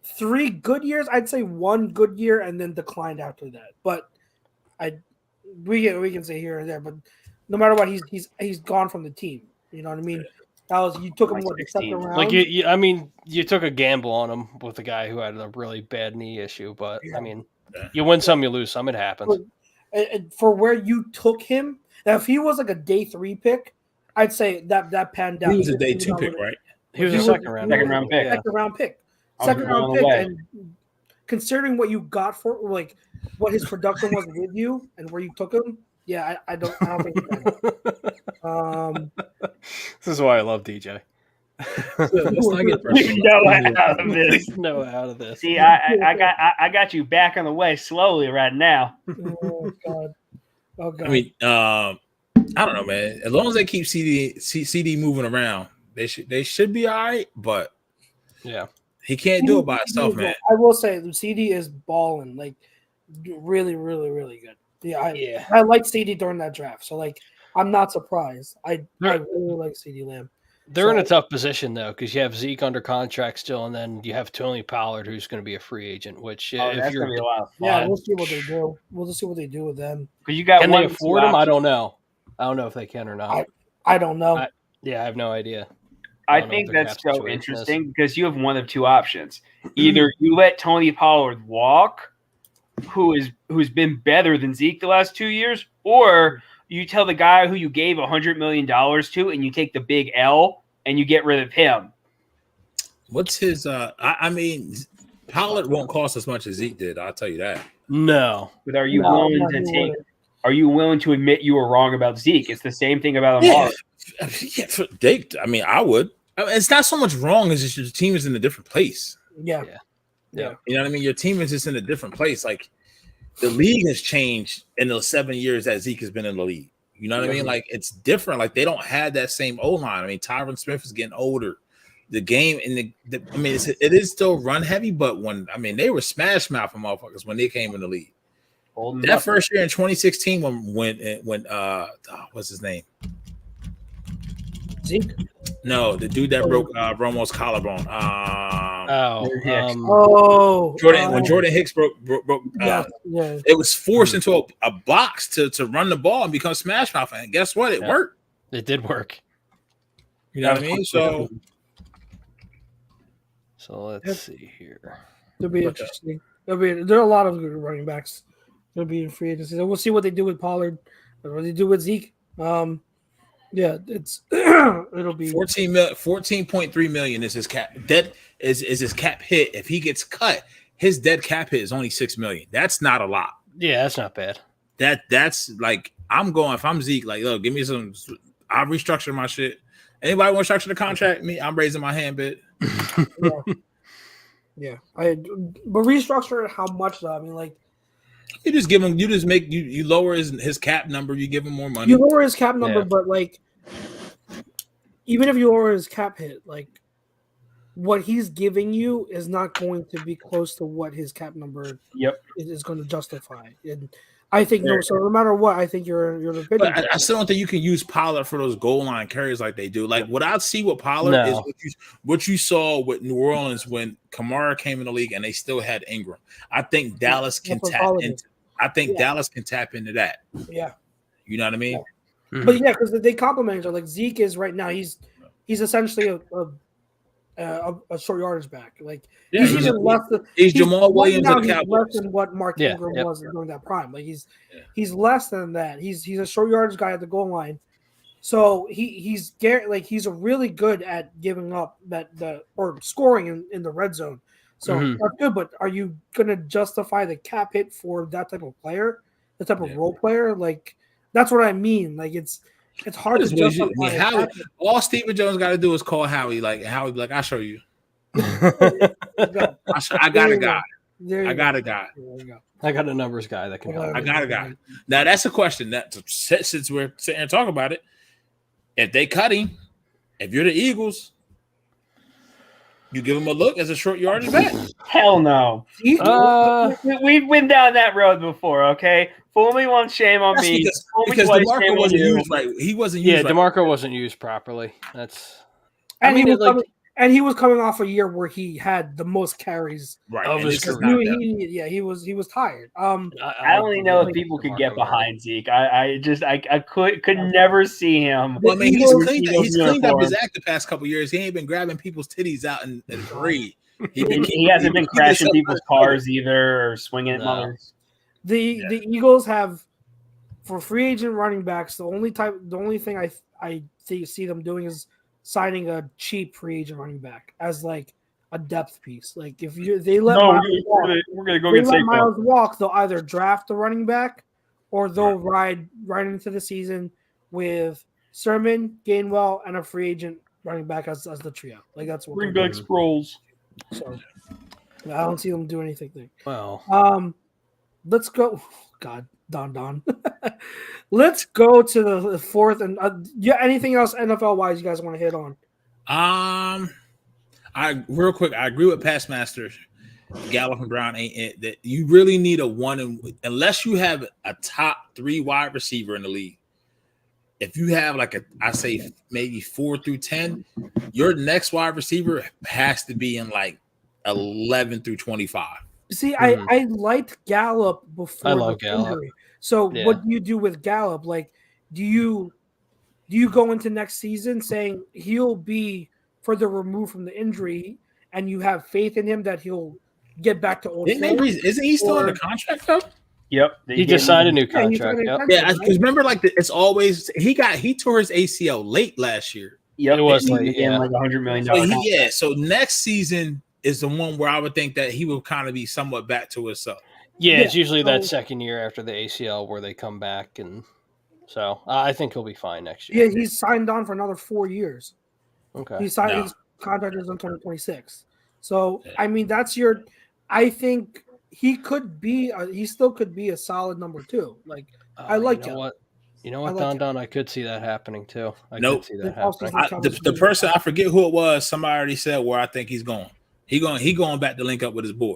3 good years. I'd say 1 good year and then declined after that. But we can say here and there. But no matter what, he's gone from the team. You know what I mean? You took him the second round. Like you took a gamble on him with a guy who had a really bad knee issue, but I mean, you win some, you lose some. It happens. For where you took him, now if he was like a day 3 pick, I'd say that panned out. He was a day 2 pick, right? He was a second round pick. Second round pick, and considering what you got for like what his production was with you and where you took him. Yeah, I don't think this is why I love DJ. Let's not get no out of this. See, I got you back on the way slowly right now. Oh God. I mean, I don't know, man. As long as they keep CD moving around, they should be all right. But yeah, he can't do it by himself, man. I will say CD is balling, like really, really, really good. Yeah, I like CD during that draft, so like I'm not surprised. I really like CD Lamb. They're in a tough position though, because you have Zeke under contract still, and then you have Tony Pollard, who's going to be a free agent. Which that's going to be a lot of fun. Yeah, we'll see what they do. We'll just see what they do with them. Because you got can they afford them? I don't know. I don't know if they can or not. I don't know. I have no idea. I think that's so interesting because you have one of 2 options. Either you let Tony Pollard walk, who's been better than Zeke the last 2 years, or you tell the guy who you gave $100 million to and you take the big L and you get rid of him. What's his I mean, Pollard won't cost as much as Zeke did, I'll tell you that. No. But are you willing to admit you were wrong about Zeke? It's the same thing about Amari. I mean, I would. I mean, it's not so much wrong as just your team is in a different place. Yeah. You know what I mean? Your team is just in a different place. Like the league has changed in the 7 years that Zeke has been in the league. You know what I mean? Like it's different. Like they don't have that same O-line. I mean, Tyron Smith is getting older. The game and I mean, it is still run heavy, but they were smash mouth for motherfuckers when they came in the league. That first year in 2016 when what's his name? Zeke? No, the dude that broke Romo's collarbone. When Jordan Hicks broke it was forced into a box to run the ball and become smash mouth. And guess what? It worked. It did work. You know what I mean? So So let's see here. It'll be interesting. There are a lot of good running backs. They'll be in free agency. We'll see what they do with Pollard, what they do with Zeke. It's it'll be 14.3 million is his cap. Dead is his cap hit. If he gets cut, his dead cap hit is only 6 million. That's not a lot. Yeah, that's not bad. That's like I'm going. If I'm Zeke, like, look, give me some. I'll restructure my shit. Anybody want to structure the contract? Me, I'm raising my hand, bit. Yeah. But restructure it how much though? I mean, like, you just give him. You just make you lower his cap number. You give him more money. You lower his cap number, but like, even if you lower his cap hit, like, what he's giving you is not going to be close to what his cap number is going to justify. And I think So no matter what, I think you're the big. But I still don't think you can use Pollard for those goal line carries like they do. Like what I see with Pollard is what you saw with New Orleans when Kamara came in the league and they still had Ingram. I think Dallas can tap into. Dallas can tap into that. Yeah, you know what I mean. Yeah. Mm-hmm. But because they complement each other. Like Zeke is right now, he's essentially a short yardage back. Like he's even less than Jamal Williams right now, of the Cowboys. Less than what Mark Ingram was during that prime. Like he's less than that. He's a short yardage guy at the goal line. So he's a really good at giving up or scoring in the red zone. So that's good, but are you gonna justify the cap hit for that type of player, the type of role player? Like that's what I mean. Like it's hard to justify. All Stephen Jones got to do is call Howie. Like Howie, like I'll show you. I got a guy. I got a guy. I got a numbers guy that can help. I got a guy. Now that's a question. That since we're sitting and talking about it, if they cut him, if you're the Eagles. You give him a look as a short yardage back? Hell no. We've been down that road before, okay? Fool me once, shame on me. Because DeMarco wasn't used right. He wasn't used right. DeMarco wasn't used properly. And he was coming off a year where he had the most carries of his career. He was tired. I only know if people could get behind Zeke. I could never see him. Well, I mean, he's cleaned up his act the past couple of years. He ain't been grabbing people's titties out in the parade. He hasn't been crashing people's cars either or swinging at mothers. The Eagles have, for free agent running backs, the only thing I see them doing is signing a cheap free agent running back as like a depth piece. Like if they let Miles walk, they'll either draft the running back or they'll ride into the season with Sermon, Gainwell, and a free agent running back as the trio. Like that's what bring back Sproles. So I don't see them do anything. Well, let's go. God, Don. Let's go to the fourth and anything else NFL wise you guys want to hit on? Real quick, I agree with Past Masters. Gallup and Brown ain't it. That you really need a one unless you have a top 3 wide receiver in the league. If you have I say maybe 4 through 10, your next wide receiver has to be in like 11 through 25. See, I liked Gallup before. I love Gallup. Injury. So what do you do with Gallup? Like, do you go into next season saying he'll be further removed from the injury, and you have faith in him that he'll get back to old? Isn't he still under contract though? Yep, he just signed a new contract. Yeah, because remember, it's always he tore his ACL late last year. Yep, it was like $100 million. So next season is the one where I would think that he will kind of be somewhat back to himself. Yeah, it's usually that second year after the ACL where they come back, and so I think he'll be fine next year. Yeah, he's signed on for another 4 years. Okay, his contract is on 2026. So I mean, that's your. I think he could be. He still could be a solid number 2. Like I like him. You know what, Don? I could see that happening too. Could see that happening. The person I forget who it was. Somebody already said where I think he's going. He going back to link up with his boy.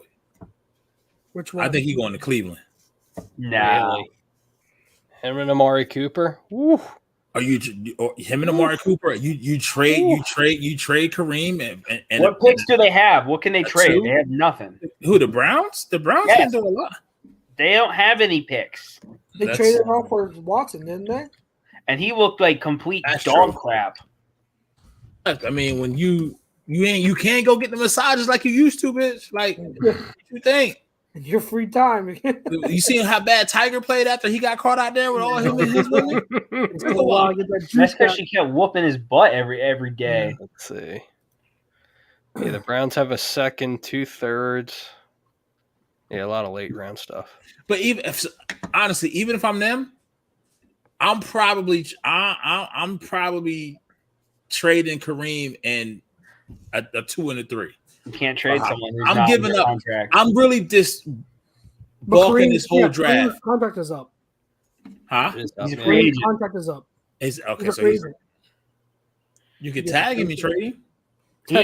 Which one? I think he's going to Cleveland. Nah. Really? Him and Amari Cooper. Woo. Are you him and Amari Cooper? You trade Kareem and what picks do they have? What can they trade? They have nothing. Who, the Browns? The Browns can do a lot. They don't have any picks. They traded off for Watson, didn't they? And he looked like complete dog crap. I mean, when you You can't go get the massages like you used to, bitch. Like, what you think? In your free time. You seen how bad Tiger played after he got caught out there with all him and his women? That's because she kept whooping his butt every day. Let's see. Yeah, the Browns have a second, 2/3. Yeah, a lot of late round stuff. But honestly, even if I'm them, I'm probably trading Kareem and a 2 and a 3. You can't trade someone who's I'm not giving under up. contract. I'm really just balking this whole draft. Kareem's contract is up. Huh? He's a free agent. Contract is up. Okay, so you can tag him and trade him.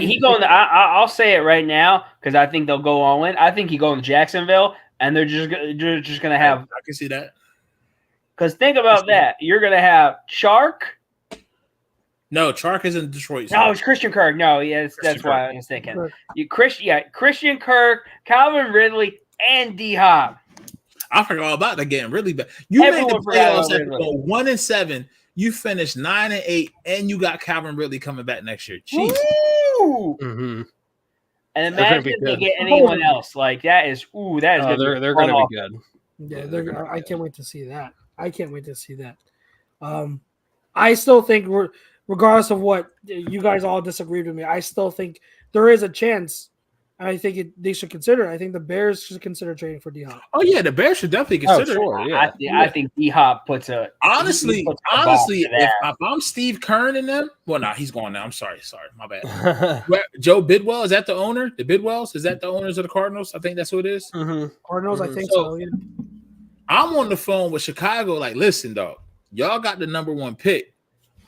He going. I'll say it right now because I think they'll go all in. I think he going to Jacksonville, and they're just going to have. I can see that. Because think about that. You're going to have Chark. No, Chark is in Detroit. No, it's Christian Kirk. No, yes, that's why I was thinking. Christian Kirk, Calvin Ridley, and D-Hop. I forgot all about that getting really bad. You made the playoffs after going 1-7. You finished 9-8, and you got Calvin Ridley coming back next year. Jeez. Mm-hmm. And imagine if they get anyone else. Like that is they're going to be good. Yeah, I can't wait to see that. I still think regardless of what you guys all disagreed with me, I still think there is a chance. And I think they should consider it. I think the Bears should consider trading for D-Hop. Oh yeah, the Bears should definitely consider it. I think D-Hop puts a honestly. If I'm Steve Kern and them, well, he's gone now. I'm sorry, my bad. Joe Bidwell, is that the owner? The Bidwells, is that the owners of the Cardinals? I think that's who it is. Mm-hmm. Cardinals, I think so. Yeah. I'm on the phone with Chicago. Like, listen, dog, y'all got the number 1 pick.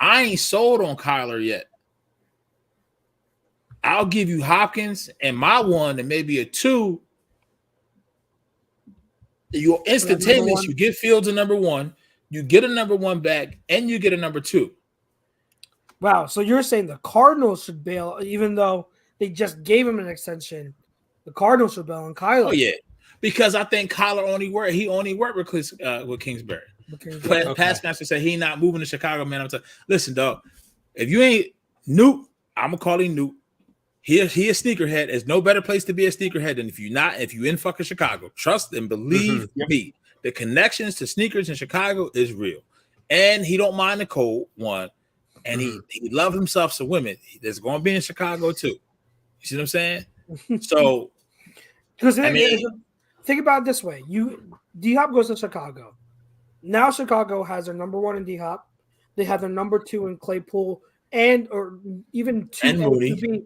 I ain't sold on Kyler yet. I'll give you Hopkins and my 1 and maybe a 2. You're instantaneous. You get Fields a number 1, you get a number 1 back, and you get a number 2. Wow. So you're saying the Cardinals should bail, even though they just gave him an extension. The Cardinals should bail on Kyler. Oh yeah, because I think Kyler only worked with Kingsbury. Passmaster said he not moving to Chicago, man. I'm telling, listen, dog. If you ain't Newt, I'm gonna call him Newt. He a sneakerhead. There's no better place to be a sneakerhead than if you in fucking Chicago. Trust and believe me. The connections to sneakers in Chicago is real. And he don't mind the cold, one. And he love himself some women. There's going to be in Chicago too. You see what I'm saying? So, because think about it this way: D-Hop goes to Chicago. Now Chicago has their number 1 in D-Hop. They have their number 2 in Claypool or even 2 and Mooney.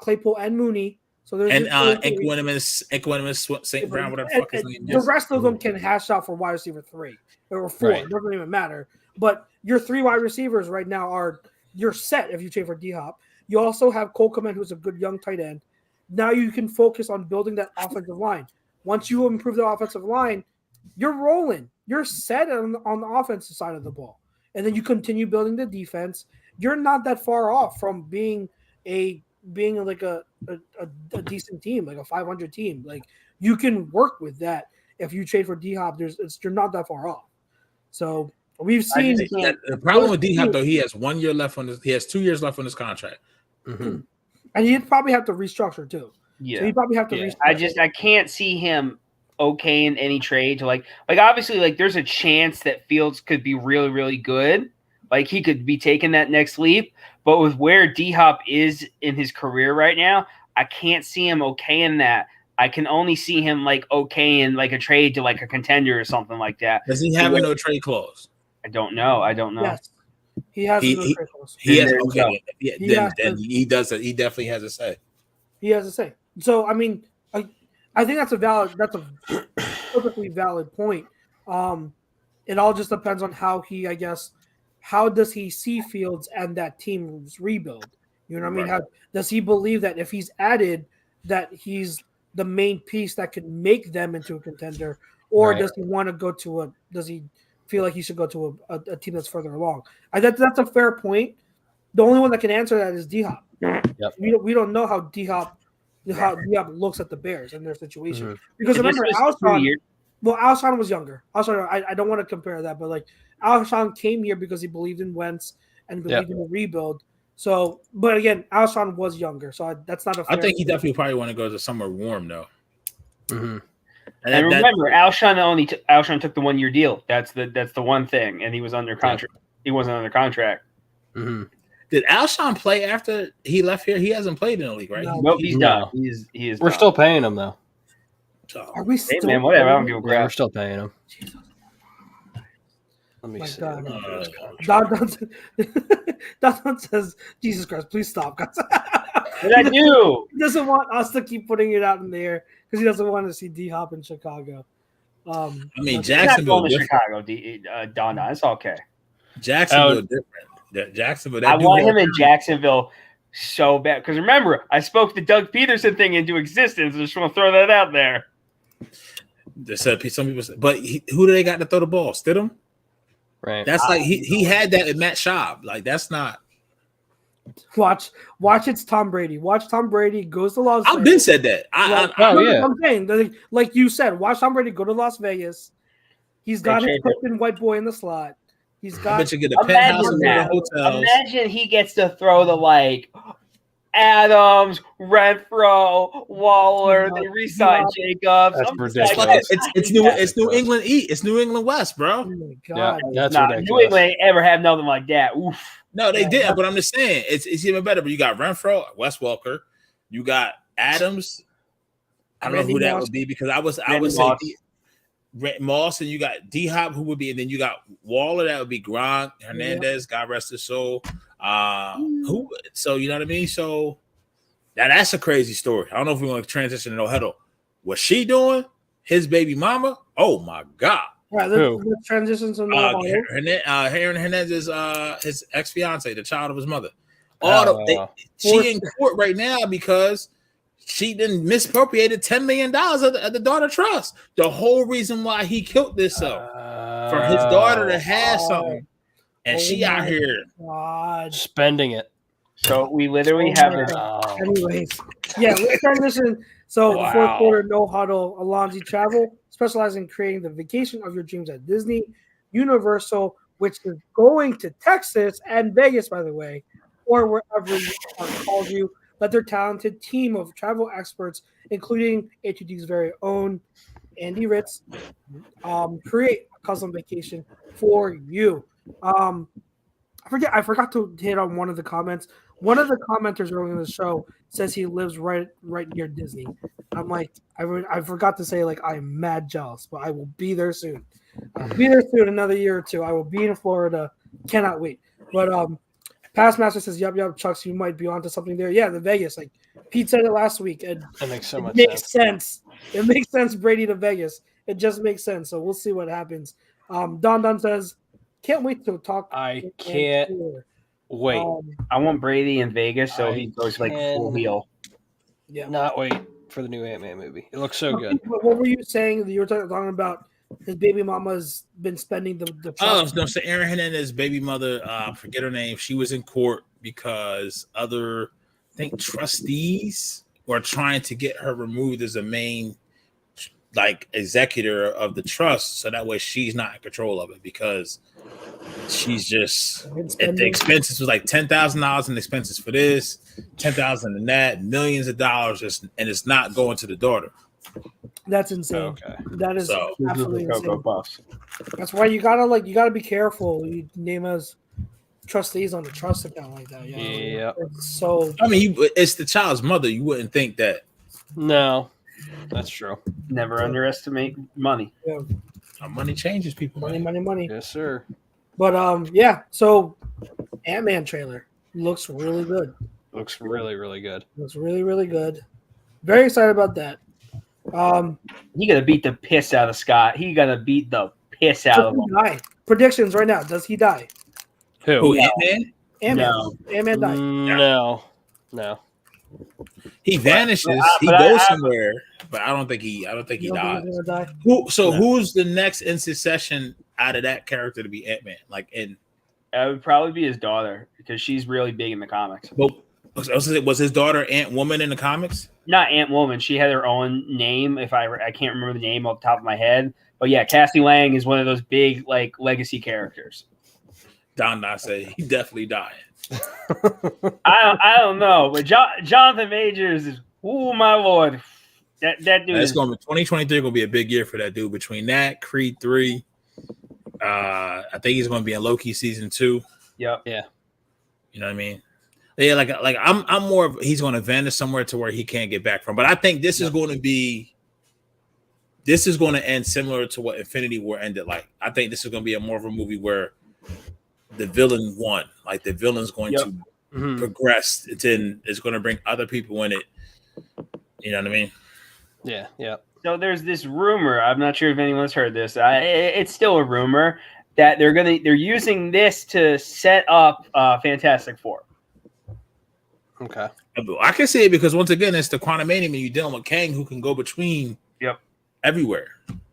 Claypool and Mooney. So there's Equanimus St. Brown, whatever the fuck his name is. The rest of them can hash out for wide receiver 3 or 4. Right. It doesn't even matter. But your 3 wide receivers right now you're set if you trade for D-Hop. You also have Cole Kmet, who's a good young tight end. Now you can focus on building that offensive line. Once you improve the offensive line, you're rolling. You're set on the offensive side of the ball. And then you continue building the defense. You're not that far off from being like a decent team, like a 500 team. Like you can work with that if you trade for D-Hop. You're not that far off. So we've seen the problem with D-Hop though. He has 1 year left on he has 2 years left on his contract, and he'd probably have to restructure too. Yeah, so he'd probably have to restructure. I can't see him okay in any trade to like obviously like there's a chance that Fields could be really, really good. Like he could be taking that next leap, but with where D-Hop is in his career right now, I can't see him okay in that. I can only see him like okay in like a trade to like a contender or something like that. Does he have no trade clause? I don't know. Yes. He has no trade clause. He has okay. Then he does it. He definitely has a say. He has a say. So I mean, I think that's a perfectly valid point. It all just depends on how does he see Fields and that team's rebuild? You know what I mean? How does he believe that if he's added that he's the main piece that could make them into a contender, or does he want to go to does he feel like he should go to a team that's further along? That's a fair point. The only one that can answer that is D-Hop. Yep. We don't know how D-Hop looks at the Bears and their situation. Because remember, Alshon was younger. I don't want to compare that, but like Alshon came here because he believed in Wentz and believed in the rebuild. So, but again, Alshon was younger, so that's not a fair. I think he definitely probably want to go to somewhere warm though. Mm-hmm. And remember, Alshon took the 1 year deal. That's the one thing, and he was under contract. Yeah. He wasn't under contract. Mm-hmm. Did Alshon play after he left here? He hasn't played in the league, right? Nope, he's done. He is. We're still paying him though. Are we still? Hey man, whatever. I don't give a crap. Yeah, we're still paying him. Let me see. Don says, "Jesus Christ, please stop, guys." What did I do? He doesn't want us to keep putting it out in the air because he doesn't want to see D-Hop in Chicago. I mean, Jacksonville to Chicago, Donna. It's okay. Jacksonville different. Jacksonville. I want him in Jacksonville so bad because remember, I spoke the Doug Peterson thing into existence. I just want to throw that out there. They said some people said, but who do they got to throw the ball? Stidham? Right. That's like he had that with Matt Schaub. Like that's not. Watch. It's Tom Brady. Watch Tom Brady goes to Las Vegas. I've been said that. I'm saying, like you said, watch Tom Brady go to Las Vegas. He's got his Clifton white boy in the slot. He's got. I bet you get a penthouse in the hotels. Imagine he gets to throw the like Adams, Renfro, Waller. They re-signed Jacobs. That's ridiculous. It's New England East. It's New England West, bro. Oh my God. Yeah, that's ridiculous. New England ain't ever have nothing like that. Oof. No, they didn't. But I'm just saying it's even better. But you got Renfro, Wes Welker. You got Adams. I don't know who that would be because I would say Moss, and you got D-Hop, who would be, and then you got Waller. That would be Gronk, Hernandez. God rest his soul. Who? So you know what I mean. So that's a crazy story. I don't know if we want to transition to no huddle. What's she doing? His baby mama. Oh my God. All right, let's transition to Aaron Hernandez, his ex-fiance, the child of his mother. She in court right now because she didn't misappropriated $10 million of the daughter trust. The whole reason why he killed this for his daughter to have something, and she out here spending it. So we literally have it. Anyways, let's transition. So the fourth quarter, no huddle, Alonzi Travel, specializing in creating the vacation of your dreams at Disney, Universal, which is going to Texas and Vegas, by the way, or wherever your heart calls you. Let their talented team of travel experts, including HUD's very own Andy Ritz, create a custom vacation for you. I forgot to hit on one of the comments. One of the commenters earlier in the show says he lives right near Disney. I'm like, I forgot to say, like, I'm mad jealous, but I will be there soon. I'll be there soon, another year or two. I will be in Florida. Cannot wait. But Passmaster says, yup, Chucks, you might be onto something there. Yeah, the Vegas. Like Pete said it last week. And that makes so much sense. It makes sense, Brady to Vegas. It just makes sense. So we'll see what happens. Don says, can't wait to talk. I can't wait. I want Brady in Vegas, so he goes like full wheel. Yeah. Not wait for the new Ant-Man movie. It looks so good. What were you saying? You were talking about his baby mama's been spending the no, so Aaron Hernandez's baby mother, forget her name. She was in court because other, I think, trustees were trying to get her removed as a main like executor of the trust, so that way she's not in control of it because she's just the expenses was like $10,000 in expenses for this, $10,000 in that, millions of dollars, and it's not going to the daughter. That's insane. Okay. That is absolutely insane. That's why you gotta be careful. You name us trustees on the trust account like that. Yeah. So I mean, it's the child's mother. You wouldn't think that. No, that's true. Never underestimate money. Yeah. Money changes people. Money. Yes, sir. But so Ant-Man trailer looks really good. Looks really, really good. Looks really, really good. Very excited about that. He gonna beat the piss out of Scott. He gonna beat the piss out of him. Die. Predictions right now. Does he die? Who? Ant-Man? Ant-Man died. No. He vanishes. He goes somewhere, but I don't think he dies. Who's the next in succession out of that character to be Ant-Man? Like it would probably be his daughter because she's really big in the comics. Well, was his daughter Ant-Woman in the comics? Not Ant-Woman. She had her own name. I can't remember the name off the top of my head, but yeah, Cassie Lang is one of those big like legacy characters. Don say he definitely died. I don't know, but Jonathan Majors is my lord. That dude. It's going to be 2023. Going to be a big year for that dude. Between that Creed 3, I think he's going to be in Loki season 2. Yep. Yeah. You know what I mean? Yeah, like I'm more of he's going to vanish somewhere to where he can't get back from. But I think this is going to end similar to what Infinity War ended. Like I think this is going to be more of a movie where the villain won. Like the villain's going to progress. It's going to bring other people in it. You know what I mean? Yeah. Yeah. So there's this rumor. I'm not sure if anyone's heard this. It's still a rumor that they're using this to set up Fantastic Four. Okay. I can see it because once again, it's the Quantumanium, and you're dealing with Kang, who can go between everywhere.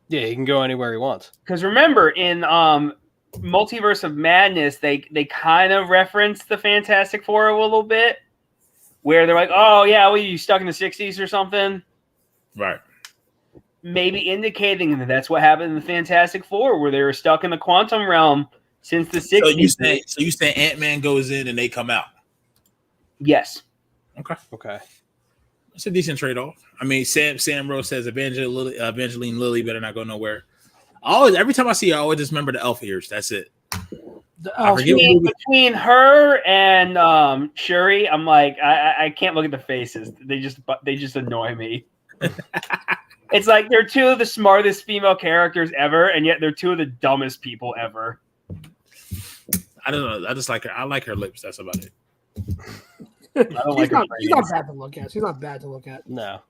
Yeah, he can go anywhere he wants. Because remember, in Multiverse of Madness, they kind of reference the Fantastic Four a little bit, where they're like, "Oh yeah, well, you stuck in the '60s or something," right? Maybe indicating that that's what happened in the Fantastic Four, where they were stuck in the quantum realm since the '60s. So you say Ant-Man goes in and they come out? Yes. Okay. It's a decent trade-off. I mean, Sam Rose says Evangeline Lilly better not go nowhere. Every time I see her, I always just remember the elf ears. That's it. Between her and Shuri, I'm like, I can't look at the faces. They just annoy me. It's like they're two of the smartest female characters ever, and yet they're two of the dumbest people ever. I don't know. I just like her. I like her lips. That's about it. She's not bad to look at. She's not bad to look at. No.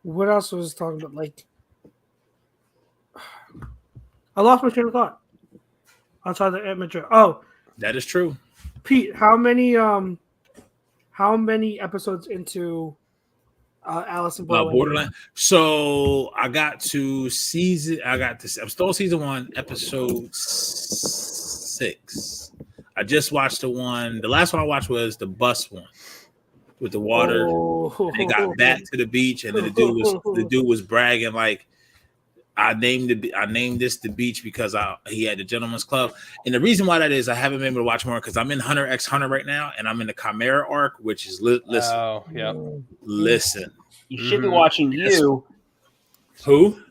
What else was talking about? Like, I lost my train of thought. Outside the amateur. Oh, that is true. Pete, how many episodes into Alice in Borderland? So I got to season. I'm still season 1, episode 6. I just watched the last one I watched was the bus one with the water. Oh. They got back to the beach, and then the dude was bragging like, I named this the beach because he had the Gentleman's Club. And the reason why that is, I haven't been able to watch more because I'm in Hunter x Hunter right now, and I'm in the Chimera arc, which is listen. Oh, yeah. Listen. You should be watching you. Who?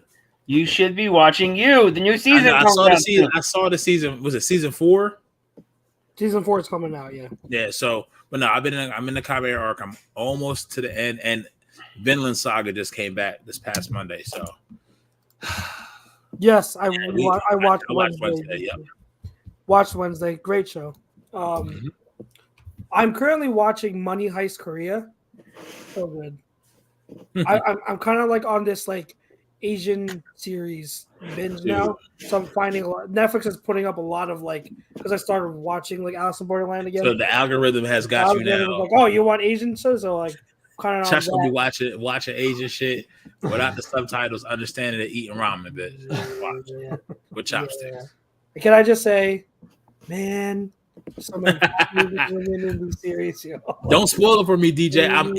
You should be watching you. The new season. I saw the season. Was it season 4? Season 4 is coming out. Yeah. Yeah. So, but no, I'm in the Chimera arc. I'm almost to the end, and Vinland Saga just came back this past Monday. So. Yes, I watched Wednesday. Yeah. Watched Wednesday. Great show. I'm currently watching Money Heist Korea. So good. I'm kind of like on this like Asian series binge now. So I'm finding a lot. Netflix is putting up a lot of like because I started watching like Alice in Borderland again. So the algorithm has got you now. Like, oh, you want Asian shows? So like kind of. Chuck's gonna be watching Asian shit without the subtitles, understanding it, eating ramen, bitch. With chopsticks. Yeah. Can I just say, man, some of the in these series, yo. Don't spoil it for me, DJ. I'm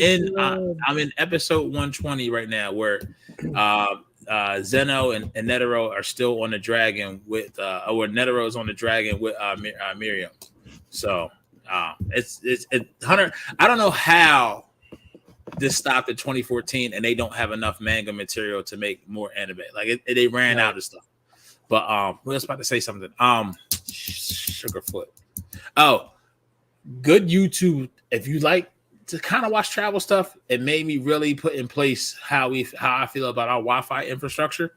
in episode 120 right now, where Zeno and Netero are still on the dragon with where Netero is on the dragon with Miriam. So it's Hunter. I don't know how this stopped in 2014 and they don't have enough manga material to make more anime. Like they ran out of stuff. But we was about to say something. Sugarfoot. Oh, good YouTube. If you like to kind of watch travel stuff, it made me really put in place how I feel about our Wi-Fi infrastructure.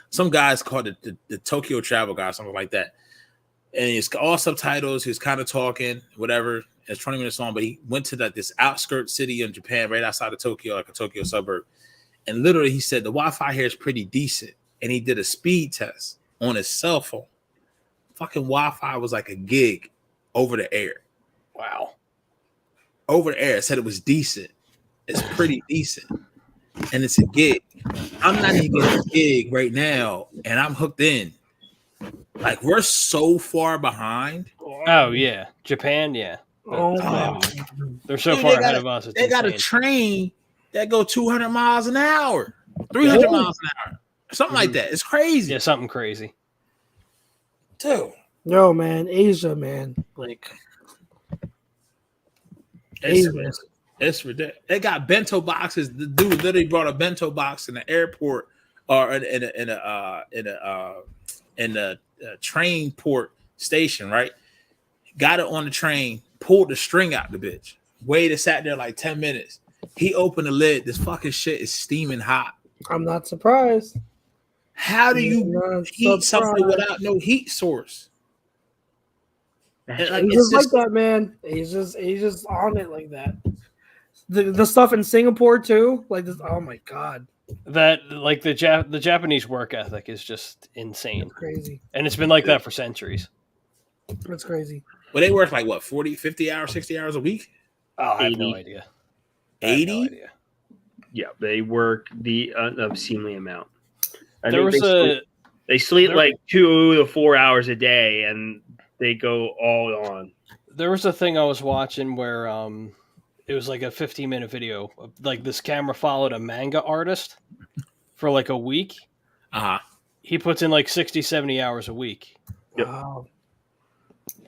Some guys called it the Tokyo Travel Guy, something like that. And it's all subtitles. He was kind of talking, whatever. It's 20 minutes long, but he went to this outskirt city in Japan, right outside of Tokyo, like a Tokyo suburb. And literally, he said the Wi-Fi here is pretty decent. And he did a speed test on his cell phone. Fucking Wi-Fi was like a gig over the air. Wow. Over the air. It said it was decent. It's pretty decent. And it's a gig. I'm not even getting a gig right now, and I'm hooked in. Like, we're so far behind. Oh, yeah. Japan, yeah. They're so far ahead of us. They got a train that go 200 miles an hour, 300 miles an hour, something like that. It's crazy. Yeah, something crazy. Dude, No, man, Asia, man, like Asia. It's ridiculous. They got bento boxes. The dude literally brought a bento box in the airport or in a train port station, right? Got it on the train, pulled the string out the bitch. Waited, sat there like 10 minutes. He opened the lid. This fucking shit is steaming hot. I'm not surprised. How do you heat something without no heat source? He's just like that, man. He's just on it like that. The stuff in Singapore too, like this. Oh my god, that like the Japanese work ethic is just insane. It's crazy, and it's been like that for centuries. That's crazy. Well, they work like what 40, 50 hours, 60 hours a week. Oh, I have no idea. 80? No yeah, they work the obscenely amount. They sleep like 2 to 4 hours a day, and they go all on. There was a thing I was watching where it was like a 15-minute video. Like this camera followed a manga artist for like a week. Uh-huh. He puts in like 60, 70 hours a week. Wow.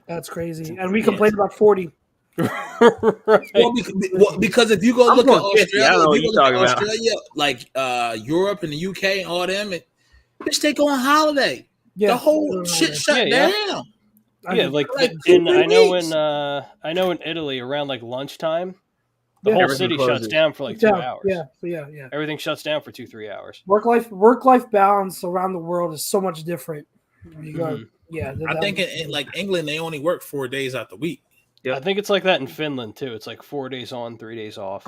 That's crazy. And we complained about 40. Right. Well, because if you go look at Australia, like Europe and the UK and all them, bitch, they go on holiday. Yeah, the whole shit shut down. Yeah, like I know in Italy around like lunchtime, the whole city shuts down for like 2 hours. Yeah. Everything shuts down for 2-3 hours. Work life balance around the world is so much different. You got, I think in like England they only work 4 days out the week. Yeah, I think it's like that in Finland too. It's like 4 days on, 3 days off.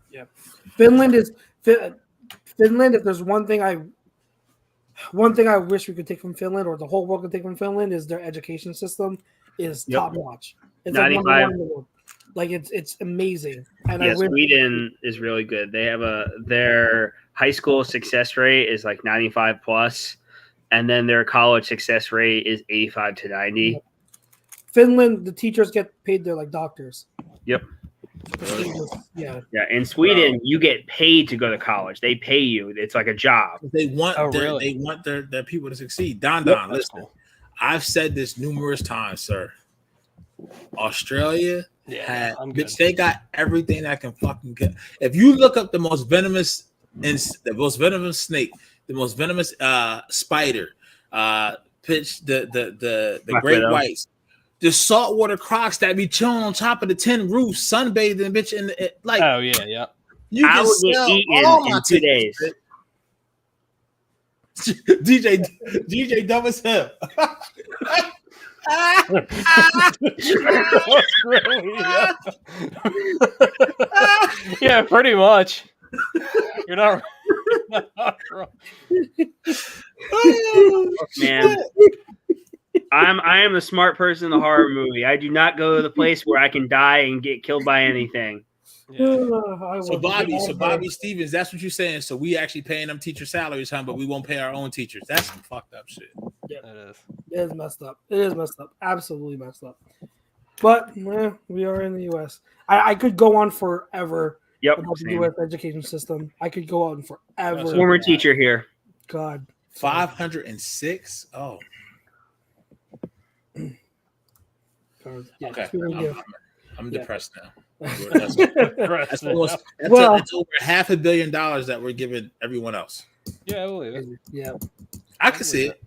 Yeah, Finland. If there's one thing I wish we could take from Finland, or the whole world could take from Finland, is their education system is top notch. It's 95. Like it's amazing. And Sweden is really good. They have their high school success rate is like 95 plus, and then their college success rate is 85 to 90. Finland, the teachers get paid there like doctors. Yep. Yeah. In Sweden, you get paid to go to college. They pay you. It's like a job. They want they want their people to succeed. Don, listen. Cool. I've said this numerous times, sir. Australia, they got everything that can fucking get. If you look up the most venomous snake, the most venomous spider, the great whites. The saltwater crocs that be chilling on top of the tin roof, sunbathing, bitch. Oh yeah. You can sell all my 2 days. DJ dumb as hell. Yeah, pretty much. You're not wrong. Man. I am the smart person in the horror movie. I do not go to the place where I can die and get killed by anything. Yeah. So Bobby Stevens, that's what you're saying. So we actually paying them teacher salaries, huh? But we won't pay our own teachers. That's some fucked up shit. Yeah, it is messed up. It is messed up. Absolutely messed up. But we are in the U.S. I could go on forever about the U.S. education system. I could go on forever. Former teacher here. God. 506? Oh. Okay. I'm depressed now. That's over $500 million that we're giving everyone else. Yeah, I believe it. Yeah. I can see it.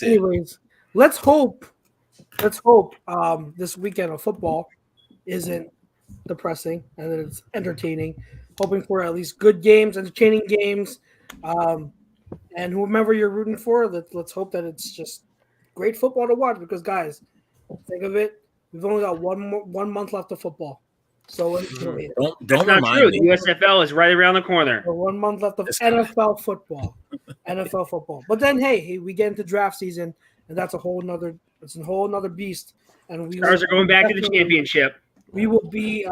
Anyways, let's hope this weekend of football isn't depressing and that it's entertaining. Hoping for at least good games, entertaining games. And whomever you're rooting for, let's hope that it's just great football to watch, because guys, think of it, we've only got 1 month left of football. So don't remind me. The USFL is right around the corner. 1 month left of NFL football. But then hey, we get into draft season, and that's a whole nother beast. And Stars are going back to the championship. We will be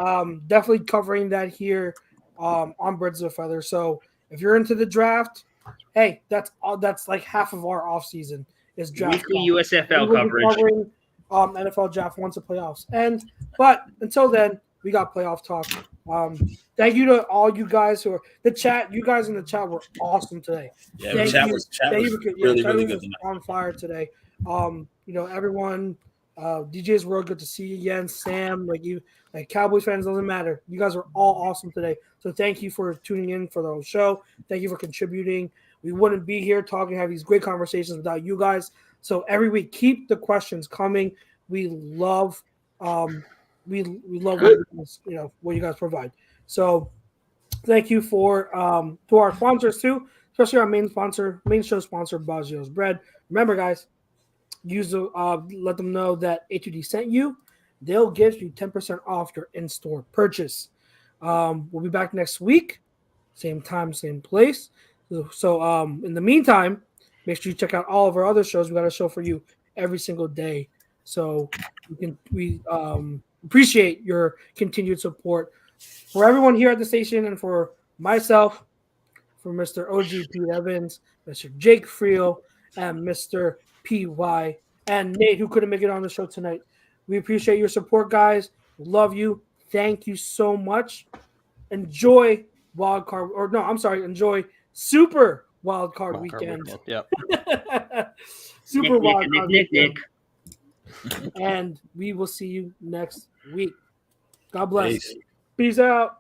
definitely covering that here on Birds of a Feather. So if you're into the draft, hey, that's like half of our off season is draft. Weekly USFL coverage. Covering, NFL draft once the playoffs end. But until then, we got playoff talk Thank you to all you guys who are the chat. You guys in the chat were awesome today. Yeah, the chat was really good tonight. On fire today. Everyone, DJ's World, good to see you again. Sam, Cowboys fans, doesn't matter. You guys are all awesome today. So thank you for tuning in for the whole show. Thank you for contributing. We wouldn't be here have these great conversations without you guys. So every week, keep the questions coming. We love what you guys provide. So thank you to our sponsors too, especially our main show sponsor, Baggio's Bread. Remember, guys, let them know that HUD sent you. They'll give you 10% off your in-store purchase. We'll be back next week, same time, same place. So in the meantime, make sure you check out all of our other shows. We got a show for you every single day. So we appreciate your continued support for everyone here at the station, and for myself, for Mr. OG Pete Evans, Mr. Jake Friel, and Mr. PY, and Nate, who couldn't make it on the show tonight. We appreciate your support, guys. Love you. Thank you so much. Enjoy enjoy Super Wild Card Weekend. Yep. Super Wild Card Weekend. And we will see you next week. God bless. Peace out.